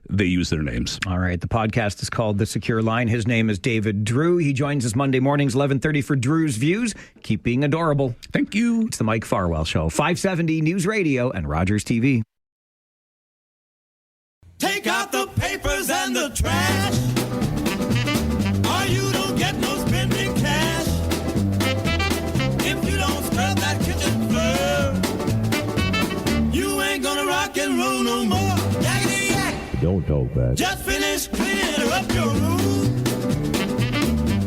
P: they use their names.
B: All right. The podcast is called The Secure Line. His name is David Drewe. He joins us Monday mornings, 11:30 for Drewe's Views. Keep being adorable.
P: Thank you.
B: It's the Mike Farwell Show, 570 News Radio and Rogers TV.
E: Take out the papers and the trash, or you don't get no spending cash. If you don't scrub that kitchen floor, you ain't gonna rock and roll no more. Yakety yak.
Q: Don't talk back.
E: Just finish cleaning up your room.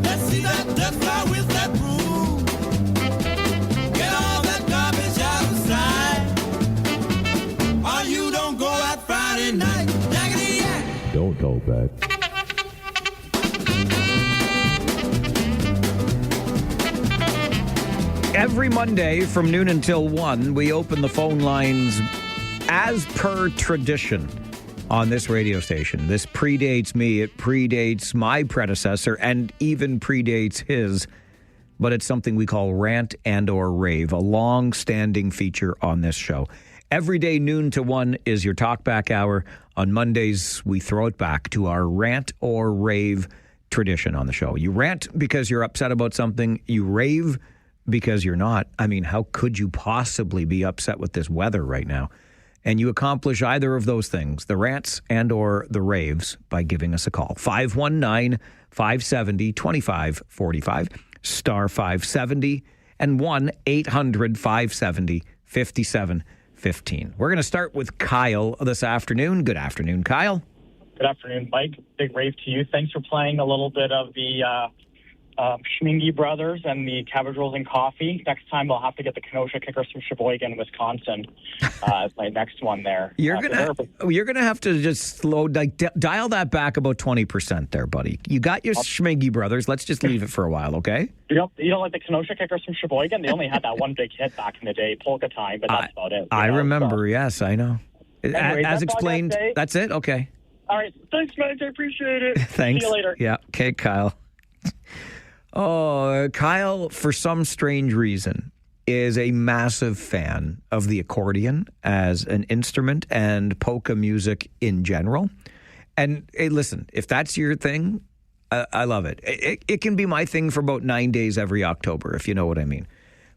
E: Let's see that dust fly with that broom. Get all that garbage out of sight, or you don't go out Friday night.
Q: Don't talk back.
B: Every Monday from noon until 1, we open the phone lines as per tradition on this radio station. This predates me. It predates my predecessor and even predates his. But it's something we call Rant and or Rave, a long-standing feature on this show. Every day, noon to 1 is your Talkback Hour. On Mondays, we throw it back to our Rant or Rave tradition on the show. You rant because you're upset about something. You rave because you're not. I mean, how could you possibly be upset with this weather right now? And you accomplish either of those things, the rants and or the raves, by giving us a call. 519-570-2545, star 570, and 1-800-570-5715. We're going to start with Kyle this afternoon. Good afternoon, Kyle.
R: Good afternoon, Mike. Big rave to you. Thanks for playing a little bit of the Schmingy Brothers and the Cabbage Rolls and Coffee. Next time, I'll have to get the Kenosha Kickers from Sheboygan, Wisconsin, as my next one there.
B: You're gonna have to just dial that back about 20% there, buddy. You got your Schmingy Brothers. Let's just leave it for a while, okay?
R: You don't like the Kenosha Kickers from Sheboygan? They only had that one big hit back in the day, Polka Time, but that's about it.
B: I remember. Yes, I know.
R: Anyways,
B: as explained. That's it. Okay.
R: All right. Thanks, Mike. I appreciate it.
B: Thanks.
R: See you later.
B: Yeah. Okay, Kyle. Oh, Kyle, for some strange reason, is a massive fan of the accordion as an instrument and polka music in general. And hey, listen, if that's your thing, I love it. It can be my thing for about 9 days every October, if you know what I mean.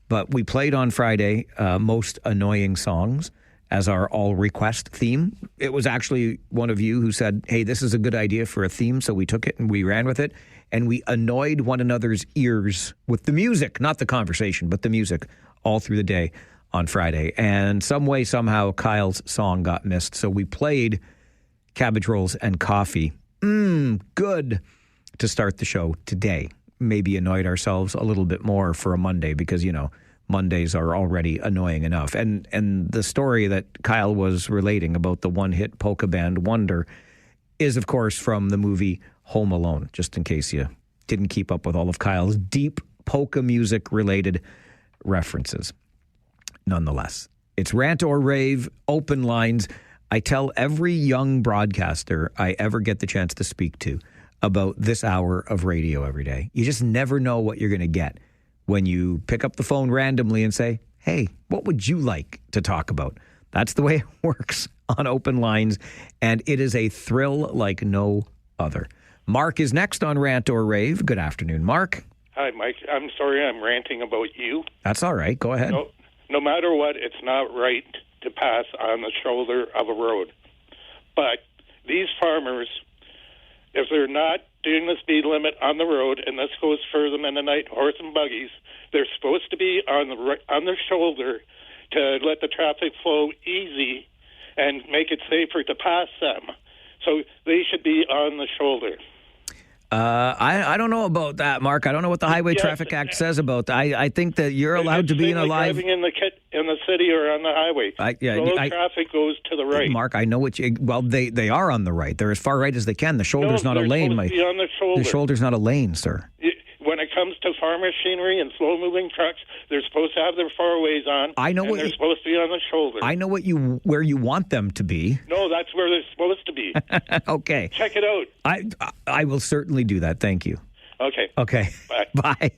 B: But we played on Friday Most Annoying Songs as our all request theme. It was actually one of you who said, hey, this is a good idea for a theme. So we took it and we ran with it. And we annoyed one another's ears with the music, not the conversation, but the music all through the day on Friday. And some way, somehow, Kyle's song got missed. So we played Cabbage Rolls and Coffee. Good to start the show today. Maybe annoyed ourselves a little bit more for a Monday because, you know, Mondays are already annoying enough. And the story that Kyle was relating about the one-hit polka band Wonder is, of course, from the movie Home Alone, just in case you didn't keep up with all of Kyle's deep polka music-related references. Nonetheless, it's Rant or Rave, open lines. I tell every young broadcaster I ever get the chance to speak to about this hour of radio every day. You just never know what you're going to get when you pick up the phone randomly and say, hey, what would you like to talk about? That's the way it works on open lines, and it is a thrill like no other. Mark is next on Rant or Rave. Good afternoon, Mark.
S: Hi, Mike. I'm sorry I'm ranting about you.
B: That's all right. Go ahead.
S: No matter what, it's not right to pass on the shoulder of a road. But these farmers, if they're not doing the speed limit on the road, and this goes for the Mennonite horse and buggies, they're supposed to be on the shoulder to let the traffic flow easy and make it safer to pass them. So they should be on the shoulder.
B: I don't know about that, Mark. I don't know what the Highway Traffic Act says about that. I think that you're allowed to be in a live...
S: driving in the city or on the highway. Traffic goes to the right.
B: Mark, I know what you... Well, they are on the right. They're as far right as they can. The shoulder's not a lane.
S: Supposed to be on the shoulder.
B: The shoulder's not a lane, sir.
S: When it comes to farm machinery and slow-moving trucks, they're supposed to have their four-ways on.
B: I know,
S: and they're supposed to be on the shoulder.
B: I know where you want them to be.
S: No, that's where they're supposed to be.
B: Okay.
S: Check it out.
B: I will certainly do that. Thank you.
S: Okay.
B: Okay. Bye.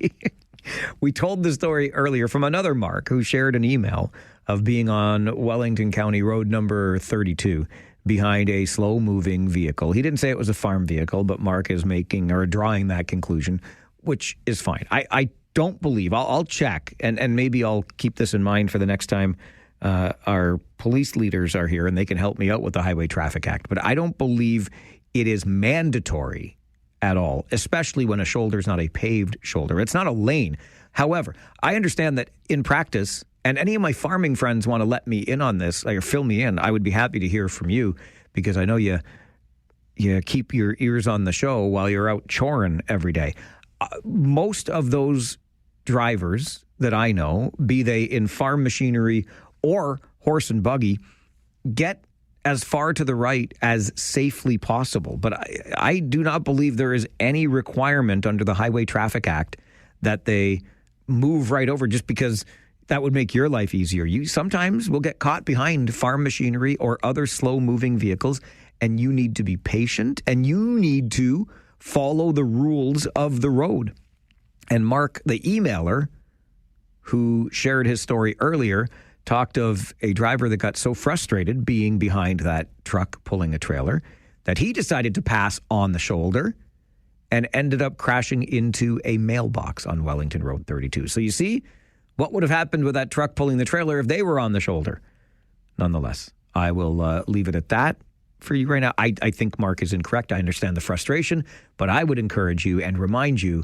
B: We told the story earlier from another Mark who shared an email of being on Wellington County Road number 32 behind a slow-moving vehicle. He didn't say it was a farm vehicle, but Mark is making or drawing that conclusion, which is fine. I don't believe, I'll check, and maybe I'll keep this in mind for the next time our police leaders are here and they can help me out with the Highway Traffic Act. But I don't believe it is mandatory at all, especially when a shoulder is not a paved shoulder. It's not a lane. However, I understand that in practice, and any of my farming friends want to let me in on this or fill me in, I would be happy to hear from you because I know you keep your ears on the show while you're out choring every day. Most of those drivers that I know, be they in farm machinery or horse and buggy, get as far to the right as safely possible. But I do not believe there is any requirement under the Highway Traffic Act that they move right over just because that would make your life easier. You sometimes will get caught behind farm machinery or other slow-moving vehicles, and you need to be patient, and you need to follow the rules of the road. And Mark, the emailer, who shared his story earlier, talked of a driver that got so frustrated being behind that truck pulling a trailer that he decided to pass on the shoulder and ended up crashing into a mailbox on Wellington Road 32. So you see what would have happened with that truck pulling the trailer if they were on the shoulder. Nonetheless, I will leave it at that for you right now. I think Mark is incorrect. I understand the frustration, but I would encourage you and remind you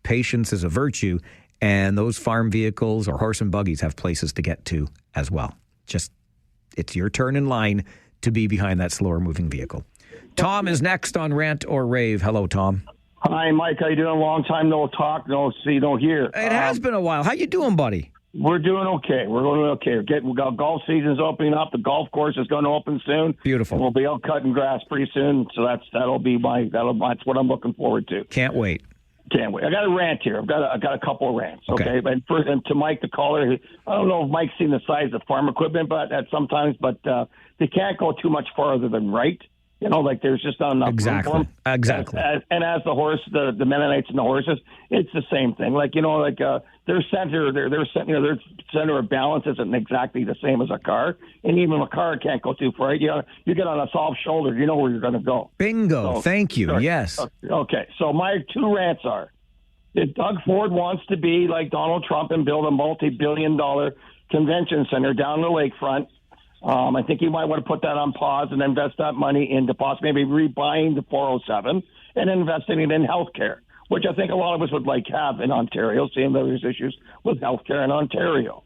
B: patience is a virtue, and those farm vehicles or horse and buggies have places to get to as well. Just, it's your turn in line to be behind that slower moving vehicle. Tom is next on Rant or Rave. Hello, Tom.
T: Hi, Mike. How you doing? Long time no talk, no see, no hear.
B: It has been a while. How you doing, buddy?
T: We're doing okay. We're doing okay. We got golf season's opening up. The golf course is going to open soon.
B: Beautiful.
T: We'll be out cutting grass pretty soon. So that's what I'm looking forward to.
B: Can't wait.
T: Can't wait. I got a rant here. I've got a couple of rants. Okay. And to Mike, the caller, I don't know if Mike's seen the size of farm equipment, but they can't go too much farther than right. You know, like there's just not enough room for them.
B: Exactly.
T: And as the horse, the Mennonites and the horses, it's the same thing. Like, you know, like their center of balance isn't exactly the same as a car, and even a car can't go too far. You get on a soft shoulder, you know where you're going to go.
B: Bingo. So, thank you.
T: Sorry.
B: Yes.
T: Okay. So my two rants are: if Doug Ford wants to be like Donald Trump and build a multi-billion-dollar convention center down the lakefront, I think you might want to put that on pause and invest that money into possibly maybe rebuying the 407 and investing it in healthcare, which I think a lot of us would like have in Ontario, seeing that there's issues with healthcare in Ontario.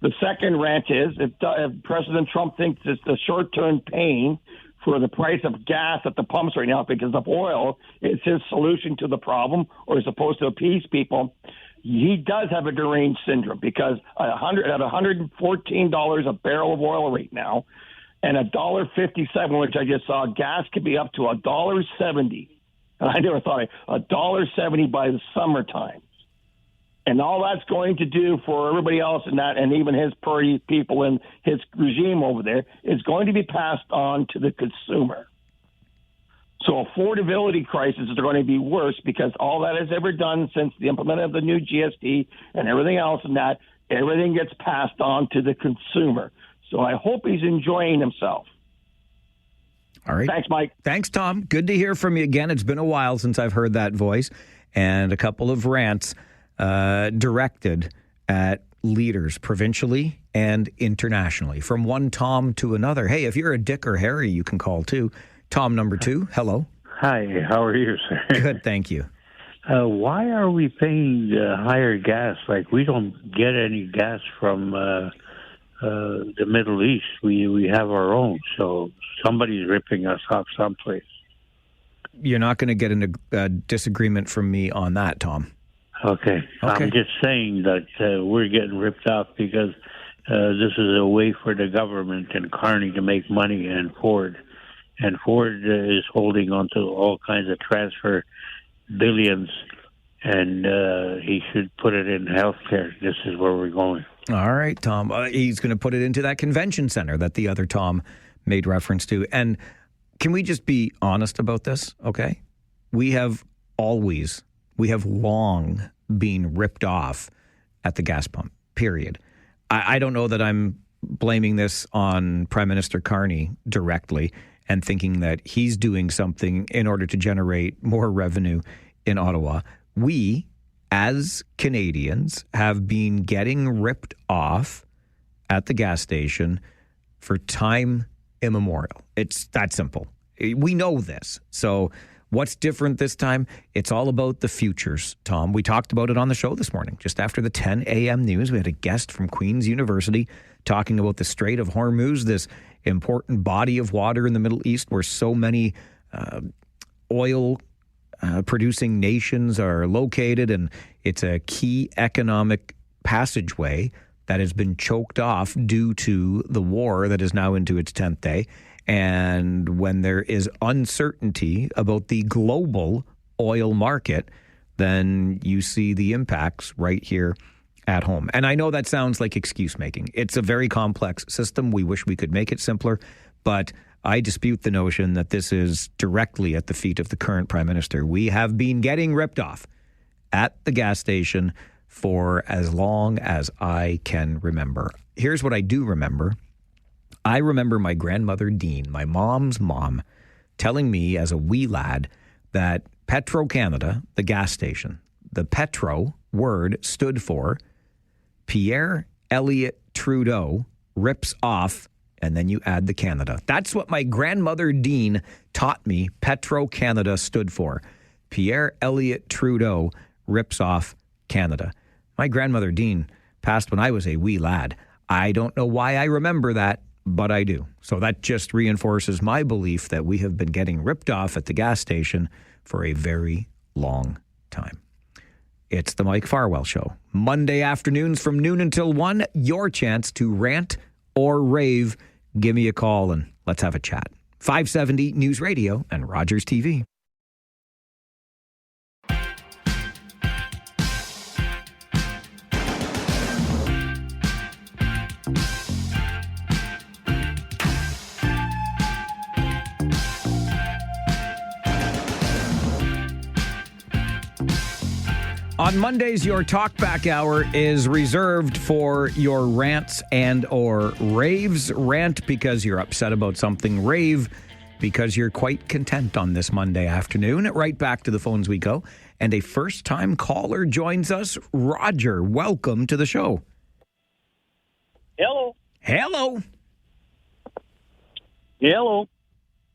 T: The second rant is if President Trump thinks it's the short-term pain for the price of gas at the pumps right now because of oil is his solution to the problem, or is supposed to appease people, he does have a deranged syndrome because at $114 a barrel of oil right now and $1.57, which I just saw, gas could be up to $1.70. And I never thought $1.70 by the summertime. And all that's going to do for everybody else in that, and even his party people in his regime over there, is going to be passed on to the consumer. So affordability crises are going to be worse because all that has ever done since the implementation of the new GST and everything else and that, everything gets passed on to the consumer. So I hope he's enjoying himself.
B: All right.
T: Thanks, Mike.
B: Thanks, Tom. Good to hear from you again. It's been a while since I've heard that voice, and a couple of rants directed at leaders provincially and internationally. From one Tom to another. Hey, if you're a Dick or Harry, you can call too. Tom number 2, hello.
U: Hi, how are you, sir?
B: Good, thank you.
U: Why are we paying higher gas? Like, we don't get any gas from the Middle East. We have our own, so somebody's ripping us off someplace.
B: You're not going to get a disagreement from me on that, Tom.
U: Okay. I'm just saying that we're getting ripped off because this is a way for the government and Carney to make money, and Ford. And Ford is holding on to all kinds of transfer billions, and he should put it in healthcare. This is where we're going.
B: All right, Tom. He's going to put it into that convention center that the other Tom made reference to. And can we just be honest about this, okay? We have long been ripped off at the gas pump, period. I don't know that I'm blaming this on Prime Minister Carney directly and thinking that he's doing something in order to generate more revenue in Ottawa. We, as Canadians, have been getting ripped off at the gas station for time immemorial. It's that simple. We know this. So what's different this time? It's all about the futures, Tom. We talked about it on the show this morning. Just after the 10 a.m. news, we had a guest from Queen's University talking about the Strait of Hormuz, this important body of water in the Middle East where so many oil producing nations are located, and it's a key economic passageway that has been choked off due to the war that is now into its 10th day. And when there is uncertainty about the global oil market, then you see the impacts right here at home. And I know that sounds like excuse making. It's a very complex system. We wish we could make it simpler, but I dispute the notion that this is directly at the feet of the current Prime Minister. We have been getting ripped off at the gas station for as long as I can remember. Here's what I do remember. I remember my grandmother, Dean, my mom's mom, telling me as a wee lad that Petro-Canada, the gas station, the Petro word stood for Pierre Elliott Trudeau rips off, and then you add the Canada. That's what my grandmother, Dean, taught me Petro-Canada stood for. Pierre Elliott Trudeau rips off Canada. My grandmother, Dean, passed when I was a wee lad. I don't know why I remember that, but I do. So that just reinforces my belief that we have been getting ripped off at the gas station for a very long time. It's the Mike Farwell Show. Monday afternoons from noon until 1, your chance to rant or rave. Give me a call and let's have a chat. 570 News Radio and Rogers TV. On Mondays, your Talkback Hour is reserved for your rants and or raves. Rant because you're upset about something. Rave because you're quite content on this Monday afternoon. Right back to the phones we go. And a first-time caller joins us. Roger, welcome to the show.
V: Hello.
B: Hello.
V: Hello.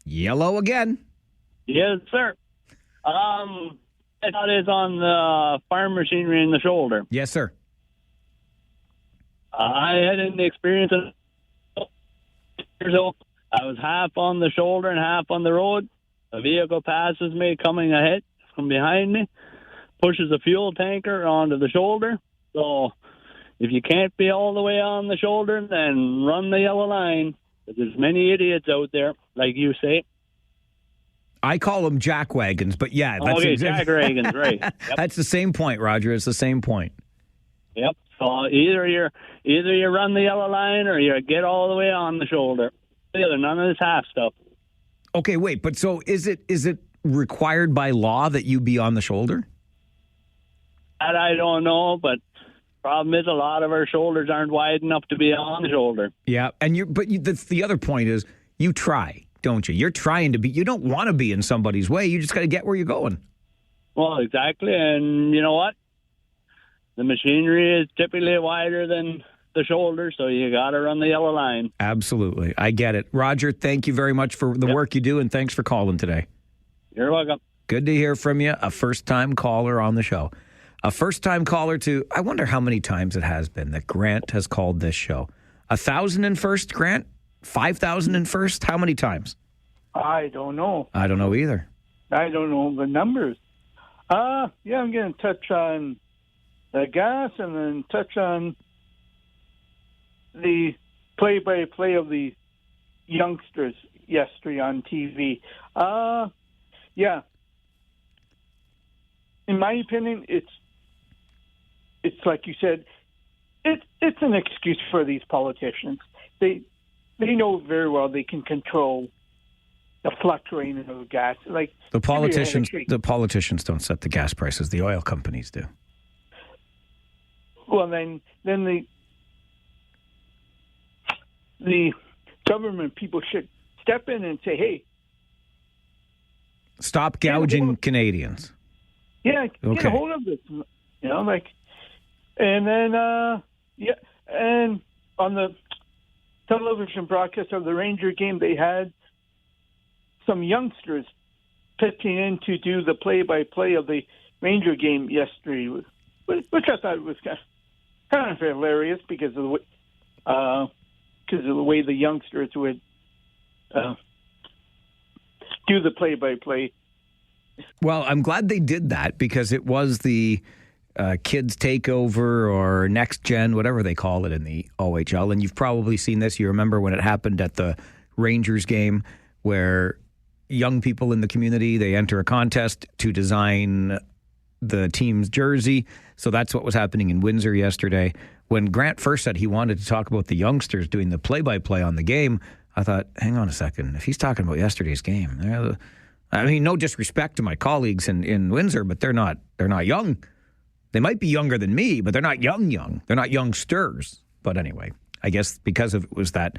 B: Yellow again.
V: Yes, sir. I thought it was on the farm machinery in the shoulder.
B: Yes, sir.
V: I had an experience years old. I was half on the shoulder and half on the road. A vehicle passes me coming ahead from behind me, pushes a fuel tanker onto the shoulder. So if you can't be all the way on the shoulder, then run the yellow line. There's many idiots out there, like you say.
B: I call them jackwagons, but yeah.
V: That's jackwagons, right. Yep.
B: That's the same point, Roger. It's the same point.
V: Yep. So either you run the yellow line or you get all the way on the shoulder. None of this half stuff.
B: Okay, wait. But so is it required by law that you be on the shoulder?
V: That I don't know, but problem is a lot of our shoulders aren't wide enough to be on the shoulder.
B: Yeah, and the other point is you try. don't you? You're trying to be, you don't want to be in somebody's way. You just got to get where you're going.
V: Well, exactly. And you know what? The machinery is typically wider than the shoulder, so you got to run the yellow line.
B: Absolutely. I get it. Roger, thank you very much for the work you do, and thanks for calling today.
V: You're welcome.
B: Good to hear from you. A first-time caller on the show. A first-time caller to, I wonder how many times it has been that Grant has called this show. 1,000 in first, Grant? 5,000 in first? How many times?
A: I don't know.
B: I don't know either.
A: I don't know the numbers. I'm going to touch on the gas and then touch on the play-by-play of the youngsters yesterday on TV. In my opinion, it's like you said, it's an excuse for these politicians. They know very well they can control the fluctuating of gas. Like
B: the politicians don't set the gas prices. The oil companies do.
A: Well, then the government people should step in and say, "Hey,
B: stop gouging Canadians."
A: Yeah, get a hold of this. And then and on the television broadcast of the Ranger game, they had some youngsters pitching in to do the play-by-play of the Ranger game yesterday, which I thought was kind of hilarious because of the way the youngsters would do the play-by-play.
B: Well, I'm glad they did that because it was the kids takeover or next gen, whatever they call it in the OHL. And you've probably seen this. You remember when it happened at the Rangers game where young people in the community, they enter a contest to design the team's jersey. So that's what was happening in Windsor yesterday. When Grant first said he wanted to talk about the youngsters doing the play-by-play on the game, I thought, hang on a second. If he's talking about yesterday's game, no disrespect to my colleagues in Windsor, but they're not young. They might be younger than me, but they're not young. They're not youngsters. But anyway, I guess because it was that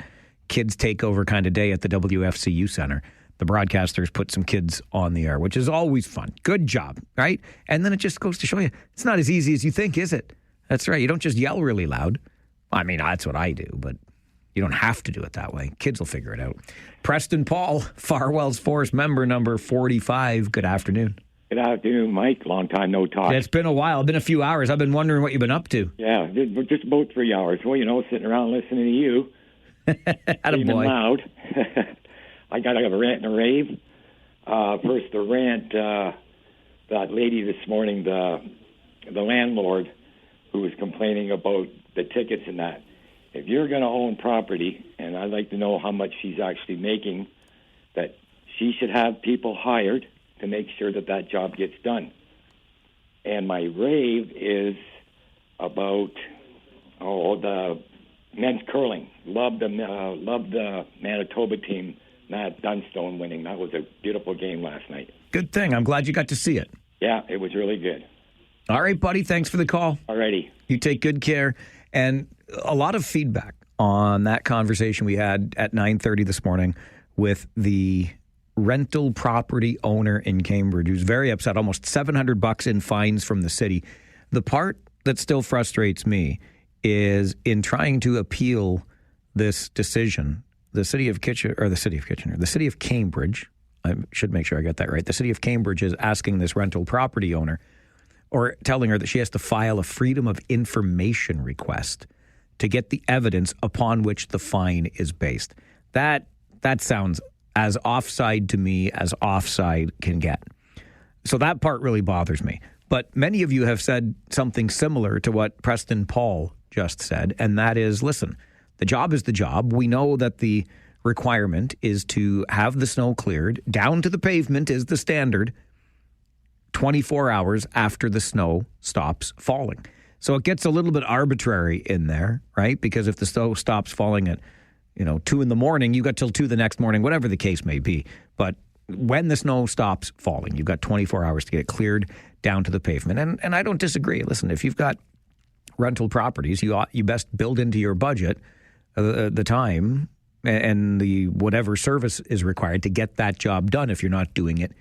B: kids takeover kind of day at the WFCU Center, the broadcasters put some kids on the air, which is always fun. Good job, right? And then it just goes to show you, it's not as easy as you think, is it? That's right. You don't just yell really loud. I mean, that's what I do, but you don't have to do it that way. Kids will figure it out. Preston Paul, Farwell's Force member number 45. Good afternoon.
G: Good afternoon, Mike. Long time no talk.
B: Yeah, it's been a while. It's been a few hours. I've been wondering what you've been up to.
G: Yeah, just about 3 hours. Well, sitting around listening to you.
B: Attaboy.
G: Loud. I got a rant and a rave. First, the rant, that lady this morning, the landlord, who was complaining about the tickets and that. If you're going to own property, and I'd like to know how much she's actually making, that she should have people hired to make sure that job gets done. And my rave is about the men's curling. Love the Manitoba team, Matt Dunstone winning. That was a beautiful game last night.
B: Good thing. I'm glad you got to see it.
G: Yeah, it was really good.
B: All right, buddy. Thanks for the call.
G: All righty.
B: You take good care. And a lot of feedback on that conversation we had at 9:30 this morning with the rental property owner in Cambridge who's very upset, almost $700 in fines from the city. The part that still frustrates me is in trying to appeal this decision, the city of Cambridge, I should make sure I get that right. The city of Cambridge is asking this rental property owner, or telling her that she has to file a Freedom of Information request to get the evidence upon which the fine is based. That sounds as offside to me as offside can get. So that part really bothers me. But many of you have said something similar to what Preston Paul just said, and that is, listen, the job is the job. We know that the requirement is to have the snow cleared. Down to the pavement is the standard 24 hours after the snow stops falling. So it gets a little bit arbitrary in there, right? Because if the snow stops falling at 2 in the morning, you got till 2 the next morning, whatever the case may be. But when the snow stops falling, you've got 24 hours to get it cleared down to the pavement. And I don't disagree. Listen, if you've got rental properties, you best build into your budget the time and the whatever service is required to get that job done if you're not doing it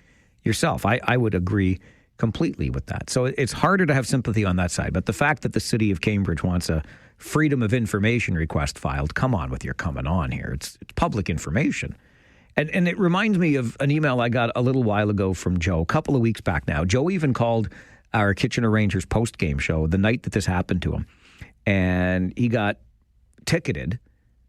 B: yourself. I would agree completely with that. So it's harder to have sympathy on that side. But the fact that the city of Cambridge wants a freedom of information request filed, come on with your coming on here. It's public information. And it reminds me of an email I got a little while ago from Joe, a couple of weeks back now. Joe even called our Kitchener Rangers post-game show the night that this happened to him. And he got ticketed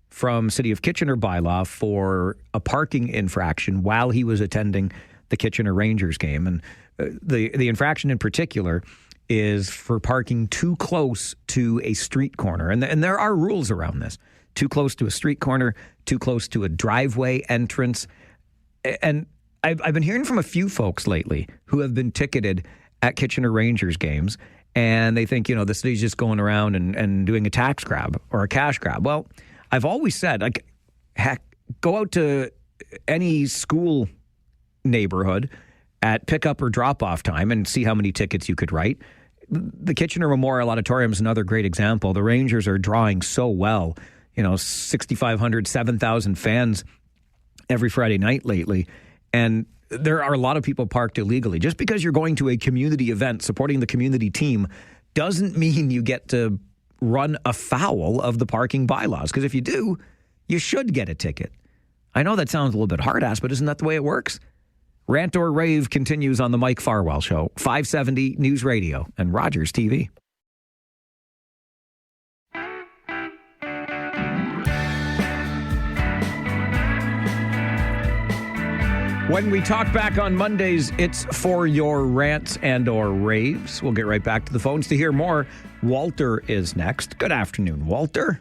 B: from City of Kitchener bylaw for a parking infraction while he was attending the Kitchener Rangers game. And the infraction in particular is for parking too close to a street corner. And there are rules around this. Too close to a street corner, too close to a driveway entrance. And I've been hearing from a few folks lately who have been ticketed at Kitchener Rangers games, and they think, the city's just going around and doing a tax grab or a cash grab. Well, I've always said, like, heck, go out to any school neighborhood at pickup or drop-off time and see how many tickets you could write. The Kitchener Memorial Auditorium is another great example. The Rangers are drawing so well. 6,500, 7,000 fans every Friday night lately. And there are a lot of people parked illegally. Just because you're going to a community event supporting the community team doesn't mean you get to run afoul of the parking bylaws. Because if you do, you should get a ticket. I know that sounds a little bit hard-ass, but isn't that the way it works? Rant or Rave continues on the Mike Farwell Show, 570 News Radio and Rogers TV. When we talk back on Mondays, it's for your rants and or raves. We'll get right back to the phones to hear more. Walter is next. Good afternoon, Walter.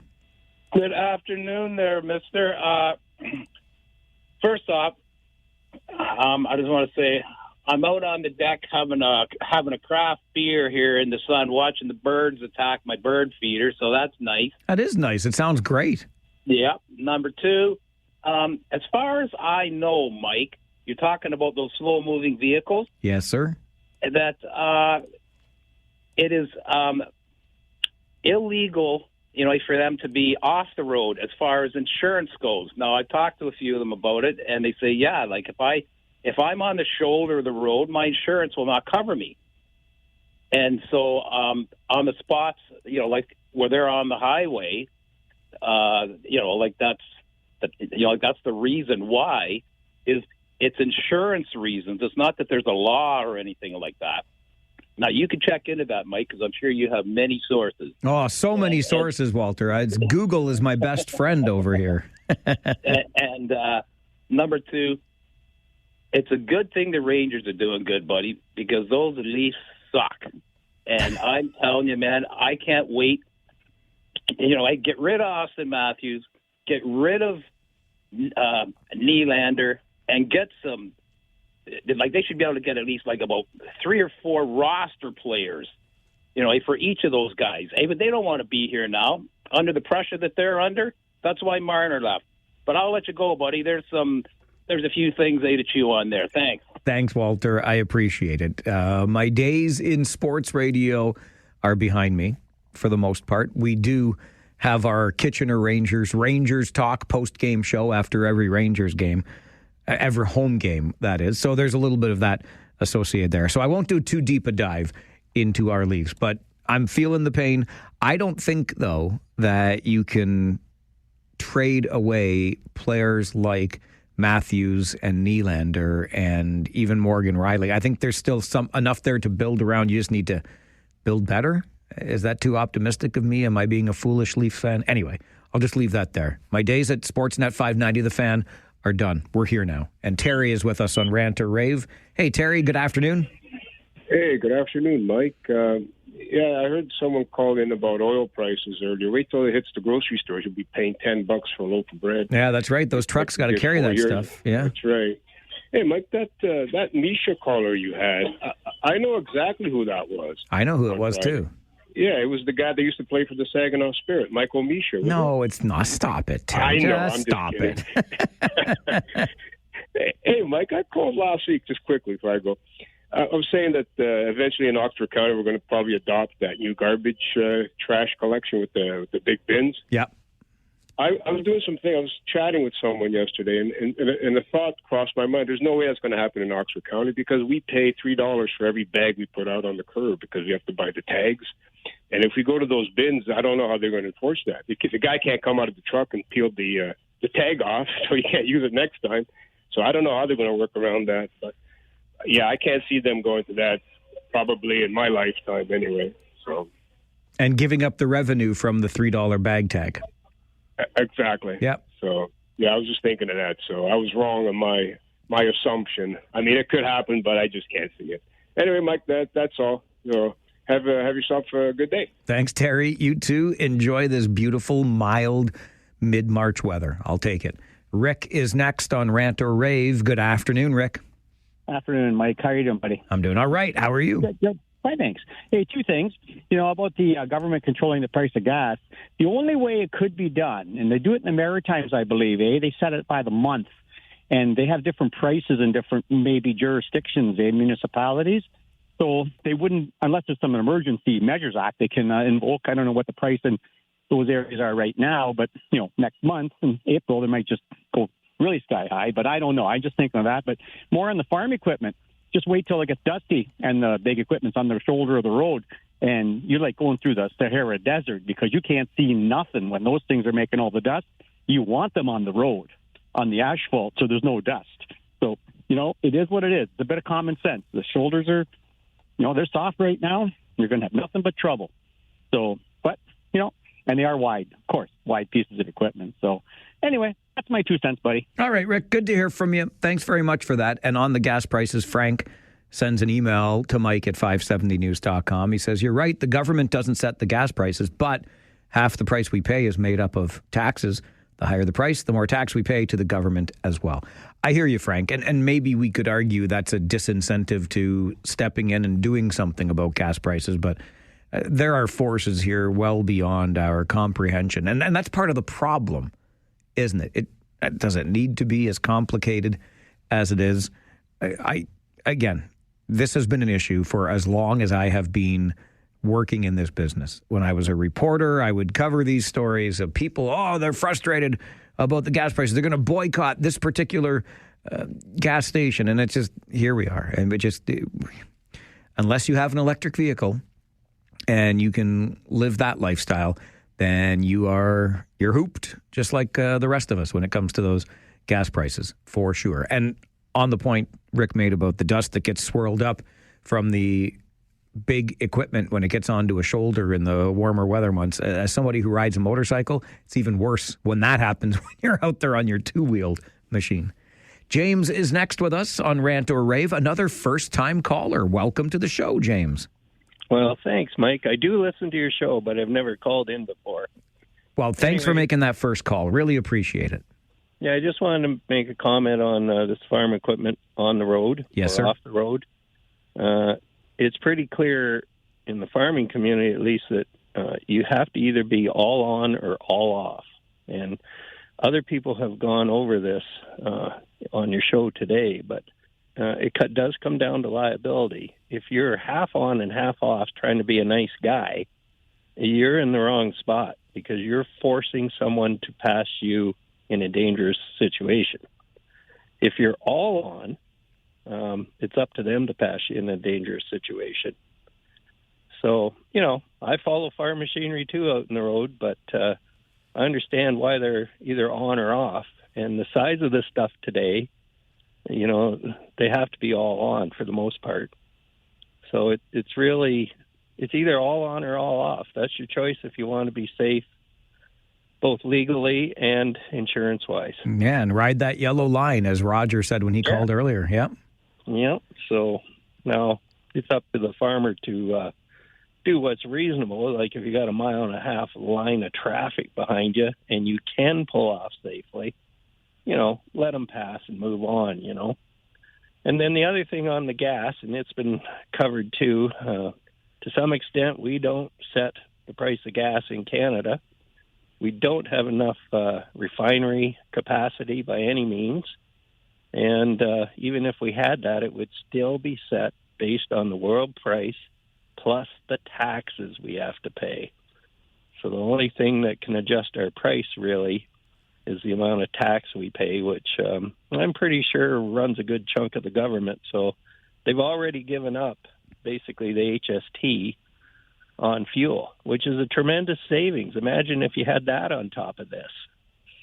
C: Good afternoon there, mister. First off, I just want to say I'm out on the deck having a craft beer here in the sun, watching the birds attack my bird feeder, so that's nice.
B: That is nice. It sounds great.
C: Yeah. Number two, as far as I know, Mike, you're talking about those slow-moving vehicles.
B: Yes, sir.
C: That it is illegal, for them to be off the road as far as insurance goes. Now, I've talked to a few of them about it, and they say, yeah, like if I'm on the shoulder of the road, my insurance will not cover me. And so on the spots, like where they're on the highway, that's the reason why is it's insurance reasons. It's not that there's a law or anything like that. Now, you can check into that, Mike, because I'm sure you have many sources.
B: Oh, so many sources, Walter. Google is my best friend over here.
C: and number two, it's a good thing the Rangers are doing good, buddy, because those Leafs suck. And I'm telling you, man, I can't wait. I get rid of Austin Matthews, get rid of Nylander, and get some. Like, they should be able to get at least like about 3 or 4 roster players, for each of those guys. Hey, but they don't want to be here now under the pressure that they're under. That's why Marner left. But I'll let you go, buddy. There's a few things to chew on there. Thanks.
B: Thanks, Walter. I appreciate it. My days in sports radio are behind me for the most part. We do have our Kitchener Rangers Talk post-game show after every Rangers game. Every home game, that is. So there's a little bit of that associated there. So I won't do too deep a dive into our Leafs, but I'm feeling the pain. I don't think, though, that you can trade away players like Matthews and Nylander and even Morgan Riley. I think there's still enough there to build around. You just need to build better. Is that too optimistic of me? Am I being a foolish Leaf fan? Anyway, I'll just leave that there. My days at Sportsnet 590 The Fan are done. We're here now. And Terry is with us on Rant or Rave. Hey, Terry, good afternoon.
D: Hey, good afternoon, Mike. I heard someone call in about oil prices earlier. Wait till it hits the grocery stores. You'll be paying $10 for a loaf of bread.
B: Yeah, that's right. Those trucks got to carry that stuff. Yeah,
D: that's right. Hey, Mike, that Misha caller you had, I know exactly who that was.
B: I know who it was, too.
D: Yeah, it was the guy that used to play for the Saginaw Spirit, Michael Misha.
B: No, it's not. Stop it, Terry.
D: I know.
B: I'm stop
D: it. Hey, Mike, I called last week, just quickly before I go. I was saying that eventually in Oxford County we're going to probably adopt that new garbage trash collection with the big bins.
B: Yep.
D: I was doing something. I was chatting with someone yesterday, and the thought crossed my mind. There's no way that's going to happen in Oxford County because we pay $3 for every bag we put out on the curb because we have to buy the tags. And if we go to those bins, I don't know how they're going to enforce that. Because the guy can't come out of the truck and peel the tag off, so he can't use it next time. So I don't know how they're going to work around that. But yeah, I can't see them going to that probably in my lifetime anyway. So.
B: And giving up the revenue from the $3 bag tag.
D: Exactly.
B: Yep.
D: So, yeah, I was just thinking of that. So I was wrong on my assumption. I mean, it could happen, but I just can't see it. Anyway, Mike, that's all. So have yourself a good day.
B: Thanks, Terry. You too. Enjoy this beautiful, mild mid-March weather. I'll take it. Rick is next on Rant or Rave. Good afternoon, Rick.
F: Afternoon, Mike. How are you doing, buddy?
B: I'm doing all right. How are you?
F: Good. Fine, thanks. Hey, two things. About the government controlling the price of gas. The only way it could be done, and they do it in the Maritimes, I believe, they set it by the month, and they have different prices in different maybe jurisdictions, municipalities. So they wouldn't, unless there's some Emergency Measures Act, they can invoke. I don't know what the price in those areas are right now, but, next month in April, they might just go really sky high. But I don't know. I'm just thinking of that. But more on the farm equipment. Just wait till it gets dusty and the big equipment's on the shoulder of the road, and you're like going through the Sahara Desert because you can't see nothing when those things are making all the dust. You want them on the road, on the asphalt, so there's no dust. So, it is what it is. It's a bit of common sense. The shoulders are, they're soft right now. You're going to have nothing but trouble. So, but, and they are wide, of course, wide pieces of equipment. So, anyway, that's my 2 cents, buddy.
B: All right, Rick, good to hear from you. Thanks very much for that. And on the gas prices, Frank sends an email to Mike at 570news.com. He says, you're right, the government doesn't set the gas prices, but half the price we pay is made up of taxes. The higher the price, the more tax we pay to the government as well. I hear you, Frank, and maybe we could argue that's a disincentive to stepping in and doing something about gas prices, but there are forces here well beyond our comprehension. And that's part of the problem, isn't it? It doesn't need to be as complicated as it is. Again, this has been an issue for as long as I have been working in this business. When I was a reporter, I would cover these stories of people, they're frustrated about the gas prices. They're going to boycott this particular gas station. And it's just, here we are. And unless you have an electric vehicle and you can live that lifestyle, then you're hooped, just like the rest of us when it comes to those gas prices, for sure. And on the point Rick made about the dust that gets swirled up from the big equipment when it gets onto a shoulder in the warmer weather months, as somebody who rides a motorcycle, it's even worse when that happens when you're out there on your two-wheeled machine. James is next with us on Rant or Rave, another first-time caller. Welcome to the show, James.
I: Well, thanks, Mike. I do listen to your show, but I've never called in before.
B: Well, thanks for making that first call. Really appreciate it.
I: Yeah, I just wanted to make a comment on this farm equipment on the road,
B: yes,
I: or
B: sir.
I: Off the road. It's pretty clear in the farming community, at least, that you have to either be all on or all off. And other people have gone over this on your show today, but it does come down to liability. If you're half on and half off trying to be a nice guy, you're in the wrong spot because you're forcing someone to pass you in a dangerous situation. If you're all on, it's up to them to pass you in a dangerous situation. So, I follow farm machinery too out in the road, but I understand why they're either on or off. And the size of this stuff today, they have to be all on for the most part. So it's either all on or all off. That's your choice if you want to be safe, both legally and insurance-wise.
B: Yeah, and ride that yellow line, as Roger said when he called earlier. Yep.
I: Yep. So now it's up to the farmer to do what's reasonable. Like if you got a mile and a half line of traffic behind you and you can pull off safely, let them pass and move on, And then the other thing on the gas, and it's been covered too, to some extent, we don't set the price of gas in Canada. We don't have enough refinery capacity by any means. And even if we had that, it would still be set based on the world price plus the taxes we have to pay. So the only thing that can adjust our price really is the amount of tax we pay, which I'm pretty sure runs a good chunk of the government. So they've already given up basically the HST on fuel, which is a tremendous savings. Imagine if you had that on top of this.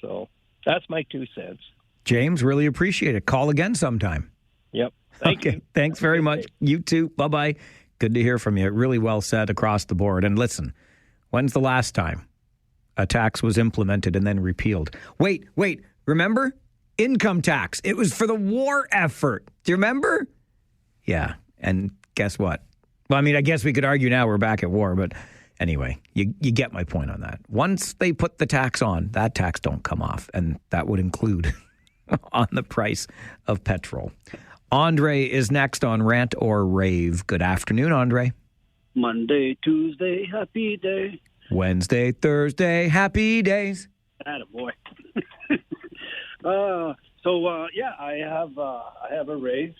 I: So that's my 2 cents.
B: James, really appreciate it. Call again sometime.
I: Yep. Thank you.
B: Thanks very much. You too. Bye-bye. Good to hear from you. Really well said across the board. And listen, when's the last time a tax was implemented and then repealed? Wait. Remember? Income tax. It was for the war effort. Do you remember? Yeah. And guess what? Well, I mean, I guess we could argue now we're back at war, but anyway, you get my point on that. Once they put the tax on, that tax don't come off, and that would include on the price of petrol. Andre is next on Rant or Rave. Good afternoon, Andre.
H: Monday, Tuesday, happy day.
B: Wednesday, Thursday, happy days.
H: Attaboy. I have a rave,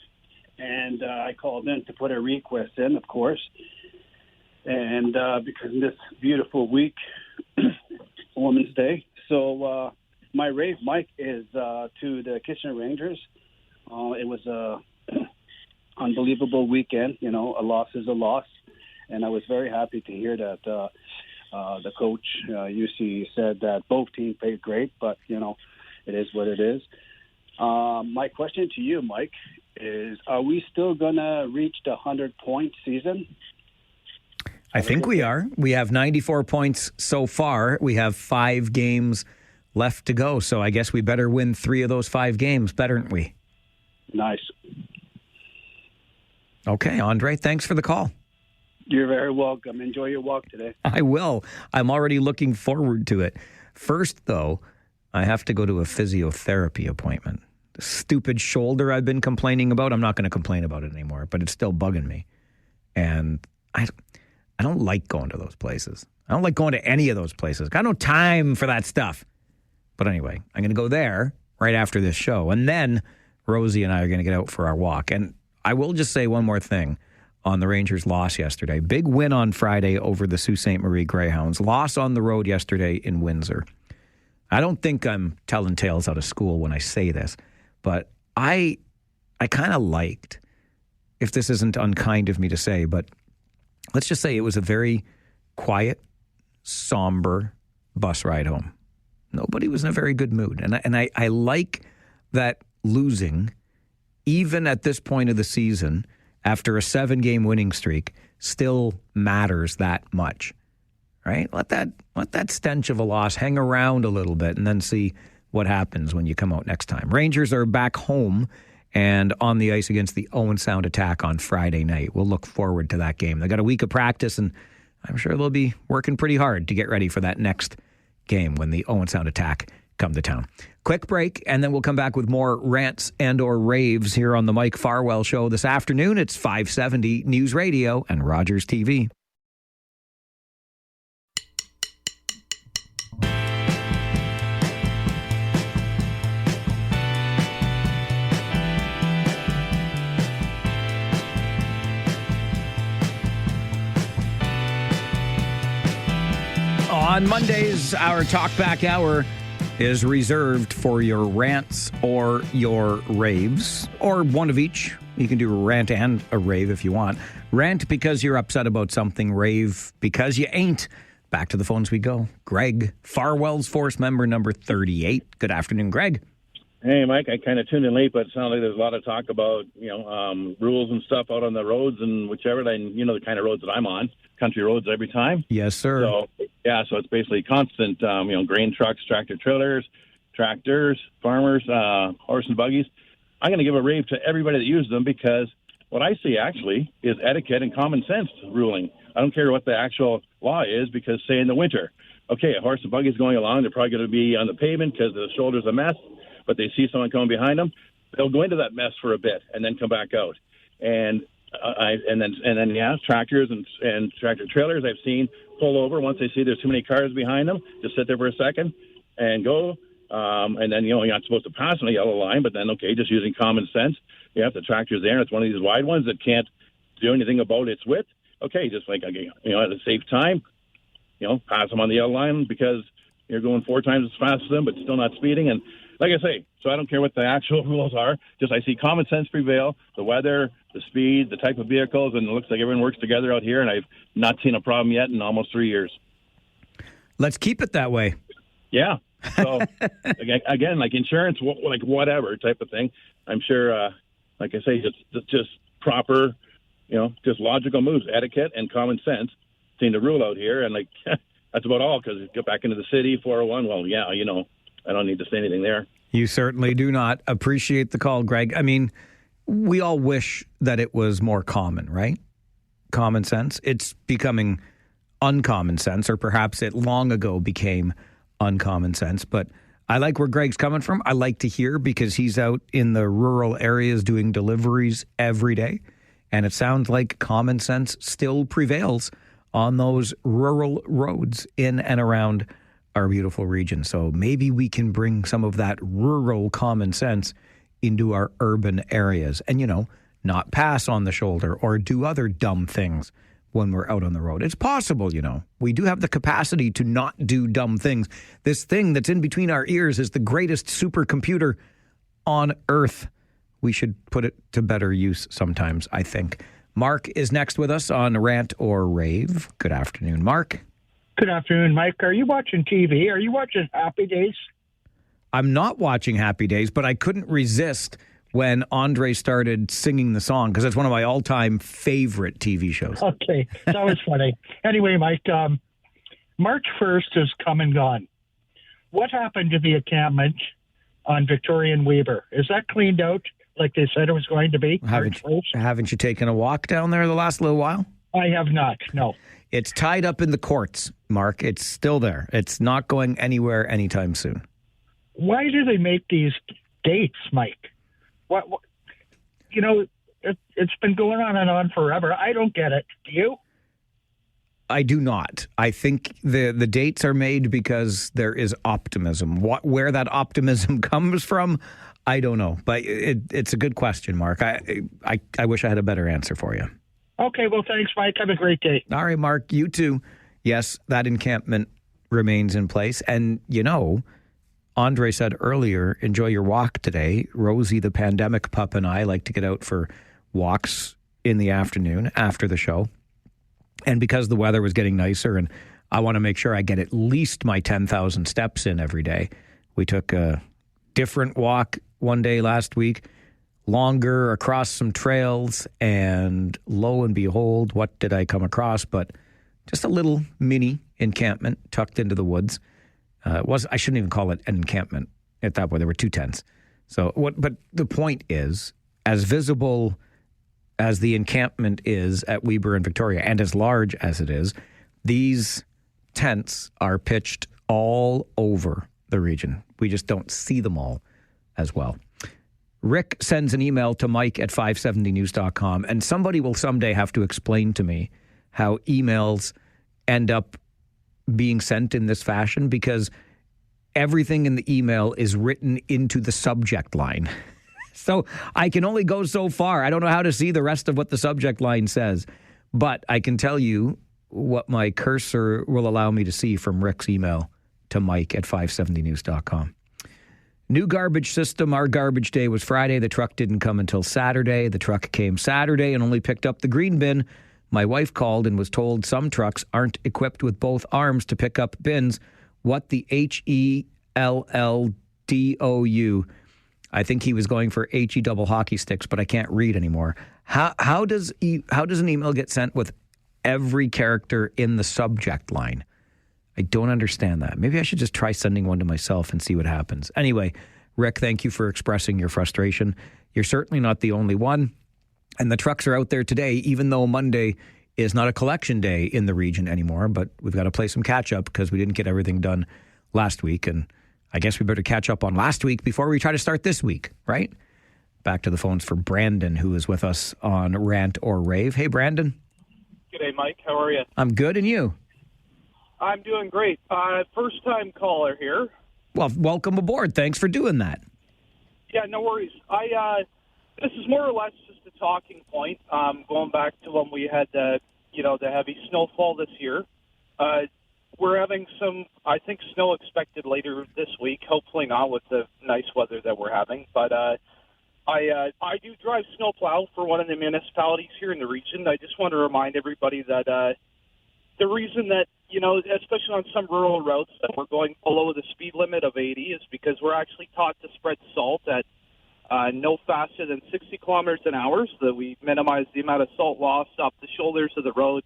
H: and I called in to put a request in, of course. And because this beautiful week, Women's Day. So my rave, Mike, is to the Kitchener Rangers. It was a unbelievable weekend. You know, a loss is a loss. And I was very happy to hear that the coach, UC, said that both teams played great, but, you know, it is what it is. My question to you, Mike, is are we still going to reach the 100-point season?
B: I think we are. We have 94 points so far. We have 5 games left to go. So I guess we better win 3 of those 5 games, better'n't we?
H: Nice.
B: Okay, Andre, thanks for the call.
H: You're very welcome. Enjoy your walk today.
B: I will. I'm already looking forward to it. First, though, I have to go to a physiotherapy appointment. The stupid shoulder I've been complaining about, I'm not going to complain about it anymore, but it's still bugging me. And I don't like going to those places. I don't like going to any of those places. Got no time for that stuff. But anyway, I'm going to go there right after this show. And then Rosie and I are going to get out for our walk. And I will just say one more thing on the Rangers' loss yesterday. Big win on Friday over the Sault Ste. Marie Greyhounds. Loss on the road yesterday in Windsor. I don't think I'm telling tales out of school when I say this, but I kind of liked, if this isn't unkind of me to say, but let's just say it was a very quiet, somber bus ride home. Nobody was in a very good mood. And I like that losing, even at this point of the season, after a 7-game winning streak, still matters that much, right? Let that stench of a loss hang around a little bit and then see what happens when you come out next time. Rangers are back home and on the ice against the Owen Sound Attack on Friday night. We'll look forward to that game. They got a week of practice, and I'm sure they'll be working pretty hard to get ready for that next game when the Owen Sound Attack come to town. Quick break, and then we'll come back with more rants and or raves here on the Mike Farwell Show this afternoon. It's 570 News Radio and Rogers TV. On Mondays, our Talkback Hour is reserved for your rants or your raves, or one of each. You can do a rant and a rave if you want. Rant because you're upset about something, rave because you ain't. Back to the phones we go. Greg, Farwell's Force member number 38. Good afternoon, Greg.
J: Hey, Mike, I kind of tuned in late, but it sounds like there's a lot of talk about, rules and stuff out on the roads and whichever, and the kind of roads that I'm on, country roads every time.
B: Yes, sir.
J: So it's basically constant, grain trucks, tractor trailers, tractors, farmers, horse and buggies. I'm going to give a rave to everybody that uses them because what I see actually is etiquette and common sense ruling. I don't care what the actual law is because, say, in the winter, okay, a horse and buggy is going along, they're probably going to be on the pavement because the shoulder's a mess, but they see someone coming behind them, they'll go into that mess for a bit and then come back out. And tractors and tractor trailers I've seen pull over once they see there's too many cars behind them, just sit there for a second and go. And then, you're not supposed to pass on a yellow line, but then, okay, just using common sense, you have the tractor's there and it's one of these wide ones that can't do anything about its width. Okay, just like, at a safe time, pass them on the yellow line because you're going 4 times as fast as them, but still not speeding. And like I say, so I don't care what the actual rules are. Just I see common sense prevail, the weather, the speed, the type of vehicles, and it looks like everyone works together out here, and I've not seen a problem yet in almost 3 years.
B: Let's keep it that way.
J: Yeah. So, again, like insurance, like whatever type of thing, I'm sure, like I say, just proper, just logical moves, etiquette and common sense seem to rule out here. And, like, that's about all, because get back into the city, 401, well, yeah, I don't need to say anything there.
B: You certainly do not. Appreciate the call, Greg. I mean, we all wish that it was more common, right? Common sense. It's becoming uncommon sense, or perhaps it long ago became uncommon sense. But I like where Greg's coming from. I like to hear, because he's out in the rural areas doing deliveries every day. And it sounds like common sense still prevails on those rural roads in and around our beautiful region. So maybe we can bring some of that rural common sense into our urban areas and, not pass on the shoulder or do other dumb things when we're out on the road. It's possible, We do have the capacity to not do dumb things. This thing that's in between our ears is the greatest supercomputer on earth. We should put it to better use sometimes, I think. Mark is next with us on Rant or Rave. Good afternoon, Mark.
K: Good afternoon, Mike. Are you watching TV? Are you watching Happy Days?
B: I'm not watching Happy Days, but I couldn't resist when Andre started singing the song, because it's one of my all-time favorite TV shows.
K: Okay, that was funny. Anyway, Mike, March 1st has come and gone. What happened to the encampment on Victoria and Weber? Is that cleaned out like they said it was going to be?
B: Haven't you taken a walk down there the last little while?
K: I have not, no.
B: It's tied up in the courts, Mark. It's still there. It's not going anywhere anytime soon.
K: Why do they make these dates, Mike? What it's been going on and on forever. I don't get it. Do you?
B: I do not. I think the dates are made because there is optimism. Where that optimism comes from, I don't know. But it's a good question, Mark. I wish I had a better answer for you.
K: Okay, well, thanks, Mike. Have a great day.
B: All right, Mark, you too. Yes, that encampment remains in place. And, Andre said earlier, enjoy your walk today. Rosie, the pandemic pup, and I like to get out for walks in the afternoon after the show. And because the weather was getting nicer and I want to make sure I get at least my 10,000 steps in every day, we took a different walk one day last week, longer, across some trails, and lo and behold, what did I come across? But just a little mini encampment tucked into the woods. I shouldn't even call it an encampment at that point. There were 2 tents. But the point is, as visible as the encampment is at Weber and Victoria, and as large as it is, these tents are pitched all over the region. We just don't see them all as well. Rick sends an email to Mike at 570news.com, and somebody will someday have to explain to me how emails end up being sent in this fashion, because everything in the email is written into the subject line. So I can only go so far. I don't know how to see the rest of what the subject line says, but I can tell you what my cursor will allow me to see from Rick's email to Mike at 570news.com. New garbage system. Our garbage day was Friday. The truck didn't come until Saturday. The truck came Saturday and only picked up the green bin. My wife called and was told some trucks aren't equipped with both arms to pick up bins. What the HELLDOU? I think he was going for HE double hockey sticks, but I can't read anymore. How does an email get sent with every character in the subject line? I don't understand that. Maybe I should just try sending one to myself and see what happens. Anyway, Rick, thank you for expressing your frustration. You're certainly not the only one. And the trucks are out there today, even though Monday is not a collection day in the region anymore. But we've got to play some catch up because we didn't get everything done last week. And I guess we better catch up on last week before we try to start this week, right? Back to the phones for Brandon, who is with us on Rant or Rave. Hey, Brandon.
L: G'day, Mike. How are you?
B: I'm good, and you?
L: I'm doing great. First-time caller here.
B: Well, welcome aboard. Thanks for doing that.
L: Yeah, no worries. This is more or less just a talking point. Going back to when we had the heavy snowfall this year. we're having some, I think, snow expected later this week. Hopefully not with the nice weather that we're having. But I do drive snowplow for one of the municipalities here in the region. I just want to remind everybody that the reason that, especially on some rural routes, that we're going below the speed limit of 80 is because we're actually taught to spread salt at no faster than 60 kilometers an hour, so that we minimize the amount of salt loss up the shoulders of the road.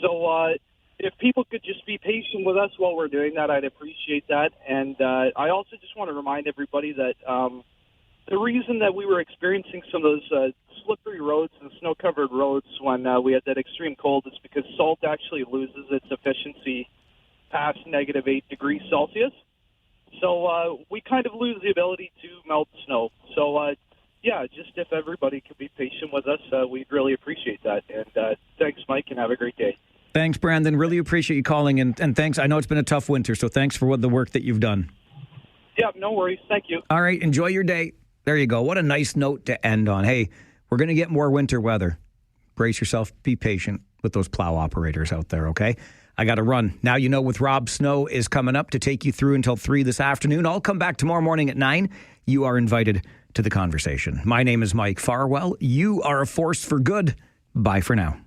L: So if people could just be patient with us while we're doing that, I'd appreciate that. And I also just want to remind everybody that the reason that we were experiencing some of those slippery roads and snow-covered roads when we had that extreme cold is because salt actually loses its efficiency past negative 8 degrees Celsius. So we kind of lose the ability to melt snow. So, just if everybody could be patient with us, we'd really appreciate that. And thanks, Mike, and have a great day.
B: Thanks, Brandon. Really appreciate you calling. And thanks. I know it's been a tough winter, so thanks for the work that you've done.
L: Yeah, no worries. Thank you.
B: All right. Enjoy your day. There you go. What a nice note to end on. Hey, we're going to get more winter weather. Brace yourself. Be patient with those plow operators out there, okay? I got to run. Now you know with Rob Snow is coming up to take you through until 3 this afternoon. I'll come back tomorrow morning at 9. You are invited to the conversation. My name is Mike Farwell. You are a force for good. Bye for now.